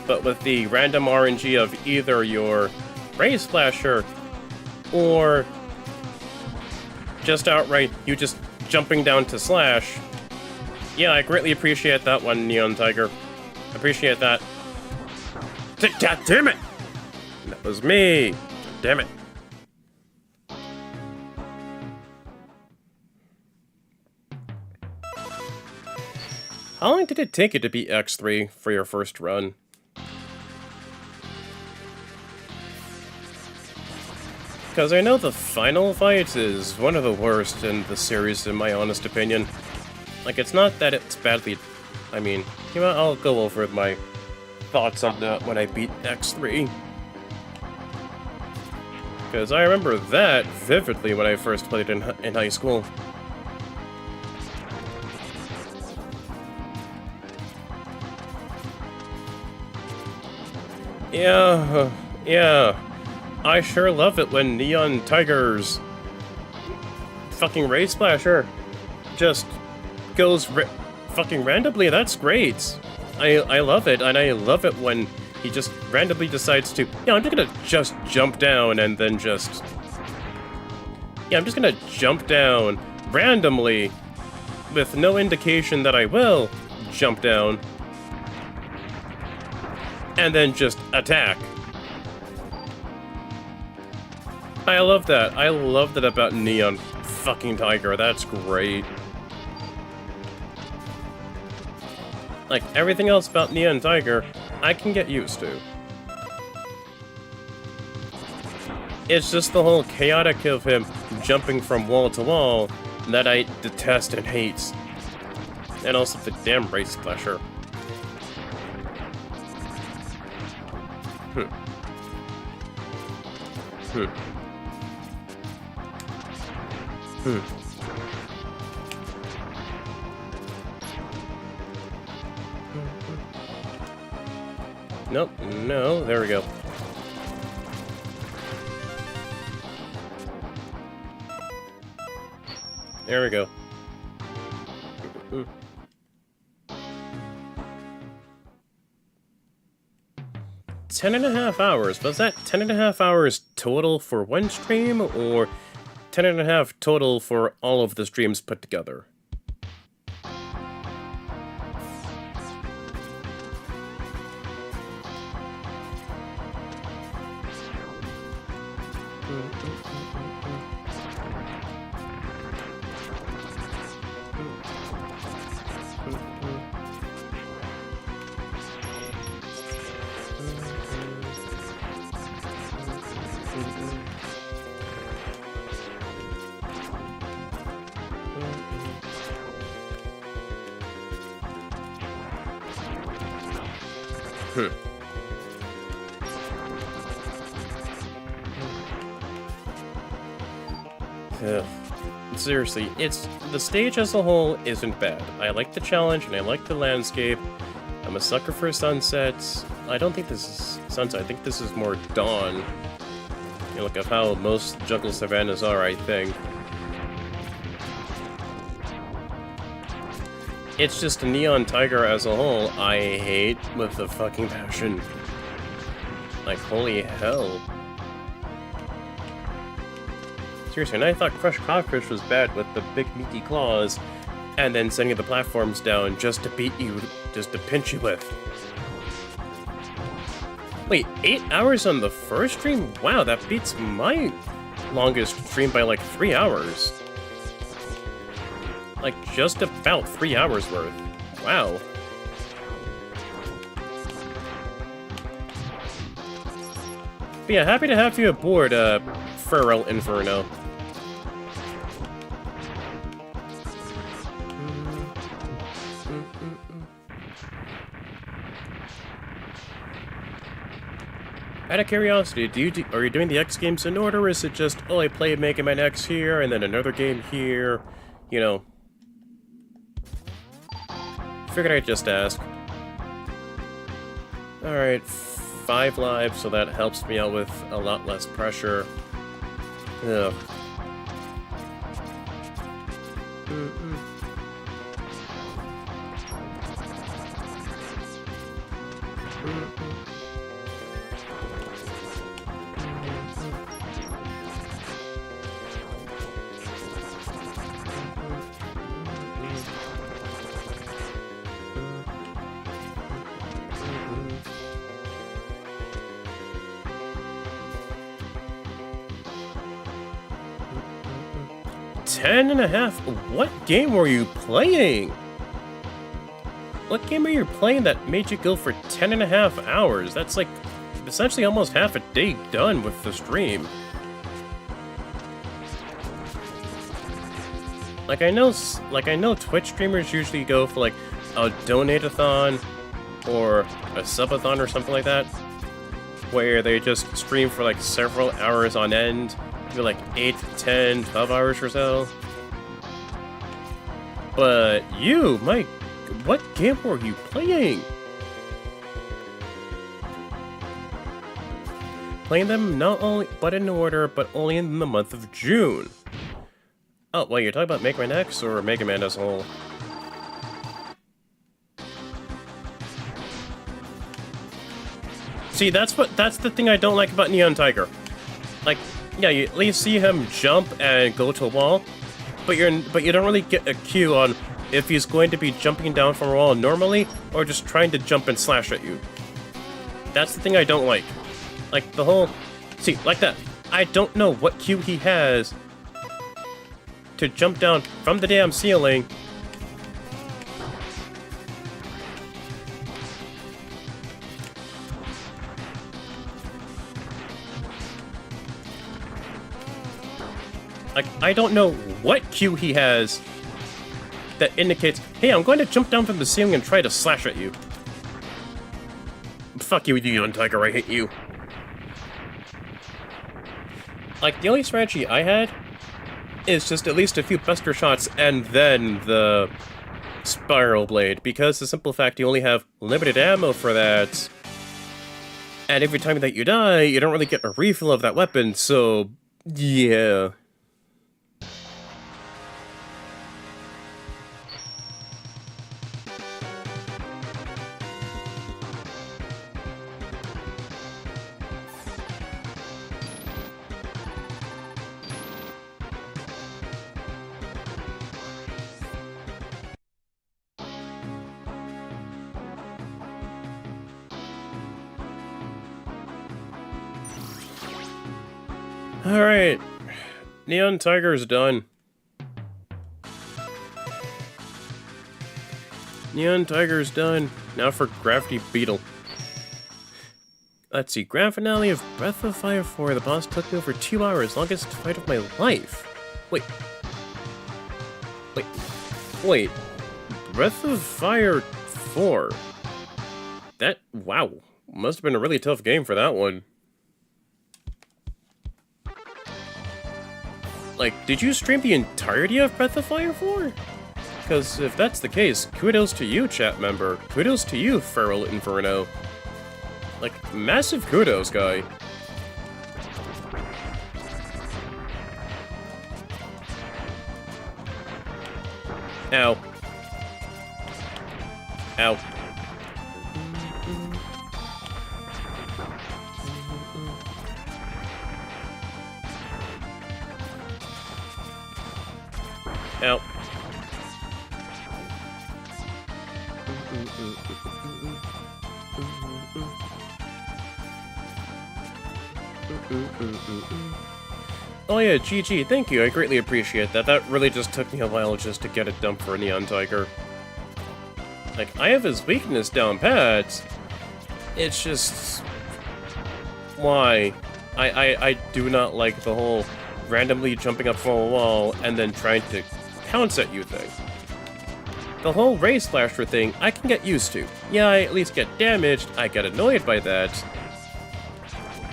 [SPEAKER 1] But with the random RNG of either your Ray Splasher, or just outright you just jumping down to slash. Yeah, I greatly appreciate that one, Neon Tiger. Appreciate that. God damn it! That was me. Damn it. How long did it take you to beat X3 for your first run? Because I know the final fight is one of the worst in the series, in my honest opinion. Like, it's not that it's badly... I mean, you know, I'll go over my thoughts on that when I beat X3. Because I remember that vividly when I first played in high school. Yeah. I sure love it when Neon Tiger's fucking Ray Splasher just goes fucking randomly. That's great. I love it, and I love it when he just randomly decides to, yeah, I'm just gonna just jump down and then just... Yeah, I'm just gonna jump down randomly with no indication that I will jump down and then just attack. I love that. I love that about Neon fucking Tiger. That's great. Like, everything else about Neon Tiger, I can get used to. It's just the whole chaotic of him jumping from wall to wall that I detest and hate. And also the damn Ray Splasher. Nope, no, there we go. There we go. 10.5 hours. Was that 10.5 hours total for one stream, or 10.5 total for all of the streams put together? Seriously, the stage as a whole isn't bad. I like the challenge and I like the landscape. I'm a sucker for sunsets. I don't think this is sunset. I think this is more dawn. You know, look at how most jungle savannas are, I think. It's just Neon Tiger as a whole, I hate with a fucking passion. Like, holy hell. Seriously, and I thought Crush Cockroach was bad with the big meaty claws, and then sending the platforms down just to beat you, just to pinch you with. Wait, 8 hours on the first stream? Wow, that beats my longest stream by like 3 hours. Like, just about 3 hours worth. Wow. But yeah, happy to have you aboard, Feral Inferno. Out of curiosity, are you doing the X games in order, or is it just, oh, I play Mega Man X here, and then another game here, you know? Figured I'd just ask. Alright, 5 lives, so that helps me out with a lot less pressure. Ugh. Ten and a half? What game were you playing? What game are you playing that made you go for 10 and a half hours? That's like essentially almost half a day done with the stream. Like I know Twitch streamers usually go for like a donate-a-thon or a subathon or something like that, where they just stream for like several hours on end. Like 8, 10, 12 hours or so. But you, Mike, what game were you playing? Playing them not only, but in order, but only in the month of June. Oh, well, you're talking about Mega Man X or Mega Man as a whole? See, that's the thing I don't like about Neon Tiger. Like, yeah, you at least see him jump and go to a wall, but you don't really get a cue on if he's going to be jumping down from a wall normally or just trying to jump and slash at you. That's the thing I don't like. Like the whole, see, like that. I don't know what cue he has to jump down from the damn ceiling. Like, I don't know what cue he has that indicates, hey, I'm going to jump down from the ceiling and try to slash at you. Fuck you, Neon Tiger, I hate you. Like, the only strategy I had is just at least a few buster shots and then the Spiral Blade, because the simple fact you only have limited ammo for that, and every time that you die, you don't really get a refill of that weapon, so yeah. Alright, Neon Tiger's done. Neon Tiger's done. Now for Gravity Beetle. Let's see, grand finale of Breath of Fire 4. The boss took me over 2 hours, longest fight of my life. Wait. Breath of Fire 4? That, wow. Must have been a really tough game for that one. Like, did you stream the entirety of Breath of Fire 4? Because if that's the case, kudos to you, chat member. Kudos to you, Feral Inferno. Like, massive kudos, guy. Ow. Ow. Ow. Oh yeah, GG, thank you, I greatly appreciate that. That really just took me a while just to get it done for Neon Tiger. Like, I have his weakness down pat. It's just... why? I do not like the whole randomly jumping up from a wall and then trying to pounce at you thing. The whole Ray Splasher thing, I can get used to. Yeah, I at least get damaged, I get annoyed by that.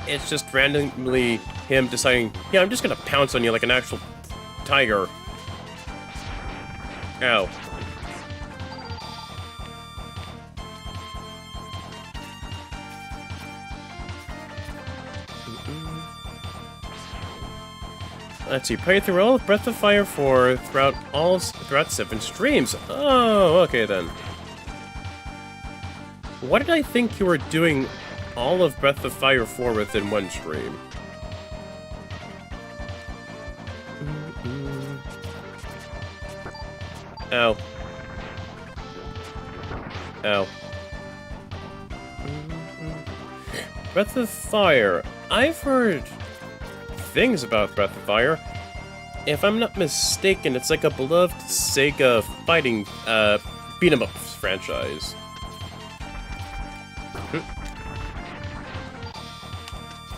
[SPEAKER 1] It's just randomly him deciding, yeah, I'm just gonna pounce on you like an actual tiger. Ow. Let's see, play through all of Breath of Fire 4 throughout 7 streams. Oh, okay then. What did I think you were doing all of Breath of Fire 4 within one stream? Ow. Ow. Breath of Fire. I've heard things about Breath of Fire. If I'm not mistaken, it's like a beloved Sega fighting beat-em-up franchise.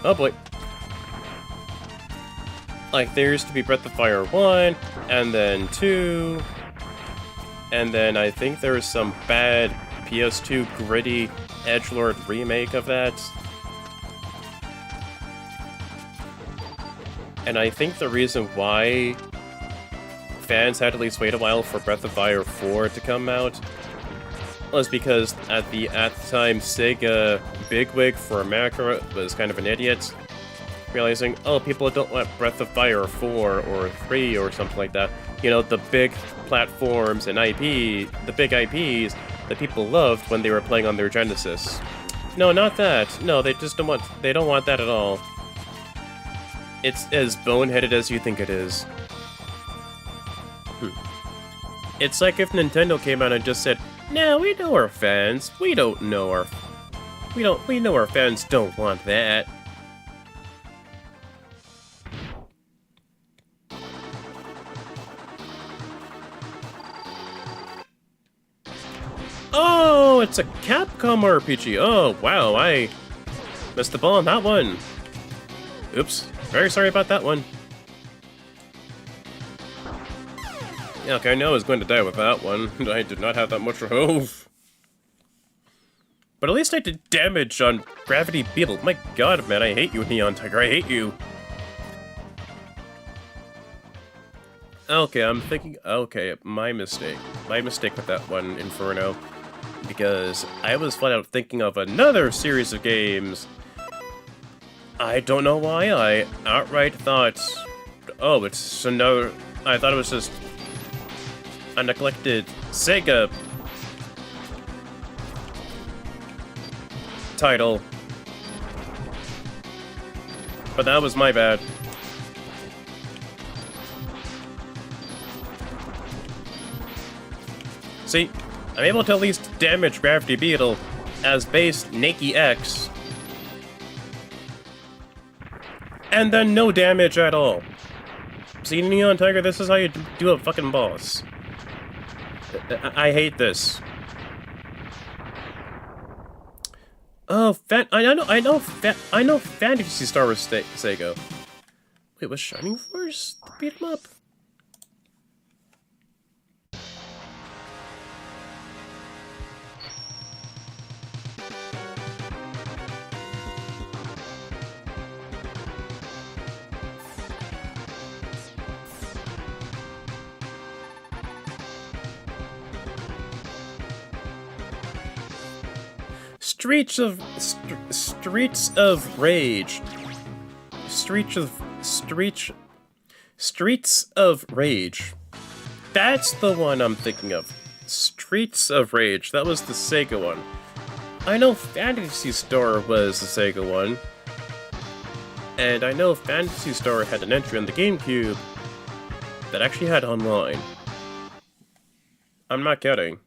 [SPEAKER 1] Oh boy. Like, there used to be Breath of Fire 1, and then 2, and then I think there was some bad PS2 gritty edgelord remake of that. And I think the reason why fans had to at least wait a while for Breath of Fire 4 to come out was because at the time Sega bigwig for America was kind of an idiot, realizing, oh, people don't want Breath of Fire 4 or 3 or something like that. You know, the big platforms and the big IPs that people loved when they were playing on their Genesis. No, not that. No, they don't want that at all. It's as boneheaded as you think it is. It's like if Nintendo came out and just said, "No, we know our fans. We know our fans don't want that." Oh, it's a Capcom RPG. Oh, wow, I missed the ball on that one. Oops. Very sorry about that one. Yeah, okay, I know I was going to die with that one. I did not have that much hope. But at least I did damage on Gravity Beetle. My god, man, I hate you, Neon Tiger. I hate you. Okay, I'm thinking... Okay, my mistake. My mistake with that one, Inferno. Because I was flat out thinking of another series of games. I don't know why I outright thought, oh, it's another... I thought it was just a neglected Sega title. But that was my bad. See, I'm able to at least damage Gravity Beetle as base Nakey X. And then no damage at all. See, Neon Tiger, this is how you do a fucking boss. I hate this. Oh, I know Phantasy Star was Sega. Wait, was Shining Force beat 'em up? Streets of Rage. Streets of Rage. That's the one I'm thinking of. Streets of Rage. That was the Sega one. I know Phantasy Star was the Sega one. And I know Phantasy Star had an entry on the GameCube that actually had online. I'm not kidding.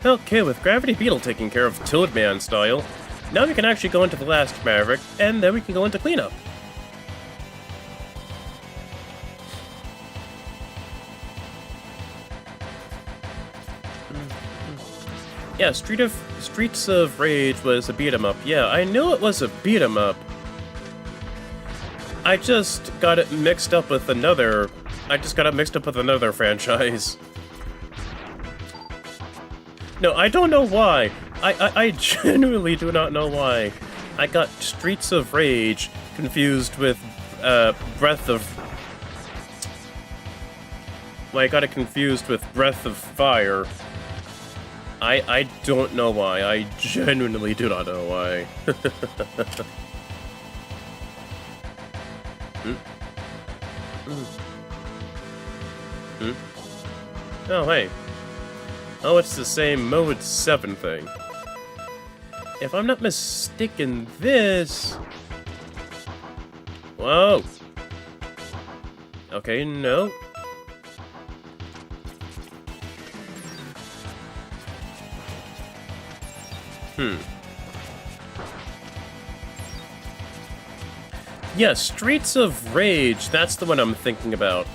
[SPEAKER 1] Okay, with Gravity Beetle taking care of Toadman style, now we can actually go into the last Maverick, and then we can go into cleanup. Yeah, Streets of Rage was a beat 'em up. Yeah, I knew it was a beat 'em up. I just got it mixed up with another franchise. No, I don't know why. I genuinely do not know why. I got Streets of Rage confused with Breath of... Well, I got it confused with Breath of Fire. I don't know why. I genuinely do not know why. Oh, hey. Oh, it's the same Mode 7 thing. If I'm not mistaken, this... Whoa! Okay, no. Yeah, Streets of Rage, that's the one I'm thinking about.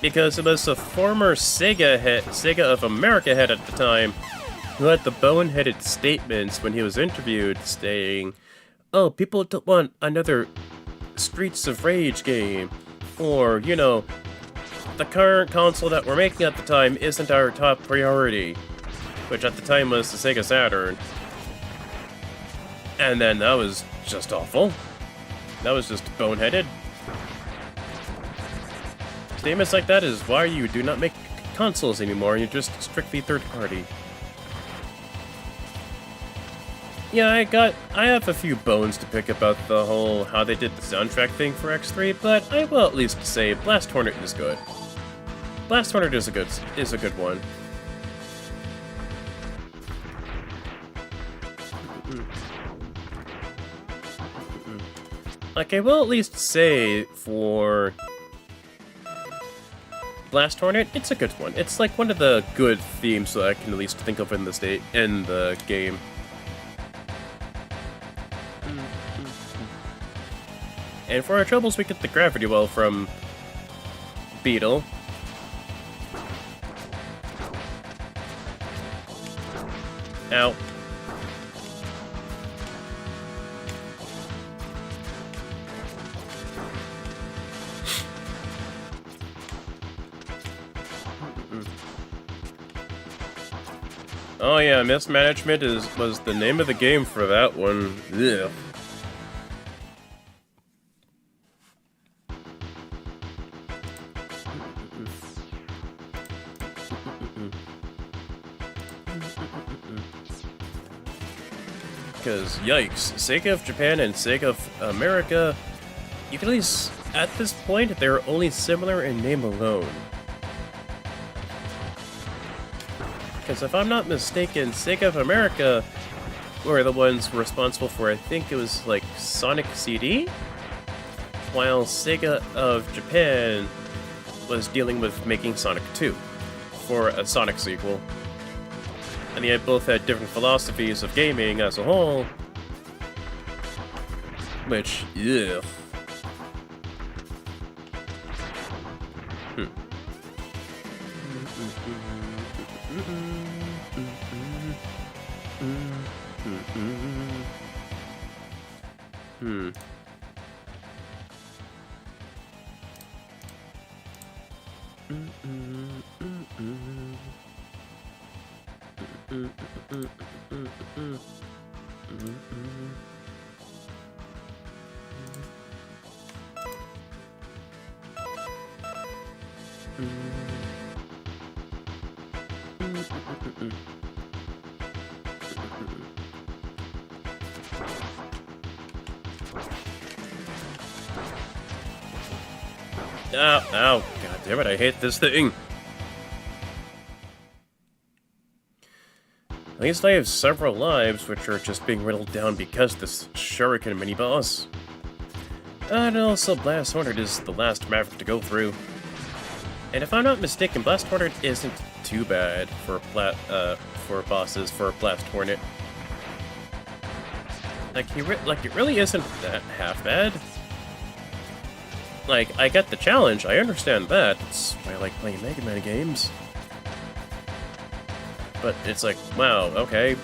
[SPEAKER 1] Because it was a former Sega of America head at the time, who had the boneheaded statements when he was interviewed saying, "Oh, people don't want another Streets of Rage game," or, you know, "The current console that we're making at the time isn't our top priority," which at the time was the Sega Saturn. And then that was just awful. That was just boneheaded. Statements like that is why you do not make consoles anymore, you're just strictly third party. Yeah, I have a few bones to pick about the whole how they did the soundtrack thing for X3, but I will at least say Blast Hornet is good. Blast Hornet is a good one. Like, I will at least say for Blast Hornet, it's a good one. It's like one of the good themes that I can at least think of in the game. And for our troubles, we get the Gravity Well from Beetle. Ow. Oh yeah, mismanagement was the name of the game for that one. Ugh. Because, yikes, Sega of Japan and Sega of America, you can at least, at this point, they're only similar in name alone. Because if I'm not mistaken, Sega of America were the ones responsible for, I think it was like Sonic CD? While Sega of Japan was dealing with making Sonic 2 for a Sonic sequel. And they both had different philosophies of gaming as a whole. Which, ugh. Ow, ow, god damn it, I hate this thing. At least I have several lives, which are just being whittled down because this Shuriken mini-boss. And also, Blast Hornet is the last Maverick to go through. And if I'm not mistaken, Blast Hornet isn't too bad for bosses for Blast Hornet. Like, it really isn't that half bad. Like, I get the challenge, I understand that. That's why I like playing Mega Man games. But it's like, wow, okay,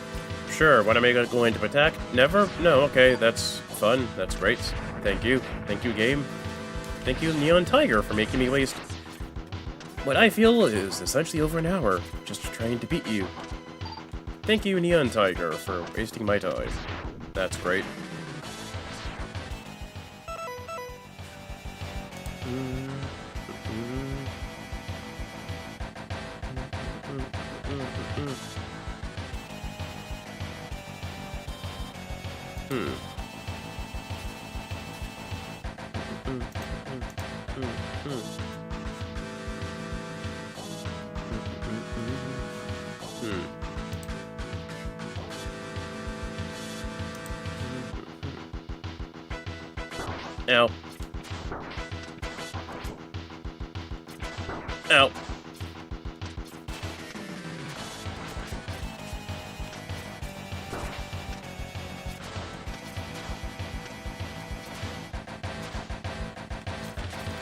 [SPEAKER 1] sure, when am I going to attack? Never? No, okay, that's fun, that's great. Thank you, game. Thank you, Neon Tiger, for making me waste what I feel is essentially over an hour just trying to beat you. Thank you, Neon Tiger, for wasting my time. That's great. Ow. Ow.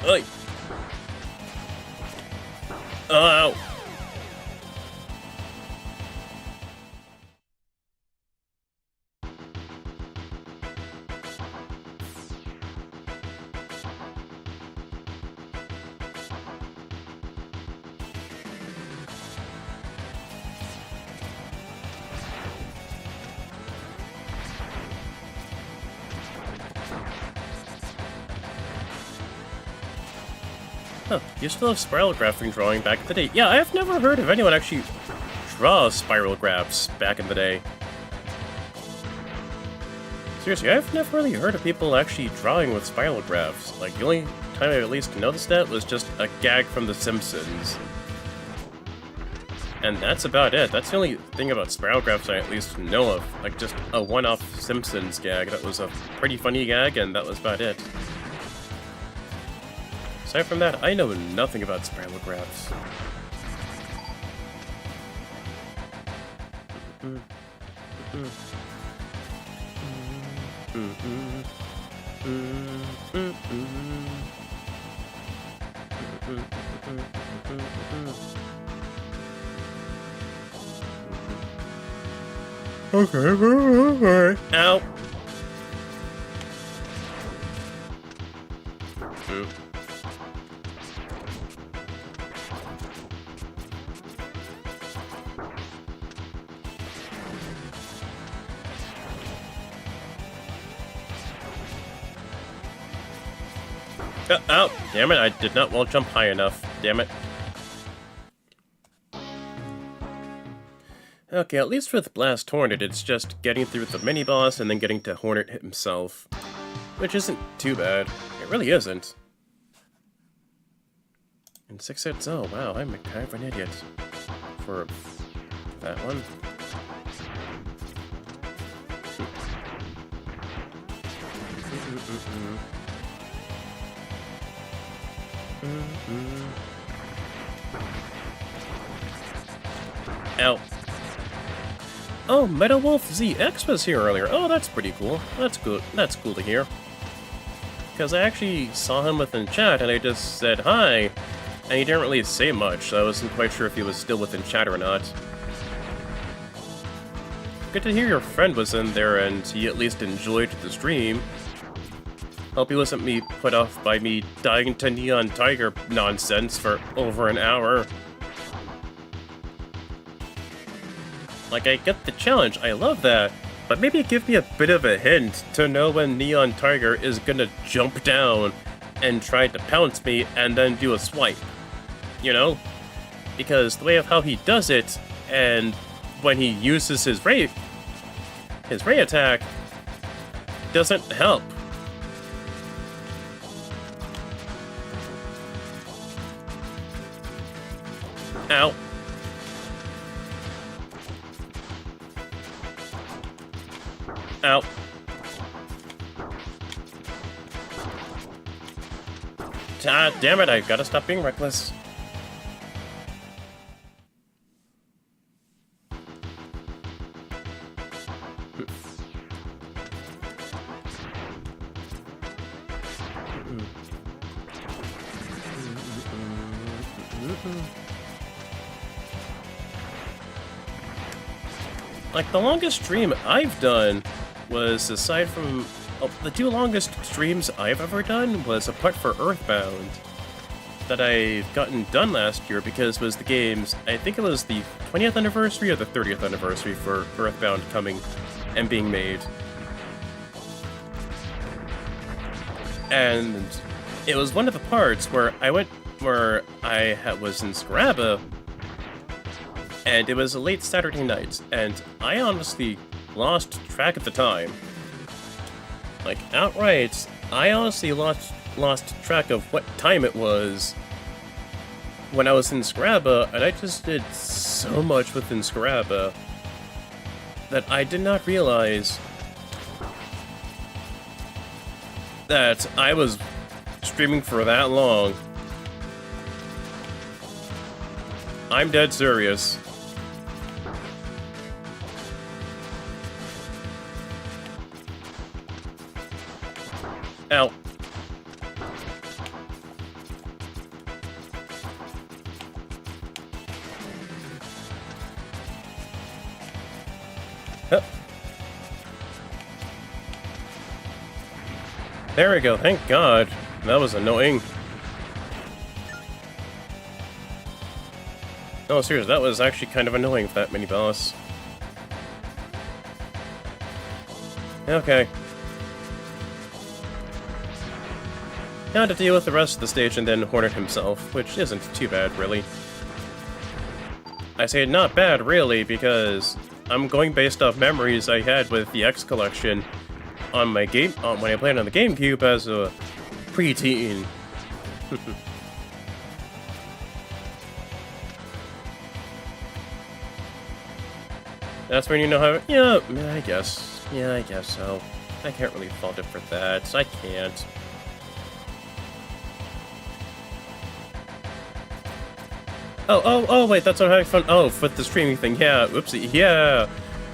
[SPEAKER 1] Oi. Ow. Huh, you still have spiralgraphing drawing back in the day. Yeah, I've never heard of anyone actually draw spiralgraphs back in the day. Seriously, I've never really heard of people actually drawing with spiralgraphs. Like, the only time I at least noticed that was just a gag from The Simpsons. And that's about it. That's the only thing about spiralgraphs I at least know of. Like, just a one-off Simpsons gag that was a pretty funny gag, and that was about it. Aside from that, I know nothing about spiralgraphs. Okay. Ow. Ow! Damn it, I did not wall jump high enough. Damn it. Okay, at least with Blast Hornet, it's just getting through the mini-boss and then getting to Hornet himself. Which isn't too bad. It really isn't. And 6 hits, oh wow, I'm kind of an idiot. For that one. Ow. Oh, Metal Wolf ZX was here earlier. Oh, that's pretty cool. That's good. That's cool to hear. Because I actually saw him within chat, and I just said hi, and he didn't really say much, so I wasn't quite sure if he was still within chat or not. Good to hear your friend was in there, and he at least enjoyed the stream. Hope he wasn't put off by me dying to Neon Tiger nonsense for over an hour. Like, I get the challenge, I love that, but maybe give me a bit of a hint to know when Neon Tiger is gonna jump down and try to pounce me and then do a swipe. You know? Because the way of how he does it, and when he uses his ray attack, doesn't help. Ow. Ow. Ah, damn it, I gotta stop being reckless. Like, the longest stream I've done was, aside from... Oh, the two longest streams I've ever done was a putt for Earthbound that I've gotten done last year because it was the game's... I think it was the 20th anniversary or the 30th anniversary for Earthbound coming and being made. And it was one of the parts where I was in Scaraba, and it was a late Saturday night, and I honestly lost track of the time. Like, outright, I honestly lost track of what time it was when I was in Scaraba, and I just did so much within Scaraba that I did not realize that I was streaming for that long. I'm dead serious. Ow. Huh. There we go, thank God. That was annoying. No, seriously, that was actually kind of annoying for that mini-boss. Okay. Now to deal with the rest of the stage and then Hornet himself, which isn't too bad, really. I say not bad, really, because I'm going based off memories I had with the X Collection on my game, when I played on the GameCube as a preteen. That's when you know how... Yeah, I guess. Yeah, I guess so. I can't really fault it for that. I can't. Oh, wait, that's what I'm having fun. Oh, with the streaming thing. Yeah, whoopsie. Yeah.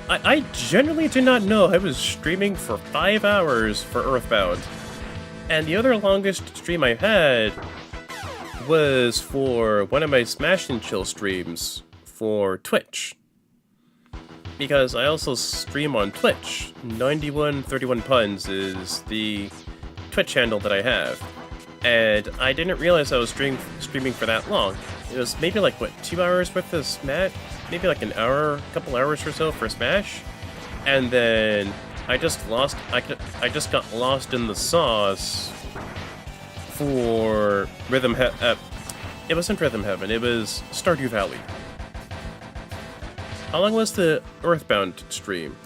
[SPEAKER 1] I generally did not know I was streaming for 5 hours for Earthbound. And the other longest stream I had was for one of my Smash and Chill streams for Twitch. Because I also stream on Twitch. 9131 Puns is the Twitch handle that I have. And I didn't realize I was streaming for that long. It was maybe like, what, 2 hours worth of Smash? Maybe like an hour, a couple hours or so for Smash? And then I just got lost in the sauce for it wasn't Rhythm Heaven, it was Stardew Valley. How long was the Earthbound stream?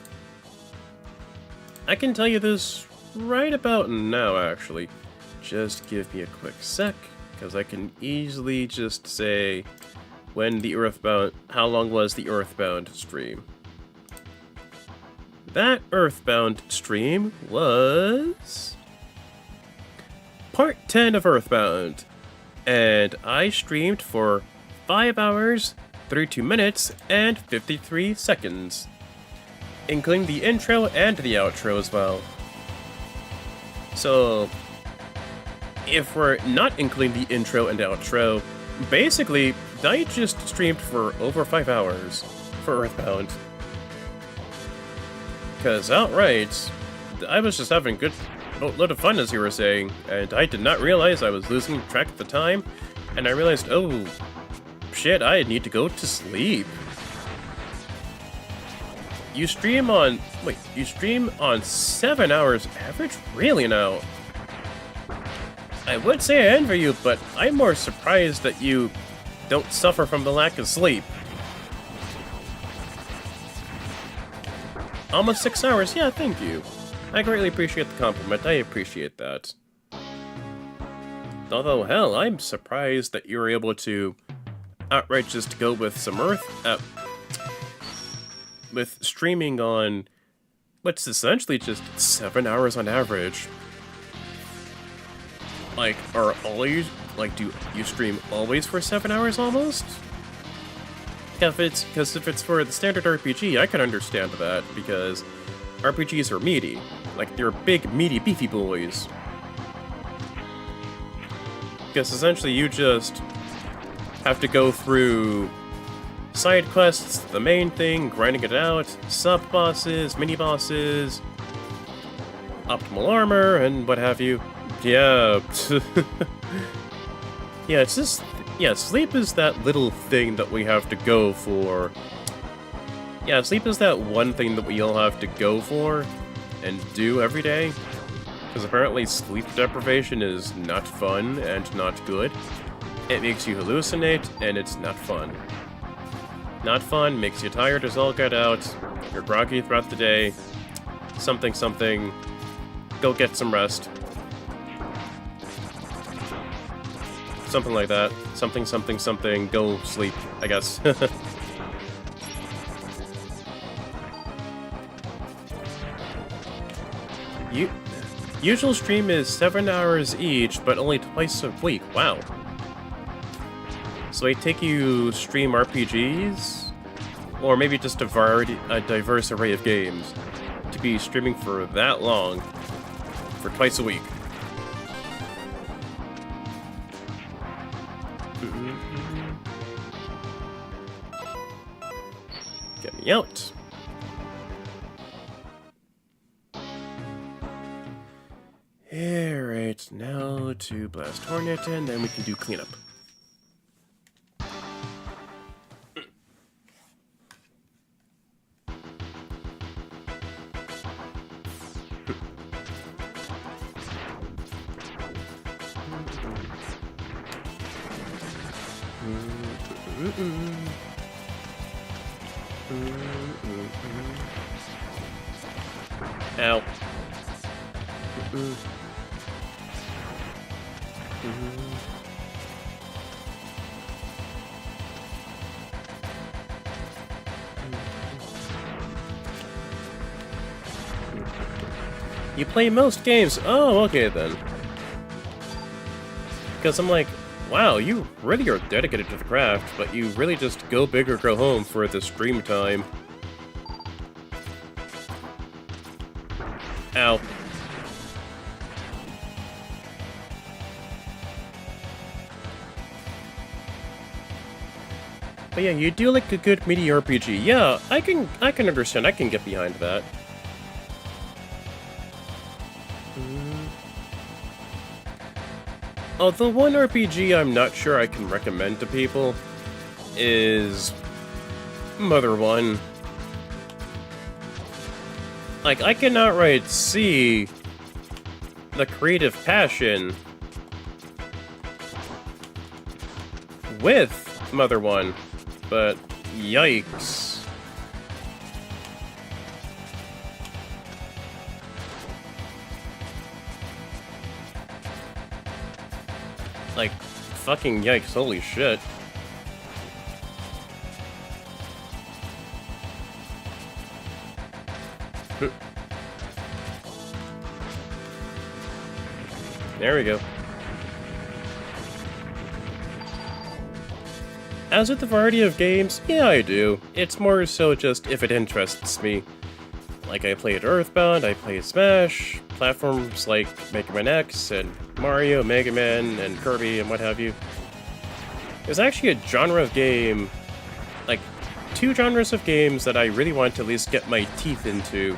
[SPEAKER 1] I can tell you this right about now, actually. Just give me a quick sec, because I can easily just say how long was the Earthbound stream. That Earthbound stream was part 10 of Earthbound, and I streamed for 5 hours, 32 minutes, and 53 seconds, including the intro and the outro as well. So, if we're not including the intro and outro, basically, I just streamed for over 5 hours for Earthbound. Because outright, I was just having a lot of fun, as you were saying, and I did not realize I was losing track of the time, and I realized, oh, shit, I need to go to sleep. You stream on 7 hours average? Really now? I would say I envy you, but I'm more surprised that you don't suffer from the lack of sleep. Almost 6 hours? Yeah, thank you. I greatly appreciate the compliment. I appreciate that. Although, hell, I'm surprised that you were able to outright just go with some Earth... with streaming on what's essentially just 7 hours on average. Like, are always... like, do you stream always for 7 hours almost? Yeah, because if it's for the standard RPG, I can understand that, because RPGs are meaty. Like, they're big, meaty, beefy boys. Because essentially you just have to go through side quests, the main thing, grinding it out, sub-bosses, mini-bosses, optimal armor, and what have you. Yeah. Yeah, it's just... yeah, sleep is that little thing that we have to go for. Yeah, sleep is that one thing that we all have to go for and do every day. Because apparently sleep deprivation is not fun and not good. It makes you hallucinate, and it's not fun. Not fun, makes you tired as all get out, you're groggy throughout the day, something something, go get some rest. Something like that. Something something something, go sleep, I guess. Usual stream is 7 hours each, but only twice a week. Wow. So I take you stream RPGs? Or maybe just a diverse array of games to be streaming for that long, for twice a week. Get me out. Alright, now to Blast Hornet, and then we can do cleanup. Ow. You play most games? Oh, okay then. Because I'm like, wow, you really are dedicated to the craft, but you really just go big or go home for the stream time. Ow. But yeah, you do like a good meaty RPG. Yeah, I can understand. I can get behind that. The one RPG I'm not sure I can recommend to people is Mother 1. Like, I can outright see the creative passion with Mother 1, but yikes. Like, fucking yikes, holy shit. There we go. As with the variety of games, yeah, I do. It's more so just if it interests me. Like, I played Earthbound, I played Smash, platforms like Mega Man X, and Mario, Mega Man, and Kirby, and what have you. There's actually a genre of game, like, 2 genres of games that I really want to at least get my teeth into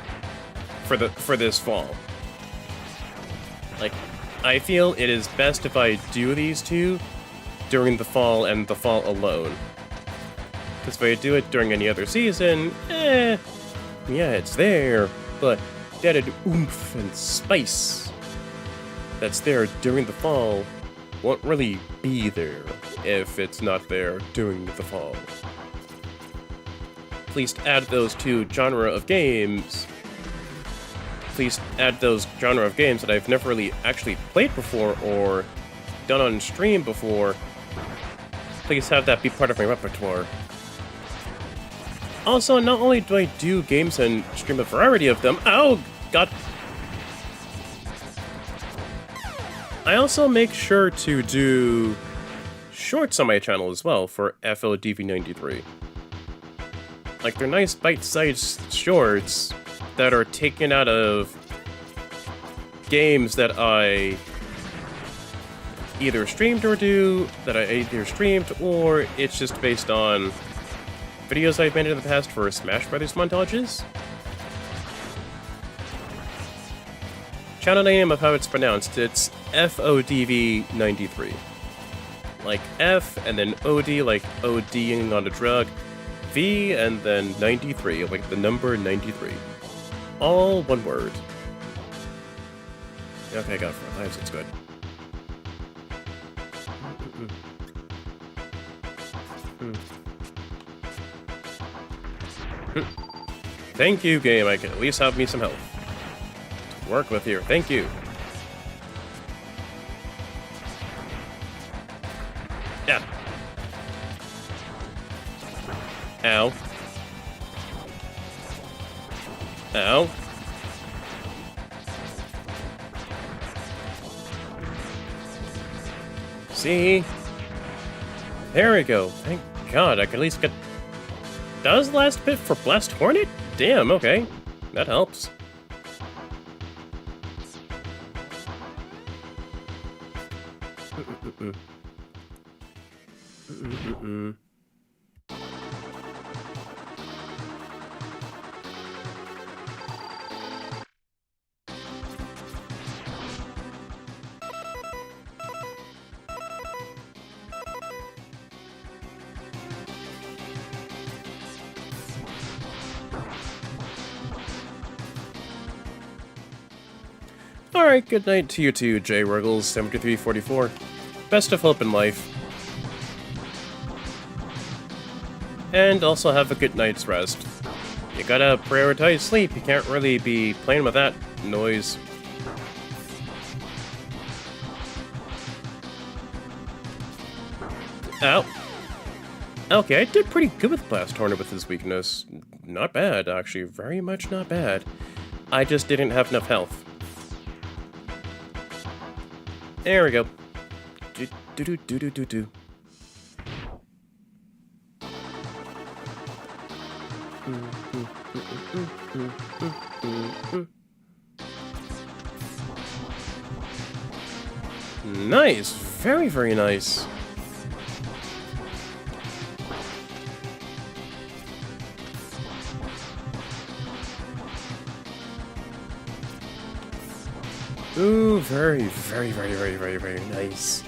[SPEAKER 1] for this fall. Like, I feel it is best if I do these 2 during the fall and the fall alone. Because if I do it during any other season, yeah, it's there, but the added oomph and spice that's there during the fall won't really be there if it's not there during the fall. please add those genre of games. Please add those genre of games that I've never really actually played before or done on stream before. Please have that be part of my repertoire. Also, not only do I do games and stream a variety of them, oh god. I also make sure to do shorts on my channel as well for FODV93. Like, they're nice bite-sized shorts that are taken out of games that I either streamed or it's just based on videos I've made in the past for Smash Brothers montages. Channel name of how it's pronounced, it's FODV93. Like F, and then OD, like ODing on a drug, V, and then 93, like the number 93. All one word. Okay, I got 4 lives, it's good. Thank you, game. I can at least have me some health to work with here. Thank you. Yeah. Ow. Ow. See? There we go. Thank God, I can at least get... Does last bit for Blast Hornet? Damn, okay. That helps. Alright, good night to you too, J. Ruggles7344. Best of hope in life. And also have a good night's rest. You gotta prioritize sleep, you can't really be playing with that noise. Ow. Okay, I did pretty good with Blast Hornet with his weakness. Not bad, actually, very much not bad. I just didn't have enough health. There we go. Do. Nice, very, very nice. Ooh, very, very, very, very, very, very nice.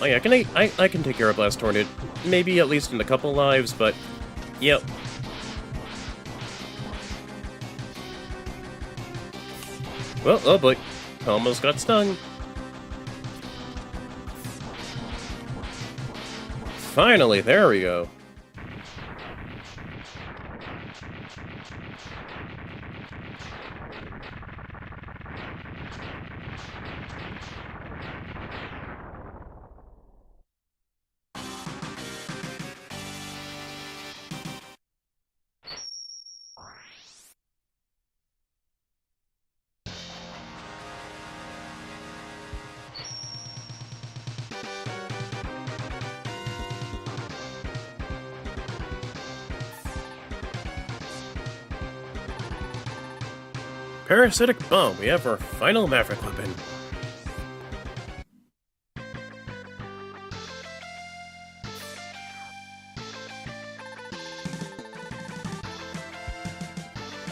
[SPEAKER 1] Oh yeah, I can take care of Blast Hornet. Maybe at least in a couple lives, but yep. Well, oh boy, almost got stung. Finally, there we go. Parasitic Bomb, we have our final Maverick weapon.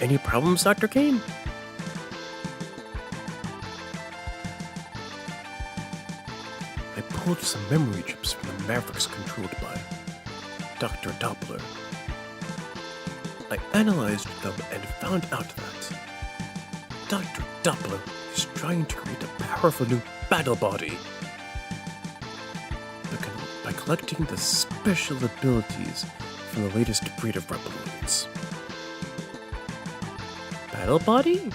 [SPEAKER 1] Any problems, Dr. Kane? I pulled some memory chips from the Mavericks controlled by Dr. Doppler. I analyzed them and found out that Dr. Doppler is trying to create a powerful new battle body. By collecting the special abilities from the latest breed of Reploids. Battle Body?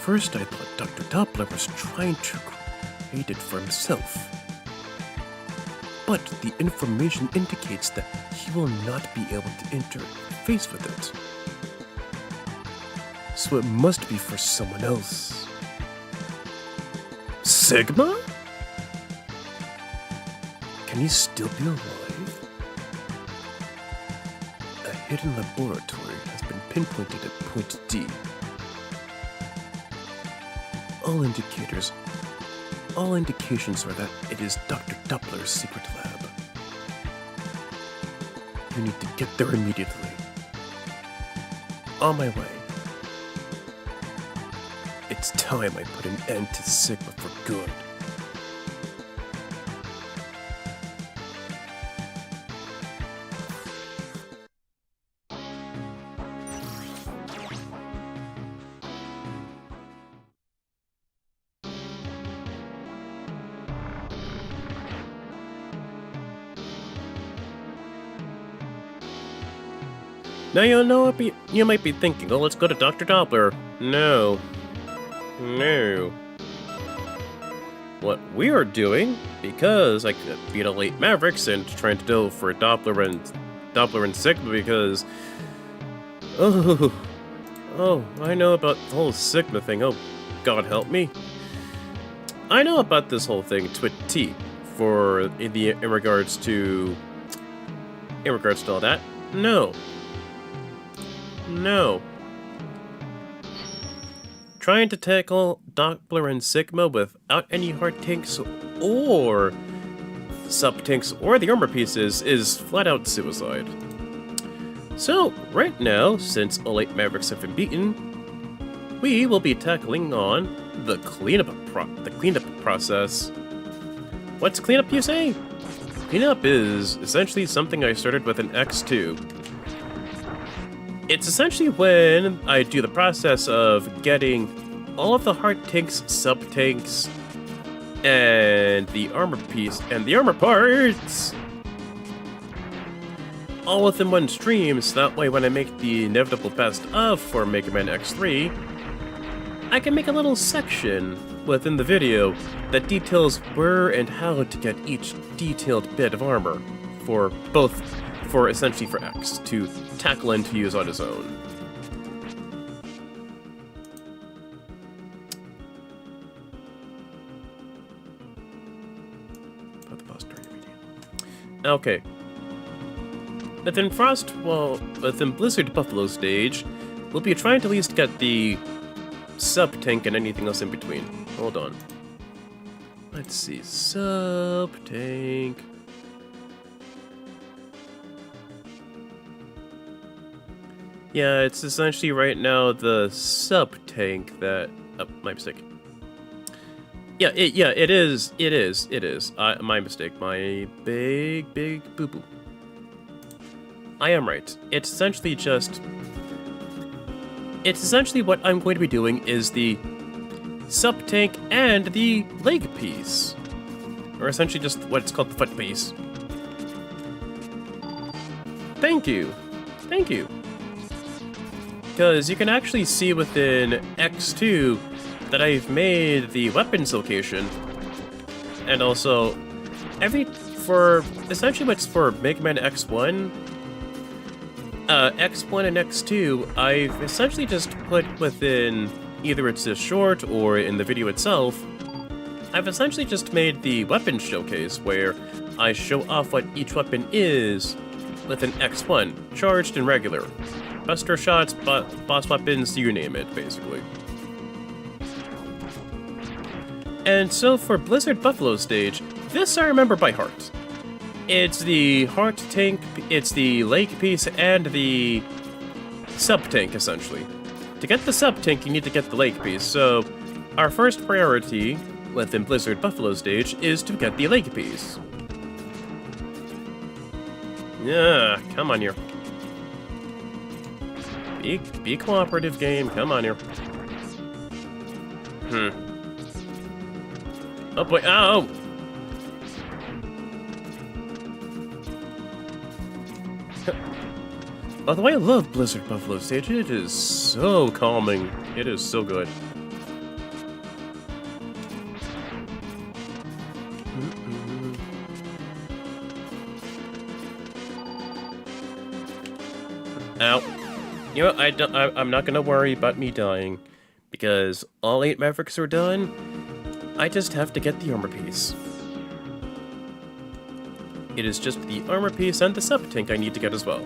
[SPEAKER 1] First I thought Dr. Doppler was trying to create it for himself. But the information indicates that he will not be able to interface with it. So it must be for someone else. Sigma? Can he still be alive? A hidden laboratory has been pinpointed at Point D. All indications are that it is Dr. Doppler's secret lab. You need to get there immediately. On my way. It's time I put an end to Sigma for good. Now you might be thinking, oh, let's go to Dr. Doppler. No. What we are doing, because I could beat Elite Mavericks and trying to go for Doppler and Sigma because... Oh, I know about the whole Sigma thing. Oh, God help me. I know about this whole thing to a T in regards to all that. No. Trying to tackle Doppler and Sigma without any hard tanks or sub-tanks or the armor pieces is flat-out suicide. So, right now, since Elite Mavericks have been beaten, we will be tackling on the cleanup process. What's cleanup, you say? Cleanup is essentially something I started with an X2. It's essentially when I do the process of getting all of the hard tanks, sub-tanks, and the armor piece, and the armor parts all within one stream, so that way when I make the inevitable best of for Mega Man X3, I can make a little section within the video that details where and how to get each detailed bit of armor essentially for X to tackle and to use on his own. Put the bus during the meeting. Okay. Within Blizzard Buffalo stage, we'll be trying to at least get the sub-tank and anything else in between. Hold on. Let's see. Sub-tank. Yeah, it's essentially right now the sub-tank that... Oh, my mistake. Yeah, it is. My mistake. My big boo-boo. I am right. It's essentially what I'm going to be doing is the sub-tank and the leg piece. Or essentially just what's called the foot piece. Thank you. Because you can actually see within X2 that I've made the weapons location. And also, essentially what's for Mega Man X1, X1 and X2, I've essentially just put within, either it's a short or in the video itself, I've essentially just made the weapons showcase where I show off what each weapon is within X1, charged and regular. Buster shots, boss weapons, you name it, basically. And so for Blizzard Buffalo stage, this I remember by heart. It's the heart tank, it's the leg piece, and the sub-tank, essentially. To get the sub-tank, you need to get the leg piece, so our first priority within Blizzard Buffalo stage is to get the leg piece. Yeah, come on here. Be cooperative, game, come on here. Oh boy, ow! By the way, I love Blizzard Buffalo Stage. It is so calming. It is so good. Ow. You know, I'm not gonna worry about me dying, because all 8 Mavericks are done. I just have to get the armor piece. It is just the armor piece and the sub-tank I need to get as well.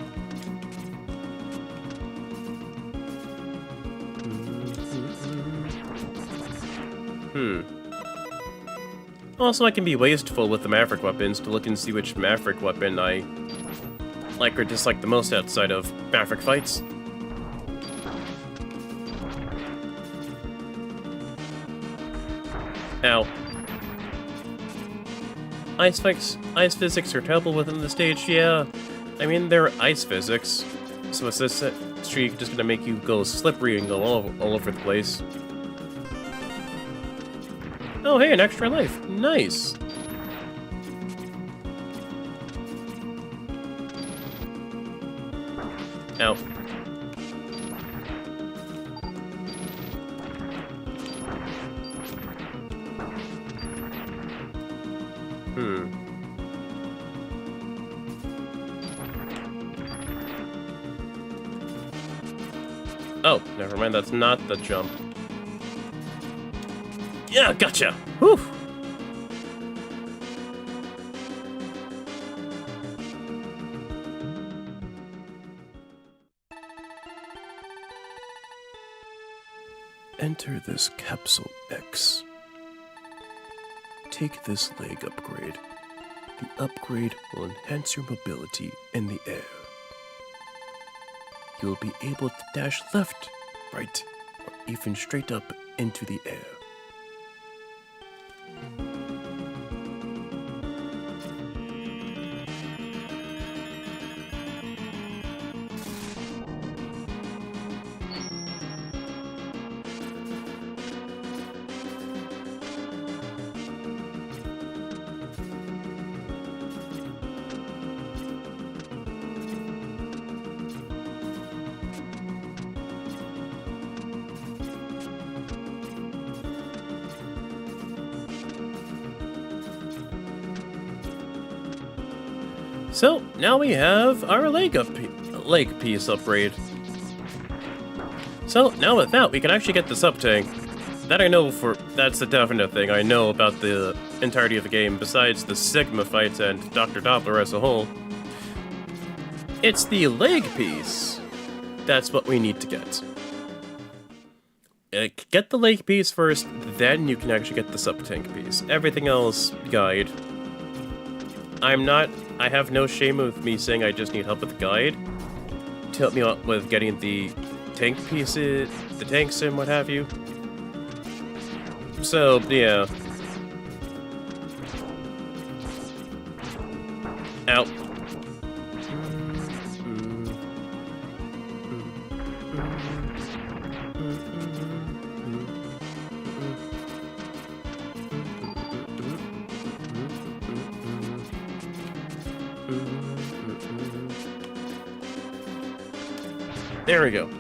[SPEAKER 1] Also, I can be wasteful with the Maverick weapons to look and see which Maverick weapon I like or dislike the most outside of Maverick fights. Ow. Ice physics are terrible within the stage, yeah. I mean, they're ice physics, so is this streak just gonna make you go slippery and go all over the place? Oh, hey, an extra life. Nice. Ow. Oh, never mind, that's not the jump. Yeah, gotcha! Whew! Enter this Capsule X. Take this leg upgrade. The upgrade will enhance your mobility in the air. You'll be able to dash left, right, or even straight up into the air. So, now we have our leg piece upgrade. So, now with that, we can actually get the sub-tank. That I know that's a definite thing I know about the entirety of the game, besides the Sigma fights and Dr. Doppler as a whole. It's the leg piece. That's what we need to get. Get the leg piece first, then you can actually get the sub-tank piece. Everything else, guide. I have no shame with me saying I just need help with the guide to help me out with getting the tank pieces, the tanks and what have you. So, yeah. Ow. There we go.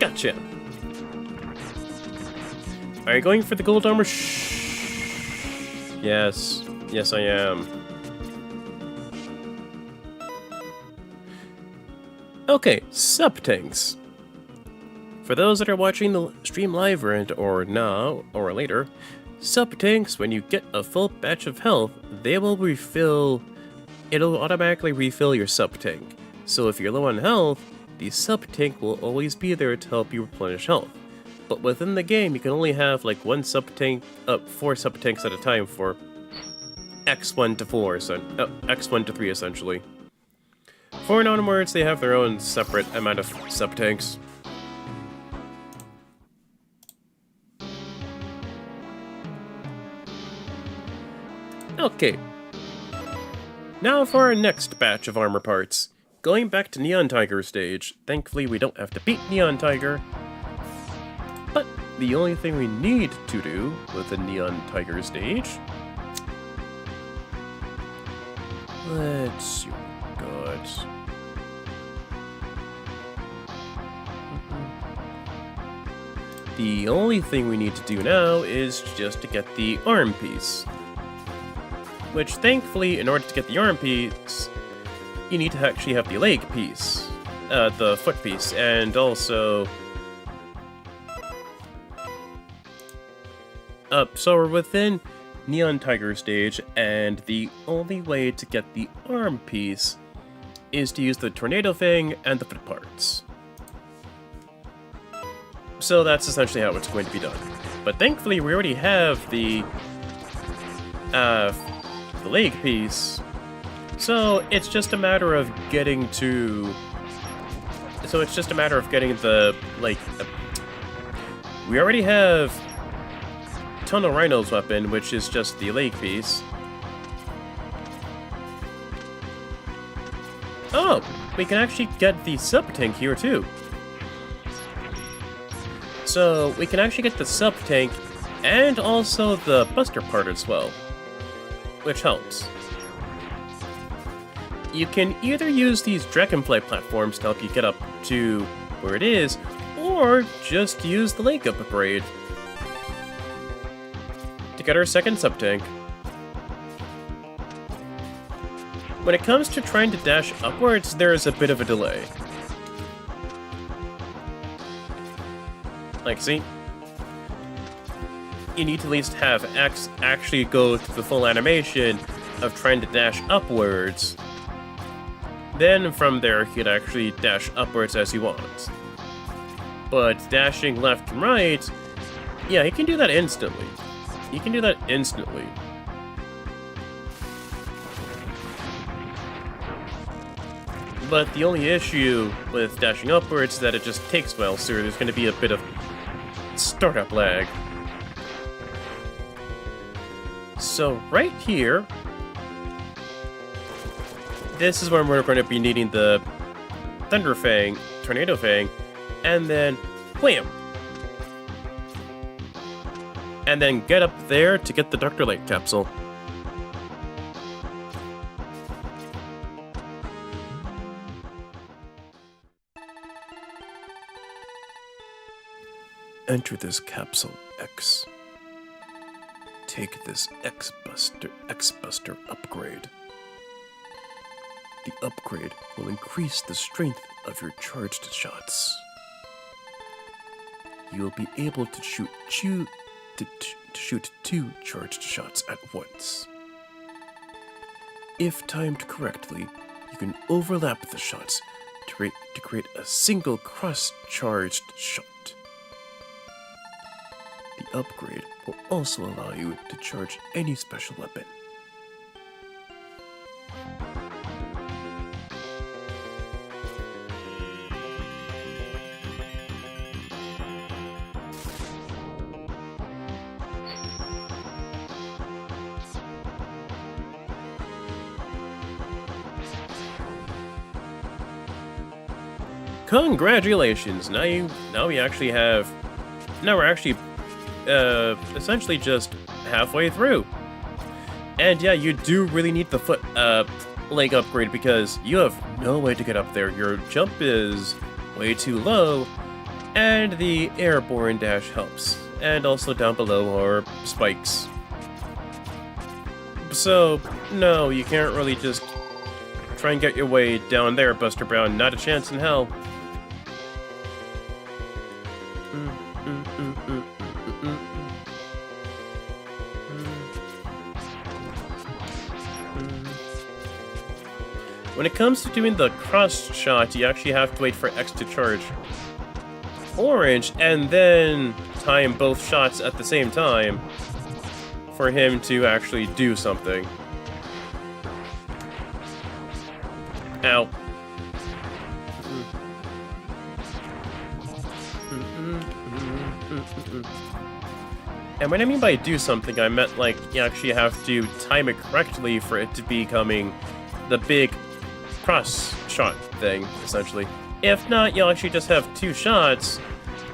[SPEAKER 1] Gotcha. Are you going for the gold armor? Shh. Yes. Yes, I am. Okay, sub-tanks. For those that are watching the stream live or now, or later, sub-tanks, when you get a full batch of health, they will refill. It'll automatically refill your sub-tank. So if you're low on health, the sub-tank will always be there to help you replenish health. But within the game, you can only have like 4 sub-tanks at a time for X1 to 4, X1 to 3 essentially. 4 and onwards, they have their own separate amount of sub-tanks. Okay. Now for our next batch of armor parts. Going back to Neon Tiger stage. Thankfully we don't have to beat Neon Tiger. But the only thing we need to do with the Neon Tiger stage Let's see what we got. The only thing we need to do now is just to get the arm piece. Which, thankfully, in order to get the arm piece, you need to actually have the leg piece. The foot piece, and also... so we're within Neon Tiger stage, and the only way to get the arm piece is to use the Tornado Fang and the foot parts. So that's essentially how it's going to be done. But thankfully, we already have the leg piece, so it's just a matter of getting to... So it's just a matter of getting the, like... we already have Tunnel Rhino's weapon, which is just the leg piece. Oh! We can actually get the sub-tank here, too. So, we can actually get the sub-tank and also the buster part as well, which helps. You can either use these Dragonfly platforms to help you get up to where it is, or just use the leg upgrade to get our second sub-tank. When it comes to trying to dash upwards, there is a bit of a delay. Like, see? You need to at least have X actually go through the full animation of trying to dash upwards. Then, from there, you can actually dash upwards as you want. But dashing left and right, yeah, you can do that instantly. You can do that instantly. But the only issue with dashing upwards is that it just takes a while, so there's going to be a bit of startup lag. So right here, this is when we're going to be needing the Thunder Fang, Tornado Fang, and then wham! And then get up there to get the Dr. Light capsule. Enter this capsule X. Take this X-Buster upgrade. The upgrade will increase the strength of your charged shots. You will be able to shoot two charged shots at once. If timed correctly, you can overlap the shots to create a single cross-charged shot. The upgrade will also allow you to charge any special weapon. Congratulations! Now we're actually essentially just halfway through. And yeah, you do really need the leg upgrade because you have no way to get up there. Your jump is way too low, and the airborne dash helps. And also down below are spikes. So, no, you can't really just try and get your way down there, Buster Brown. Not a chance in hell. When it comes to doing the cross shot, you actually have to wait for X to charge orange, and then time both shots at the same time for him to actually do something. Ow. And when I mean by do something, I meant like you actually have to time it correctly for it to be coming the big cross shot thing, essentially. If not, you'll actually just have two shots,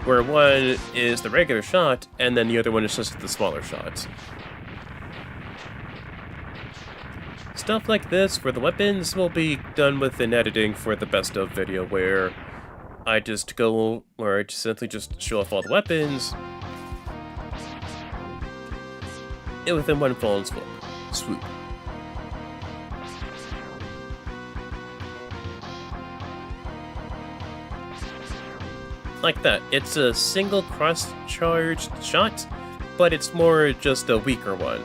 [SPEAKER 1] where one is the regular shot, and then the other one is just the smaller shot. stuff like this for the weapons will be done within editing for the best of video, where I just simply just show off all the weapons within one full swoop. Like that. It's a single cross-charged shot, but it's more just a weaker one.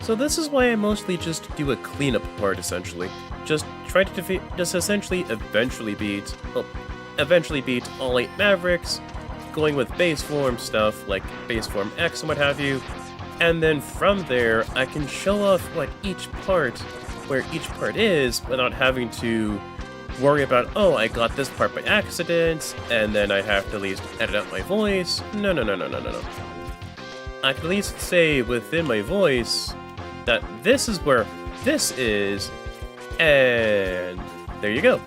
[SPEAKER 1] So this is why I mostly just do a cleanup part, essentially. Just try to defeat, eventually beat all 8 Mavericks, going with base form stuff like base form X and what have you, and then from there I can show off where each part is without having to worry about, oh, I got this part by accident, and then I have to at least edit out my voice. No. I can at least say within my voice that this is where this is, and there you go.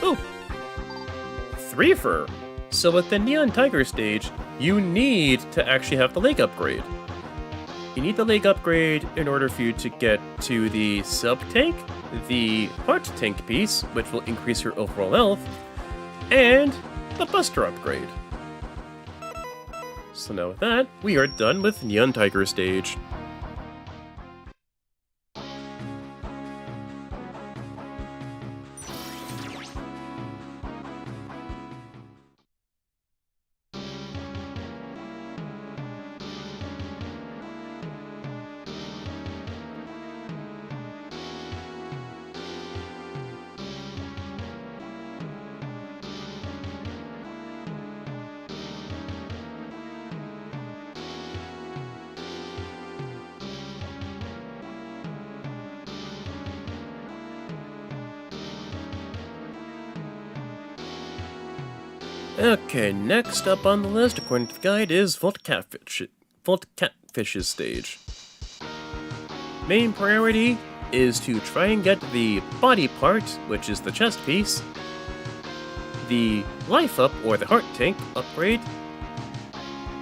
[SPEAKER 1] Ooh! 3-fer! So with the Neon Tiger stage, you need to actually have the leg upgrade. You need the leg upgrade in order for you to get to the sub-tank, the heart tank piece, which will increase your overall health, and the Buster upgrade. So now with that, we are done with Neon Tiger stage. Okay, next up on the list, according to the guide, is Volt Catfish's stage. Main priority is to try and get the body part, which is the chest piece, the life up or the heart tank upgrade,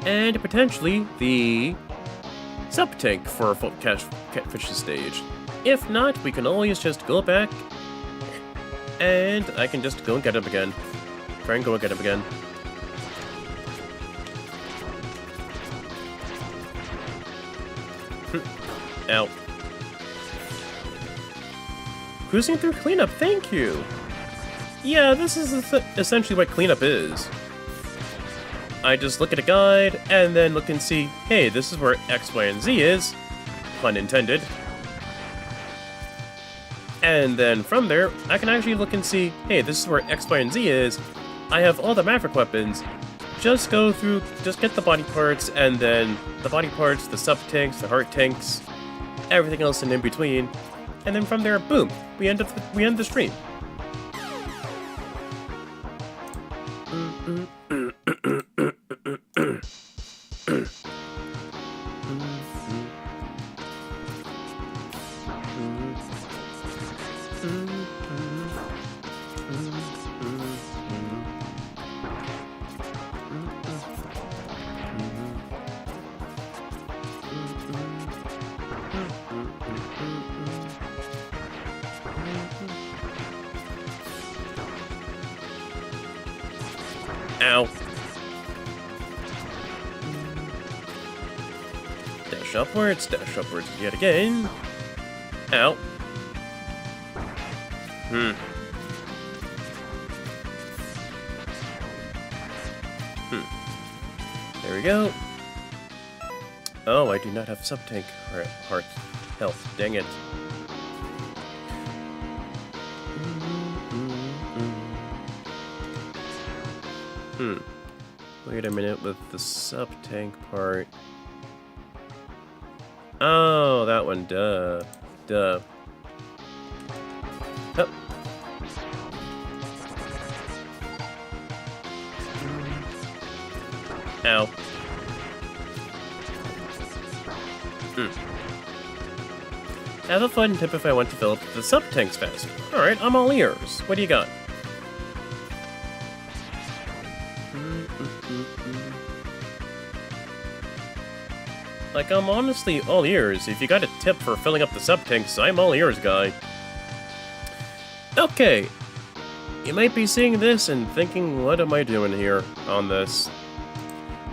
[SPEAKER 1] and potentially the sub tank for Volt Catfish's stage. If not, we can always just go back and I can just go and get him again. Try and go and get him again. Ow. Cruising through cleanup, thank you! Yeah, this is essentially what cleanup is. I just look at a guide, and then look and see, hey, this is where X, Y, and Z is. Pun intended. And then from there, I can actually look and see, hey, this is where X, Y, and Z is. I have all the Maverick weapons. Just go through, just get the body parts, and then the body parts, the sub-tanks, the heart tanks, everything else in between. And then from there, boom, we end the stream. Ow. Dash upwards yet again. Ow. There we go. Oh, I do not have sub-tank heart health. Dang it. Wait a minute, with the sub-tank part. Oh, that one, duh. Duh. Oh. Ow. Have a fun tip if I want to fill up the sub-tanks fast. Alright, I'm all ears. What do you got? Like, I'm honestly all ears. If you got a tip for filling up the sub-tanks, I'm all ears, guy. Okay. You might be seeing this and thinking, what am I doing here on this?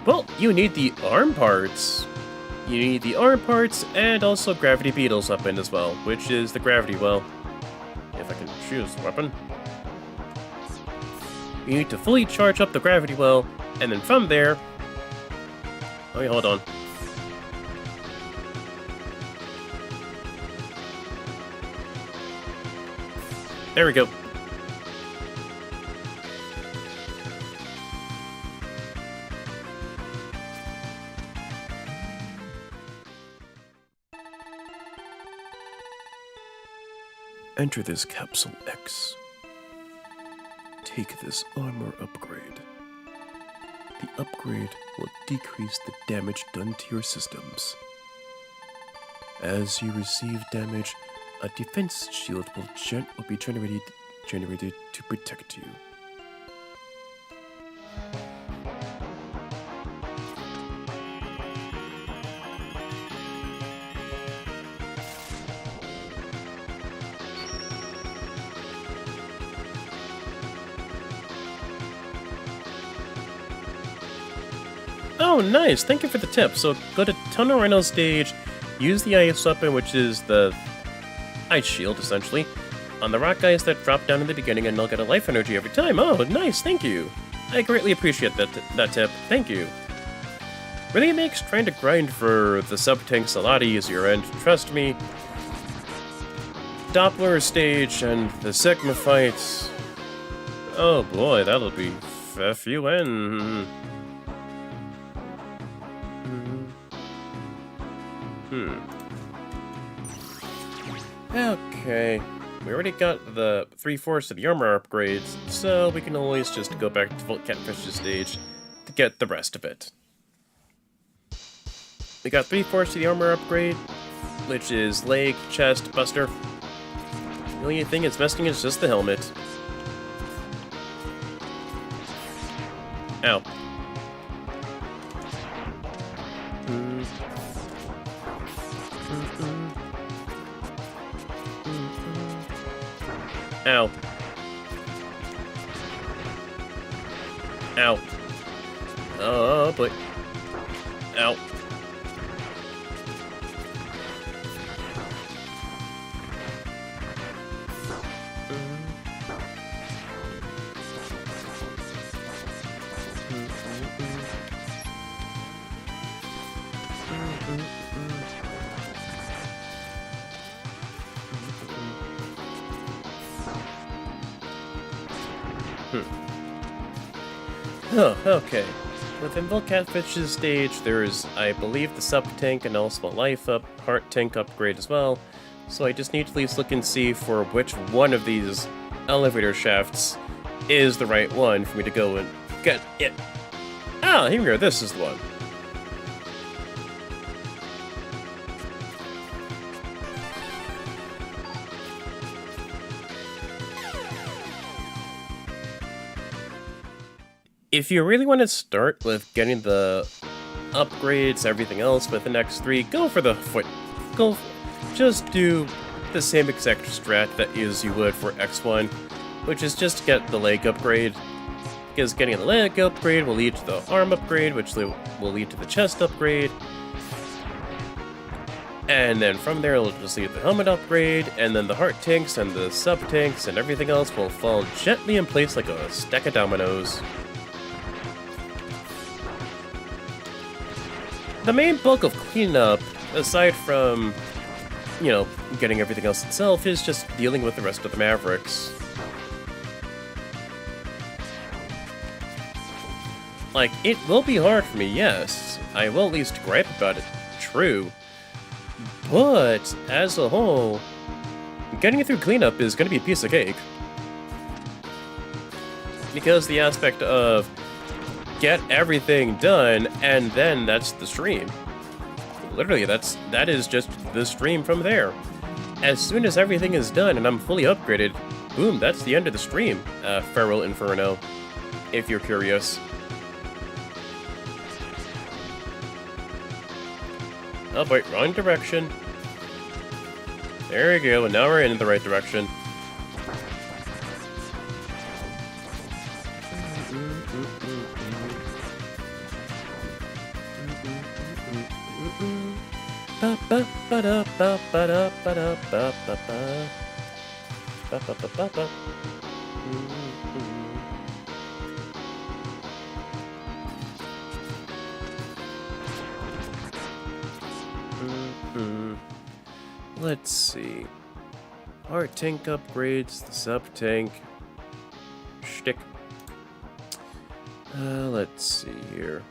[SPEAKER 1] Well, you need the arm parts. You need the arm parts and also Gravity Beetle's weapon as well, which is the Gravity Well. If I can choose the weapon. You need to fully charge up the Gravity Well, and then from there... Oh, wait, hold on. There we go. Enter this Capsule X. Take this armor upgrade. The upgrade will decrease the damage done to your systems. As you receive damage, a defense shield will be generated to protect you. Oh, nice! Thank you for the tip. So go to Tunnel Rhino stage, use the ice weapon, which is the ice shield, essentially, on the rock guys that drop down in the beginning, and they'll get a life energy every time. Oh, nice! Thank you! I greatly appreciate that tip. Thank you. Really makes trying to grind for the sub-tanks a lot easier, and trust me, Doppler stage and the Sigma fights... Oh boy, that'll be FUN. Okay, we already got the 3/4 of the armor upgrades, so we can always just go back to Volt Catfish's stage to get the rest of it. We got 3/4 of the armor upgrade, which is leg, chest, buster. The only thing it's missing is just the helmet. Ow. Ow. Ow. Oh, boy. Ow. Oh, okay. Within Volt Catfish's stage, there's, I believe, the sub-tank and also a life-up, heart tank upgrade as well, so I just need to at least look and see for which one of these elevator shafts is the right one for me to go and get it. Ah, here we go, this is the one. If you really want to start with getting the upgrades, everything else with the X3, go for the foot. Just do the same exact strat that is you would for X1, which is just get the leg upgrade. Because getting the leg upgrade will lead to the arm upgrade, which will lead to the chest upgrade. And then from there, it'll just lead to the helmet upgrade, and then the heart tanks and the sub tanks and everything else will fall gently in place like a stack of dominoes. The main bulk of cleanup, aside from, you know, getting everything else itself, is just dealing with the rest of the Mavericks. Like, it will be hard for me, yes. I will at least gripe about it, true. But, as a whole, getting it through cleanup is gonna be a piece of cake. Because the aspect of get everything done, and then that's the stream. Literally, that is just the stream from there. As soon as everything is done and I'm fully upgraded, boom, that's the end of the stream, Feral Inferno, if you're curious. Oh wait, wrong direction. There we go, and now we're in the right direction. Let's see. Our tank upgrades, the sub-tank. Shtick. Let's see here.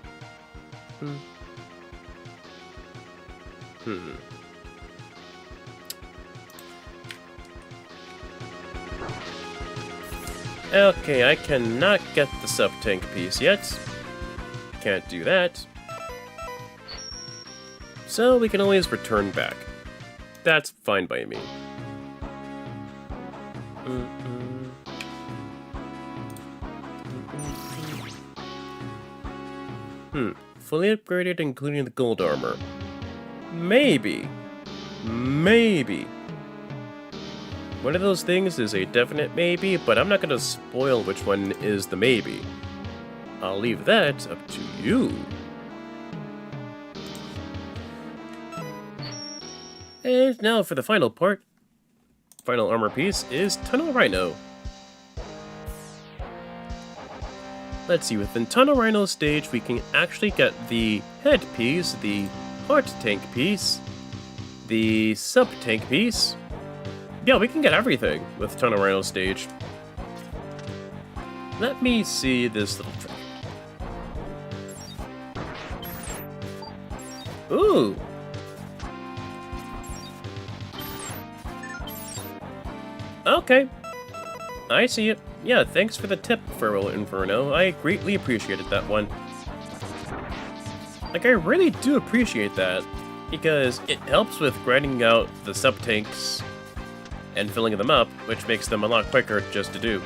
[SPEAKER 1] Okay, I cannot get the sub-tank piece yet. Can't do that. So we can always return back. That's fine by me. Fully upgraded, including the gold armor. Maybe. Maybe. One of those things is a definite maybe, but I'm not going to spoil which one is the maybe. I'll leave that up to you. And now for the final part. Final armor piece is Tunnel Rhino. Let's see, within Tunnel Rhino stage, we can actually get the head piece, the heart tank piece, the sub-tank piece. Yeah, we can get everything with Tunnel Rhino stage. Let me see this little trick. Ooh! Okay. I see it. Yeah, thanks for the tip, Feral Inferno. I greatly appreciated that one. Like, I really do appreciate that, because it helps with grinding out the sub-tanks and filling them up, which makes them a lot quicker just to do.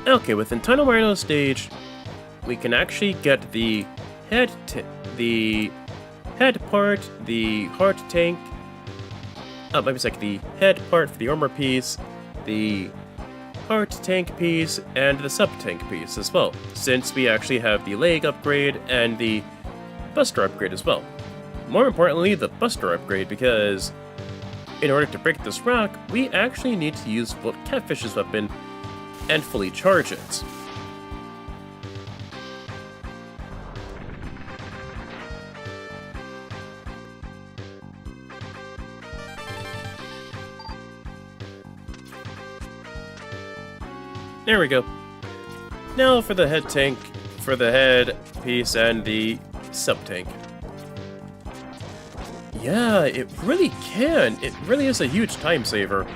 [SPEAKER 1] Okay, within Tunnel Rhino stage, we can actually get the head part, the heart tank, maybe it's like the head part for the armor piece, the heart tank piece, and the sub-tank piece as well, since we actually have the leg upgrade and the buster upgrade as well. More importantly, the buster upgrade, because in order to break this rock, we actually need to use Volt Catfish's weapon and fully charge it. There we go. Now for the head tank, for the head piece and the sub-tank. Yeah, it really can. It really is a huge time saver.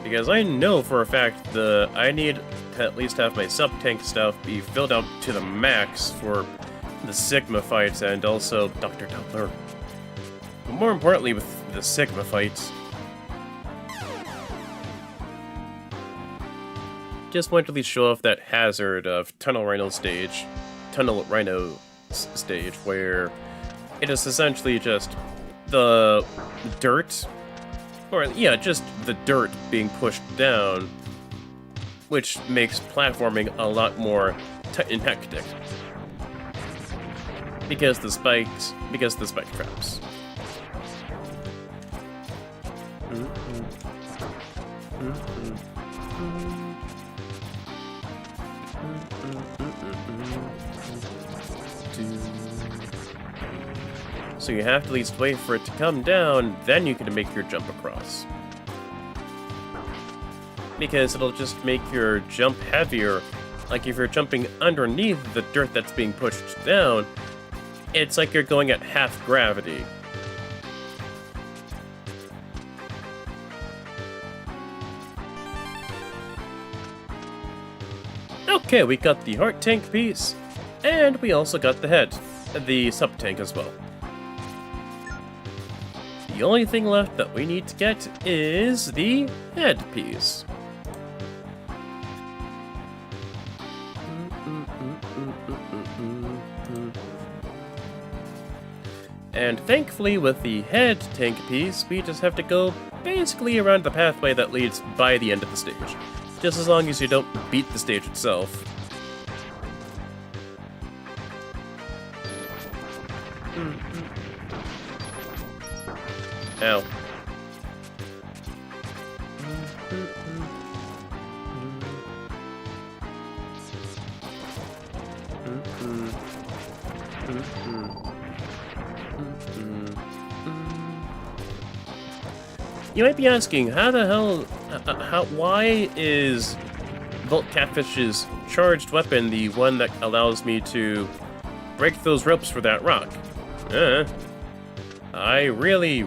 [SPEAKER 1] Because I know for a fact that I need to at least have my sub-tank stuff be filled out to the max for the Sigma fights and also Dr. Doppler. But more importantly with the Sigma fights. Just wanted to at least show off that hazard of Tunnel Rhino stage, where it is essentially just the dirt, or yeah, just the dirt being pushed down, which makes platforming a lot more tight and hectic. Because the spike traps. So you have to at least wait for it to come down, then you can make your jump across. Because it'll just make your jump heavier. Like if you're jumping underneath the dirt that's being pushed down, it's like you're going at half gravity. Okay, we got the heart tank piece, and we also got the head, the sub-tank as well. The only thing left that we need to get is the head piece. And thankfully, with the head tank piece, we just have to go basically around the pathway that leads by the end of the stage. Just as long as you don't beat the stage itself. Ow. You might be asking, how the hell, why is Volt Catfish's charged weapon the one that allows me to break those ropes for that rock? I really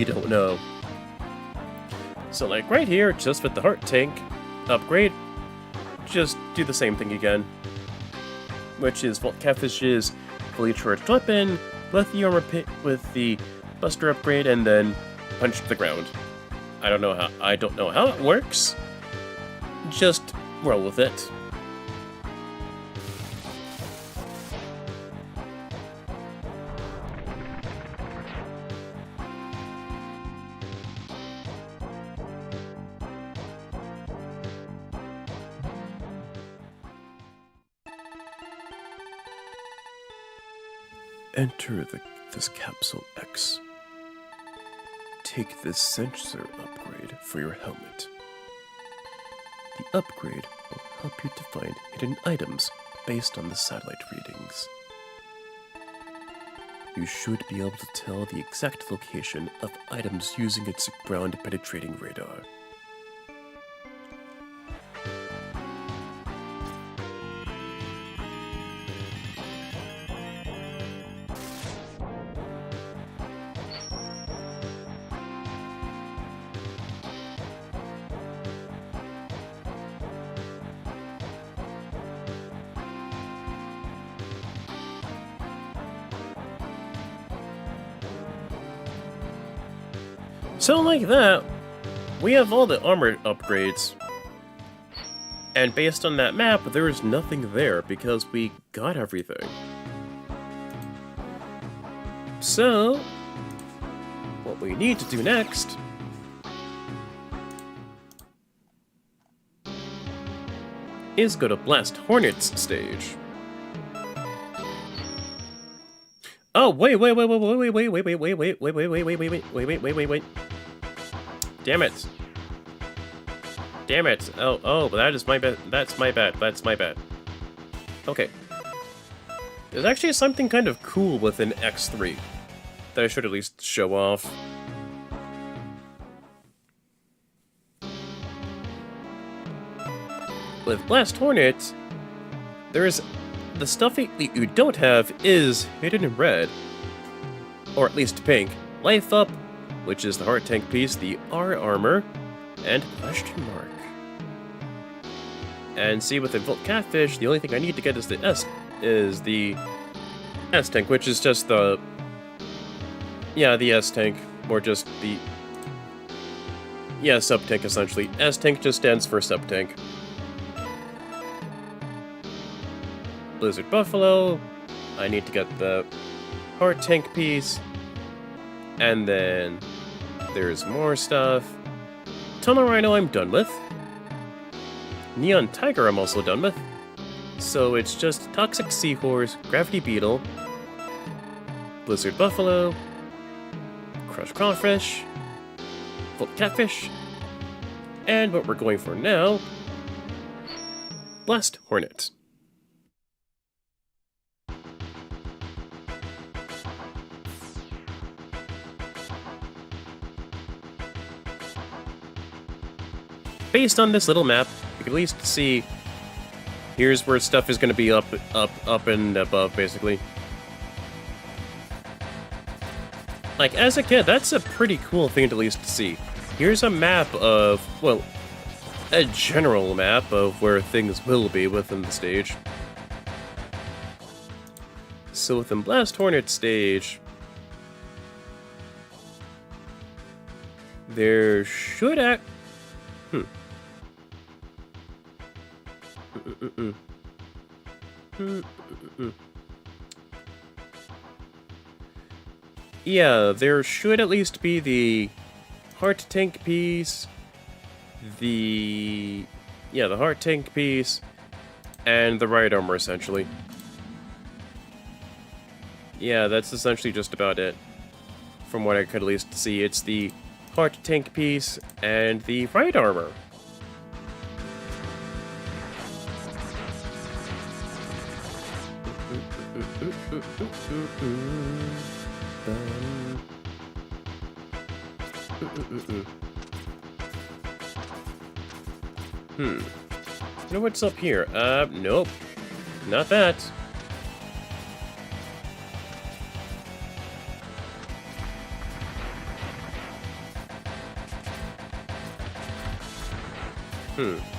[SPEAKER 1] don't know. So like right here, just with the heart tank upgrade, just do the same thing again. Which is Volt Catfish's fully charged weapon with the armor pit with the buster upgrade and then punch to the ground. I don't know how it works. Just roll with it. Enter this Capsule X. Take this sensor upgrade for your helmet. The upgrade will help you to find hidden items based on the satellite readings. You should be able to tell the exact location of items using its ground-penetrating radar. So like that, we have all the armor upgrades. And based on that map, there is nothing there because we got everything. So, what we need to do next is go to Blast Hornet's stage. Oh, wait. Damn it. Oh, that is my bad. That's my bad. Okay. There's actually something kind of cool within X3 that I should at least show off. With Blast Hornet, there's the stuff that you don't have is hidden in red, or at least pink. Life Up, which is the heart tank piece, the R armor, and question mark. And see, with the Volt Catfish, the only thing I need to get is the S tank, which is just the S tank, or just the sub tank essentially. S tank just stands for sub tank. Blizzard Buffalo, I need to get the heart tank piece, and then there's more stuff. Tunnel Rhino I'm done with. Neon Tiger I'm also done with. So it's just Toxic Seahorse, Gravity Beetle, Blizzard Buffalo, Crush Crawfish, Volt Catfish, and what we're going for now, Blast Hornet. based on this little map, you can at least see here's where stuff is going to be up, and above, basically. Like, as a kid, that's a pretty cool thing to at least see. Here's a map of, well, a general map of where things will be within the stage. So within Blast Hornet stage, there should act... Yeah, there should at least be the heart tank piece, the heart tank piece, and the right armor, essentially. Yeah, that's essentially just about it. From what I could at least see, it's the heart tank piece and the right armor. You know what's up here? Nope. Not that.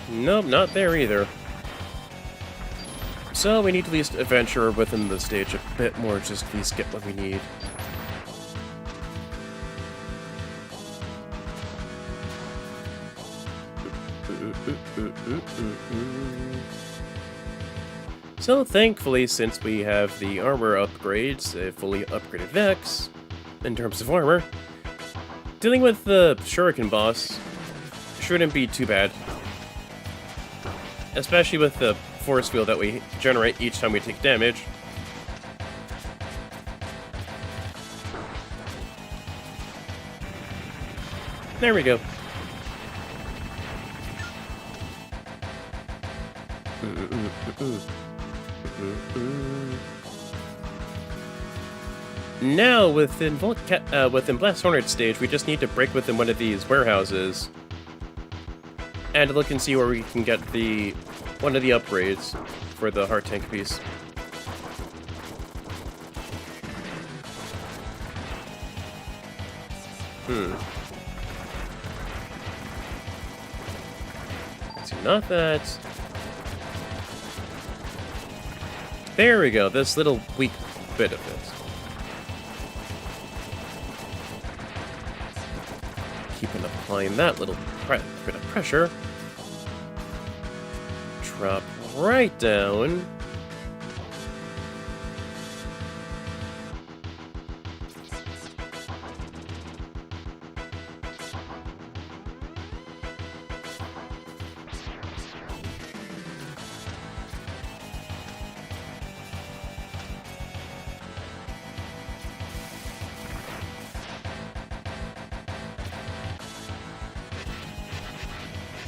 [SPEAKER 1] Nope, not there either. So we need to at least adventure within the stage a bit more just to at least get what we need. So thankfully, since we have the armor upgrades, a fully upgraded Vex, in terms of armor, dealing with the Shuriken boss shouldn't be too bad. Especially with the force field that we generate each time we take damage. There we go. Now, within Blast Hornet stage, we just need to break within one of these warehouses and look and see where we can get one of the upgrades for the heart tank piece. Let's see, not that. There we go, this little weak bit of it. Keeping applying that little bit of pressure. Drop right down.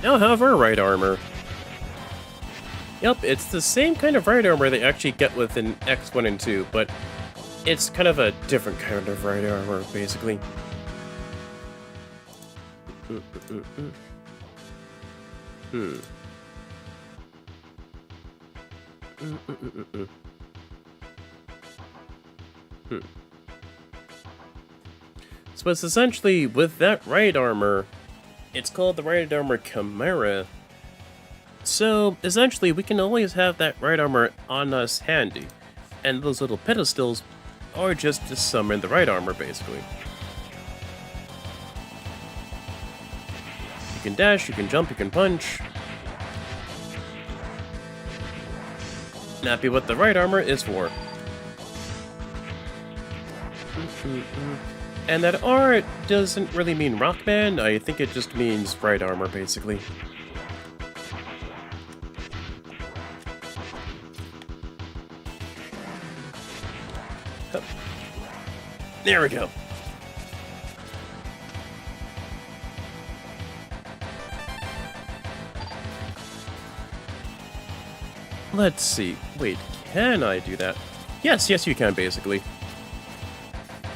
[SPEAKER 1] Now have our right armor. Yep, it's the same kind of right armor they actually get within X1 and 2, but it's kind of a different kind of right armor, basically. So it's essentially, with that right armor, it's called the right armor Chimera. So, essentially, we can always have that right armor on us handy, and those little pedestals are just to summon the right armor, basically. You can dash, you can jump, you can punch. Not be what the right armor is for. And that R doesn't really mean rock band, I think it just means right armor, basically. There we go. Let's see. Wait, can I do that? Yes, you can, basically.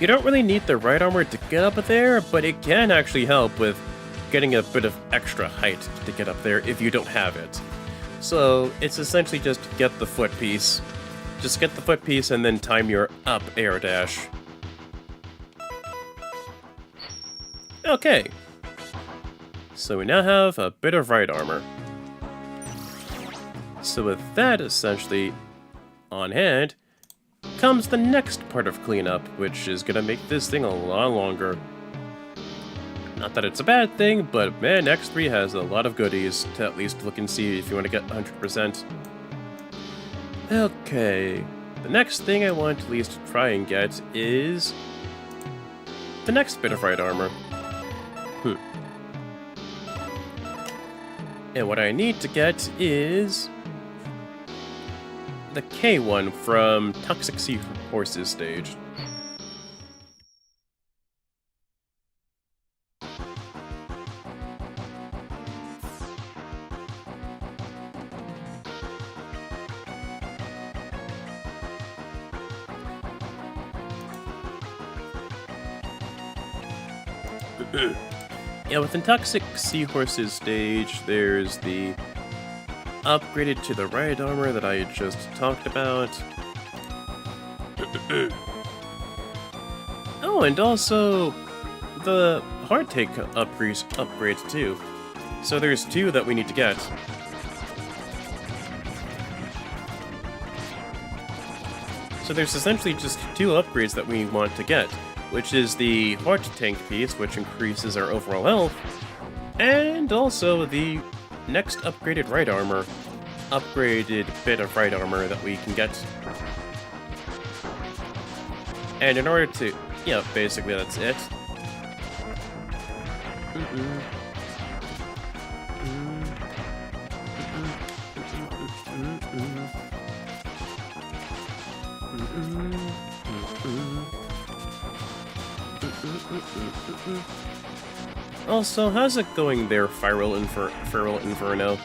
[SPEAKER 1] You don't really need the right armor to get up there, but it can actually help with getting a bit of extra height to get up there if you don't have it. So it's essentially just get the foot piece. Just get the foot piece and then time your up air dash. Okay. So we now have a bit of right armor. So with that essentially on hand, comes the next part of cleanup, which is gonna make this thing a lot longer. Not that it's a bad thing, but man, X3 has a lot of goodies to at least look and see if you want to get 100%. Okay, the next thing I want to at least try and get is the next bit of right armor. And what I need to get is the K1 from Toxic Seahorse's stage. Yeah, within Toxic Seahorse's stage, there's the upgraded to the right armor that I had just talked about. Oh, and also the hard take upgrades too. So there's two that we need to get. So there's essentially just two upgrades that we want to get, which is the heart tank piece, which increases our overall health, and also the next upgraded right armor, upgraded bit of right armor that we can get. And in order to, yeah, basically that's it. Also, how's it going there, Feral Inferno?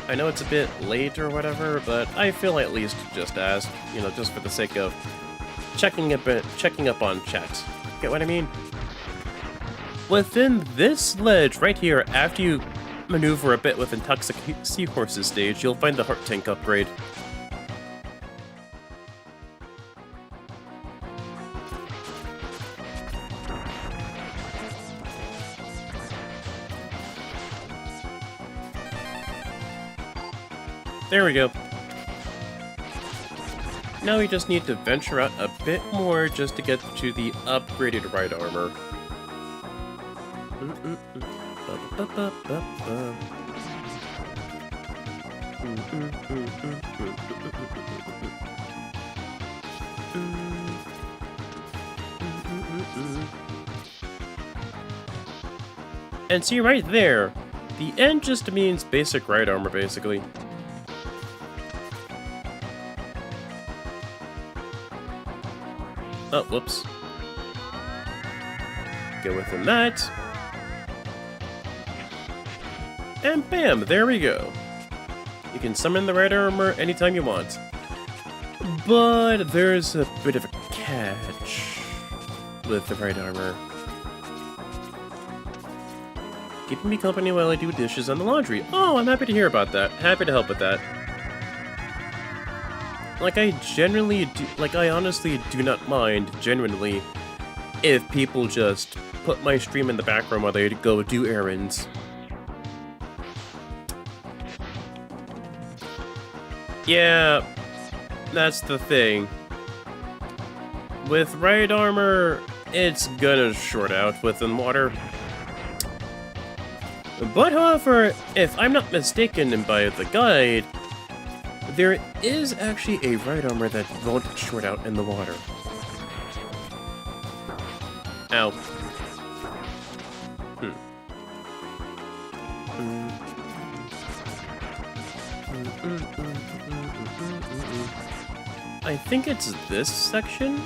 [SPEAKER 1] I know it's a bit late or whatever, but I feel I at least just ask, you know, just for the sake of checking up on chat. Get what I mean? Within this ledge right here, after you maneuver a bit within Toxic Seahorse's stage, you'll find the heart tank upgrade. There we go. Now we just need to venture out a bit more just to get to the upgraded right armor. And see right there, the N just means basic right armor basically. Oh, whoops. Go within that. And bam, there we go. You can summon the right armor anytime you want. But there's a bit of a catch with the right armor. Keeping me company while I do dishes on the laundry. Oh, I'm happy to hear about that. Happy to help with that. Like, I honestly do not mind, genuinely, if people just put my stream in the background while they go do errands. Yeah, that's the thing. With right armor, it's gonna short out within water. But however, if I'm not mistaken by the guide, there is actually a right armor that won't short out in the water. Ow. I think it's this section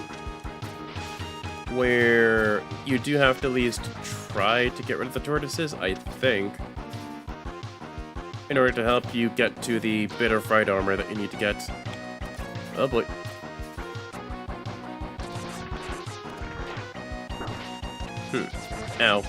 [SPEAKER 1] where you do have to at least try to get rid of the tortoises, I think, in order to help you get to the bit of right armor that you need to get. Oh boy. Ow.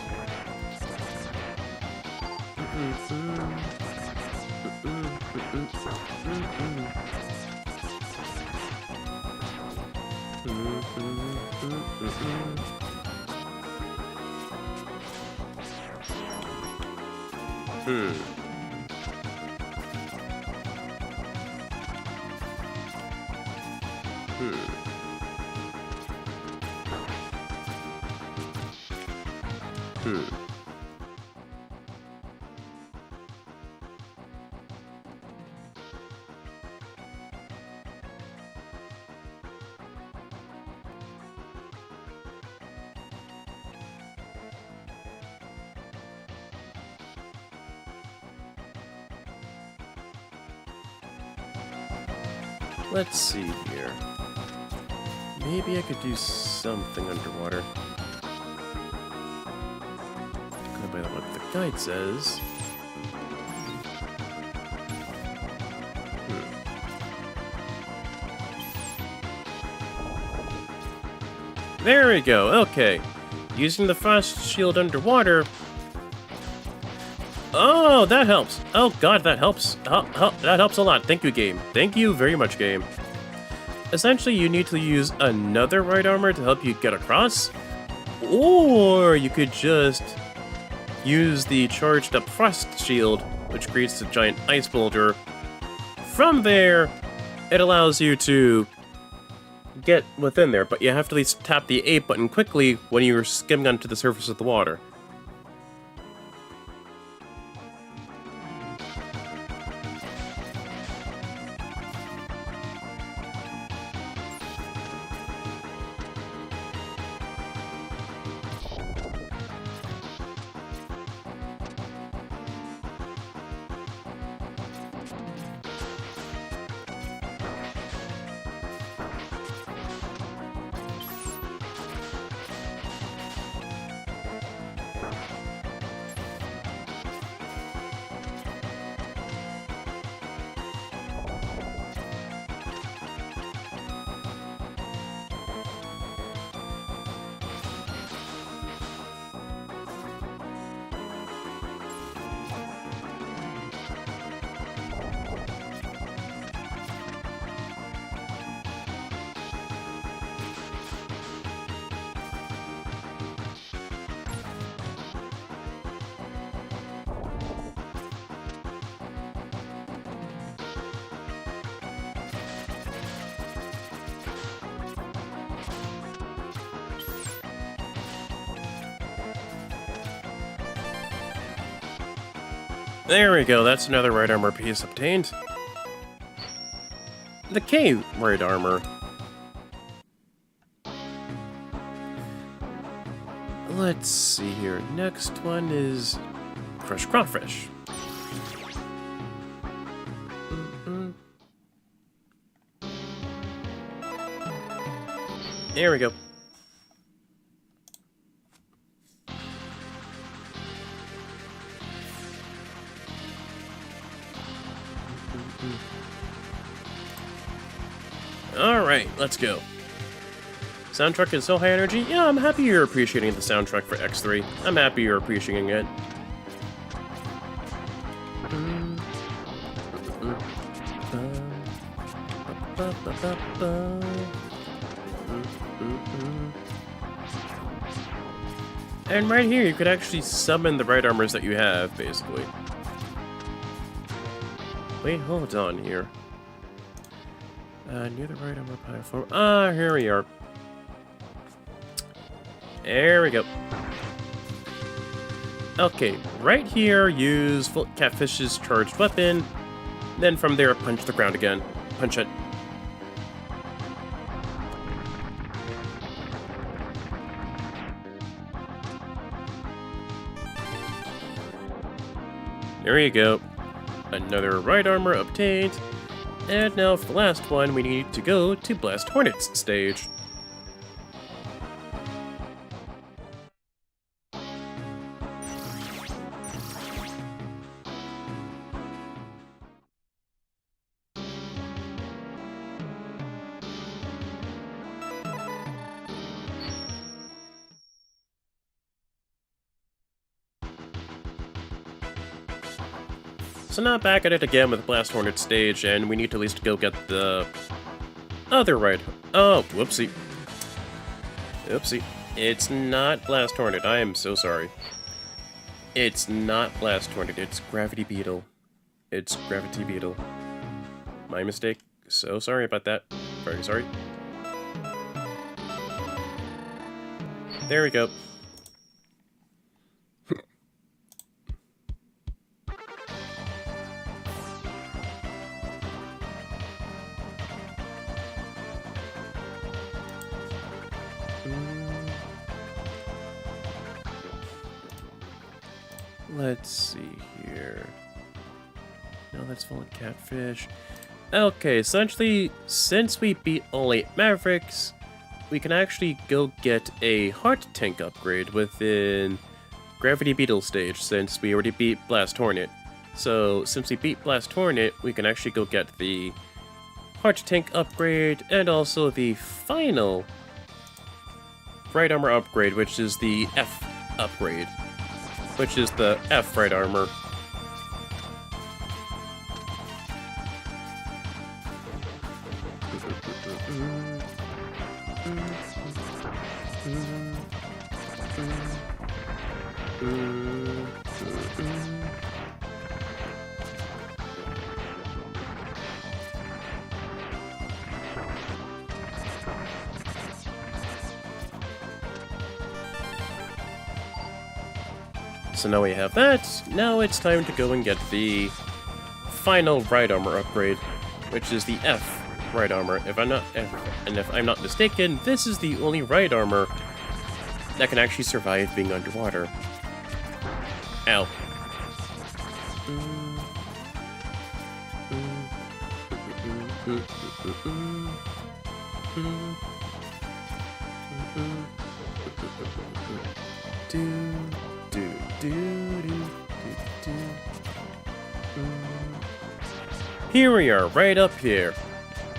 [SPEAKER 1] Let's see here. Maybe I could do something underwater. Going by what the guide says. There we go, okay. Using the frost shield underwater. Oh, that helps. Oh god, that helps. That helps a lot. Thank you, game. Thank you very much, game. Essentially, you need to use another right armor to help you get across. Or you could just use the charged up frost shield, which creates a giant ice boulder. From there, it allows you to get within there, but you have to at least tap the A button quickly when you're skimming onto the surface of the water. There we go, that's another right armor piece obtained. The K right armor. Let's see here. Next one is Crushed Crawfish. There we go. Alright, let's go. Soundtrack is so high energy. Yeah, I'm happy you're appreciating the soundtrack for X3. I'm happy you're appreciating it. And right here, you could actually summon the right armors that you have, basically. Wait, hold on here. Near the right armor platform. Here we are. There we go. Okay, right here, use Catfish's charged weapon. Then from there, punch the ground again. Punch it. There you go. Another right armor obtained. And now for the last one, we need to go to Blast Hornet's stage. So now back at it again with Blast Hornet stage, and we need to at least go get the other right. Oh, whoopsie. Oopsie. It's not Blast Hornet. I am so sorry. It's not Blast Hornet. It's Gravity Beetle. It's Gravity Beetle. My mistake. So sorry about that. Very sorry. There we go. Let's see here. No, that's full of catfish. Okay, essentially, since we beat all 8 Mavericks, we can actually go get a heart tank upgrade within Gravity Beetle stage, since we already beat Blast Hornet. So, since we beat Blast Hornet, we can actually go get the heart tank upgrade, and also the final right armor upgrade, which is the F upgrade. Which is the F right armor. So now we have that. Now it's time to go and get the final right armor upgrade, which is the F right armor. If I'm not mistaken, this is the only right armor that can actually survive being underwater. Ow. Here we are, right up here.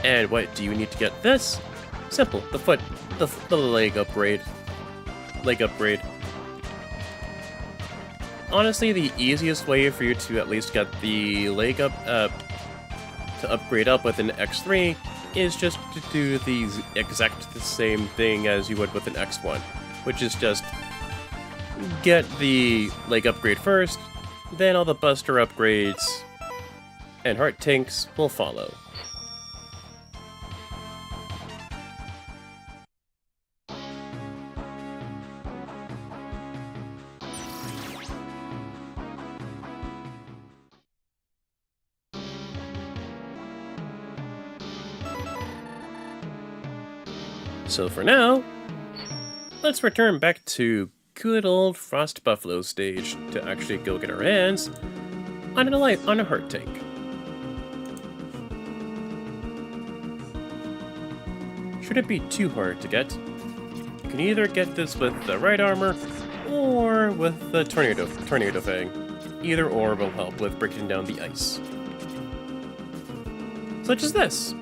[SPEAKER 1] And what do you need to get this? Simple, the leg upgrade. Leg upgrade. Honestly, the easiest way for you to at least get the leg up, to upgrade up with an X3 is just to do the same thing as you would with an X1, which is just get the leg upgrade first, then all the buster upgrades and heart tanks will follow. So for now, let's return back to good old Frost Buffalo stage to actually go get our hands on a heart tank. Shouldn't be too hard to get. You can either get this with the right armor or with the Tornado Fang. Either or will help with breaking down the ice. Such as this.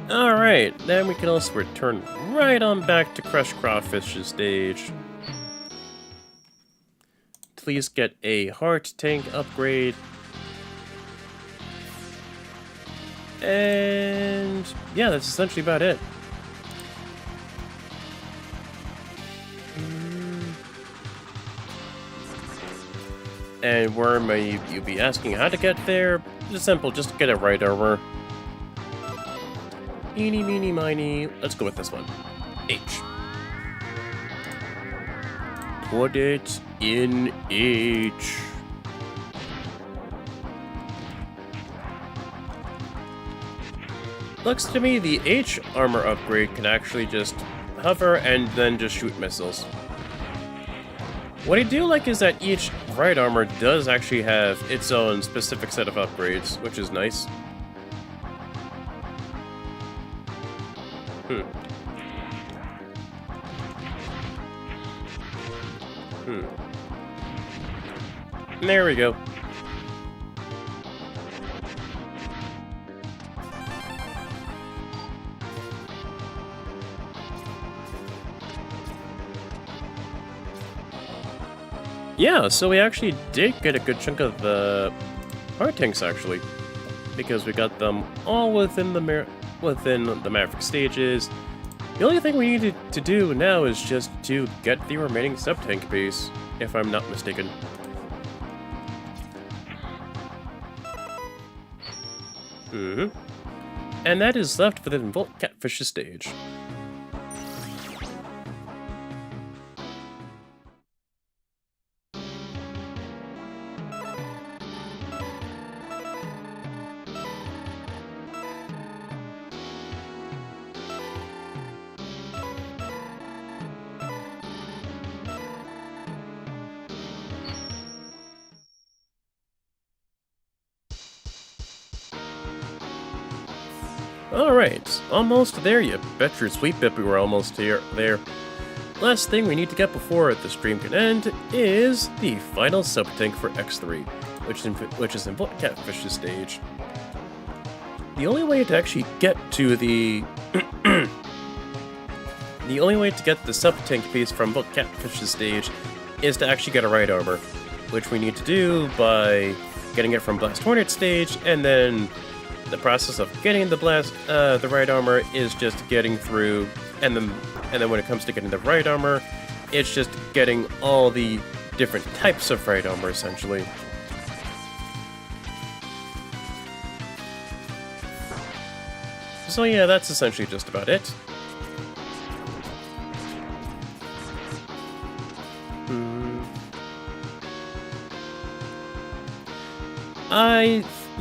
[SPEAKER 1] Alright, then we can also return right on back to Crush Crawfish's stage. least get a heart tank upgrade. And yeah, that's essentially about it. And where may you be asking how to get there? It's simple, just get it right armor. Eeny, meeny, miny. Let's go with this one. H. Put it in H. Looks to me the H armor upgrade can actually just hover and then just shoot missiles. What I do like is that each right armor does actually have its own specific set of upgrades, which is nice. There we go. Yeah, so we actually did get a good chunk of the heart tanks, actually, because we got them all within the Maverick stages. The only thing we needed to do now is just to get the remaining sub-tank piece, if I'm not mistaken. And that is left for the Volt Catfish's stage. Alright, almost there, you bet your sweet bit we were almost there. Last thing we need to get before the stream can end is the final sub-tank for X3, which is in Volt Catfish's stage. The only way to actually get to the... the only way to get the sub-tank piece from Volt Catfish's stage is to actually get a right armor, which we need to do by getting it from Blast Hornet stage, and then the process of getting the right armor is just getting through, and then when it comes to getting the right armor, it's just getting all the different types of right armor, essentially. So yeah, that's essentially just about it.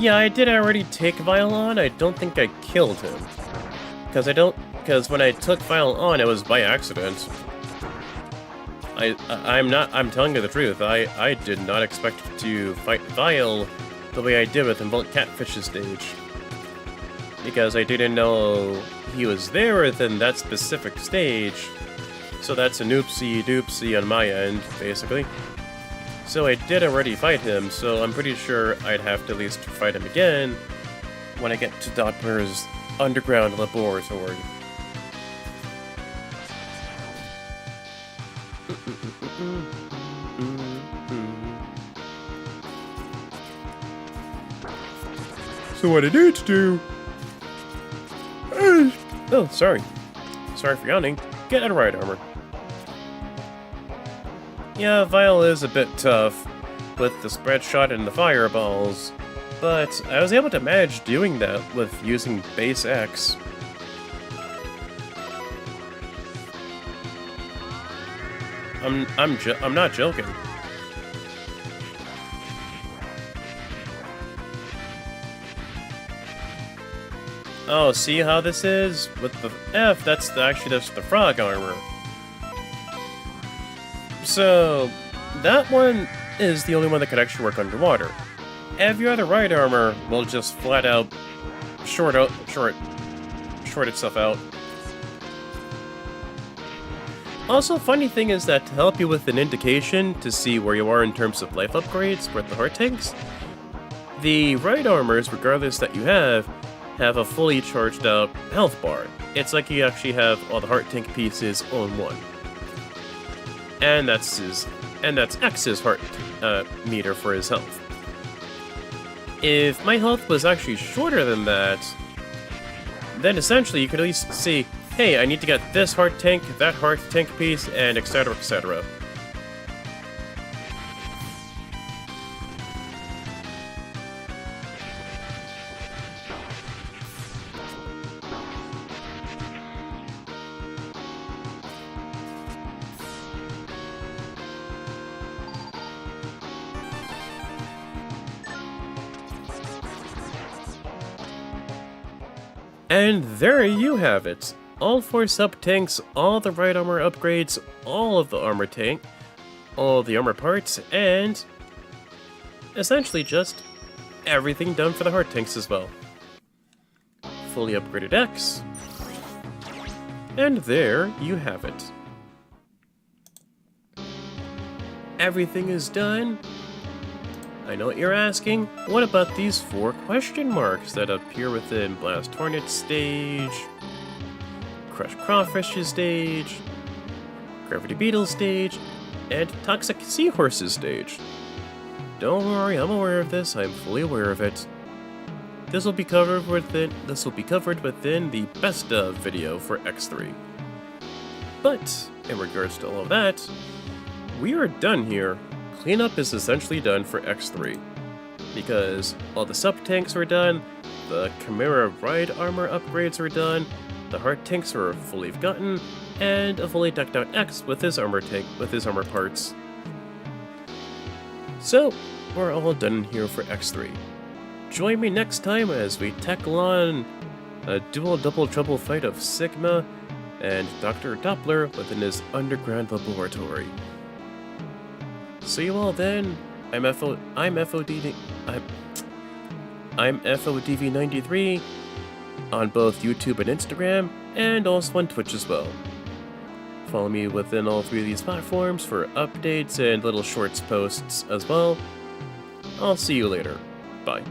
[SPEAKER 1] I did already take Vile on. I don't think I killed him. Because when I took Vile on, it was by accident. I'm telling you the truth. I did not expect to fight Vile the way I did with Volt Catfish's stage. Because I didn't know he was there within that specific stage. So that's an oopsie doopsie on my end, basically. So I did already fight him, so I'm pretty sure I'd have to at least fight him again when I get to Dotmer's underground laboratory. So what I need to do... Oh, sorry. Sorry for yawning. Get out of right armor. Yeah, Vile is a bit tough with the spread shot and the fireballs, but I was able to manage doing that with using base X. I'm not joking. Oh, see how this is? With the F, that's the frog armor. So, that one is the only one that could actually work underwater. Every other right armor will just flat out short itself out. Also, funny thing is that to help you with an indication to see where you are in terms of life upgrades with the heart tanks, the right armors, regardless that you have a fully charged out health bar. It's like you actually have all the heart tank pieces all in one. and that's X's heart meter for his health. If my health was actually shorter than that, then essentially you could at least see, hey, I need to get this heart tank, that heart tank piece, and etc, etc. And there you have it. All 4 sub-tanks, all the right armor upgrades, all of the armor tank, all the armor parts, and essentially just everything done for the heart tanks as well. Fully upgraded X. And there you have it. Everything is done. I know what you're asking. What about these 4 question marks that appear within Blast Hornet stage, Crush Crawfish's stage, Gravity Beetle stage, and Toxic Seahorse's stage? Don't worry, I'm aware of this. I'm fully aware of it. This will be covered within the best of video for X3. But in regards to all of that, we are done here. Cleanup is essentially done for X3, because all the sub-tanks are done, the Chimera Ride armor upgrades are done, the heart tanks are fully gotten, and a fully decked out X with his armor tank, with his armor parts. So, we're all done here for X3. Join me next time as we tackle on a dual double trouble fight of Sigma and Dr. Doppler within his underground laboratory. See you all then. I'm FODV93 on both YouTube and Instagram, and also on Twitch as well. Follow me within all 3 of these platforms for updates and little shorts posts as well. I'll see you later. Bye.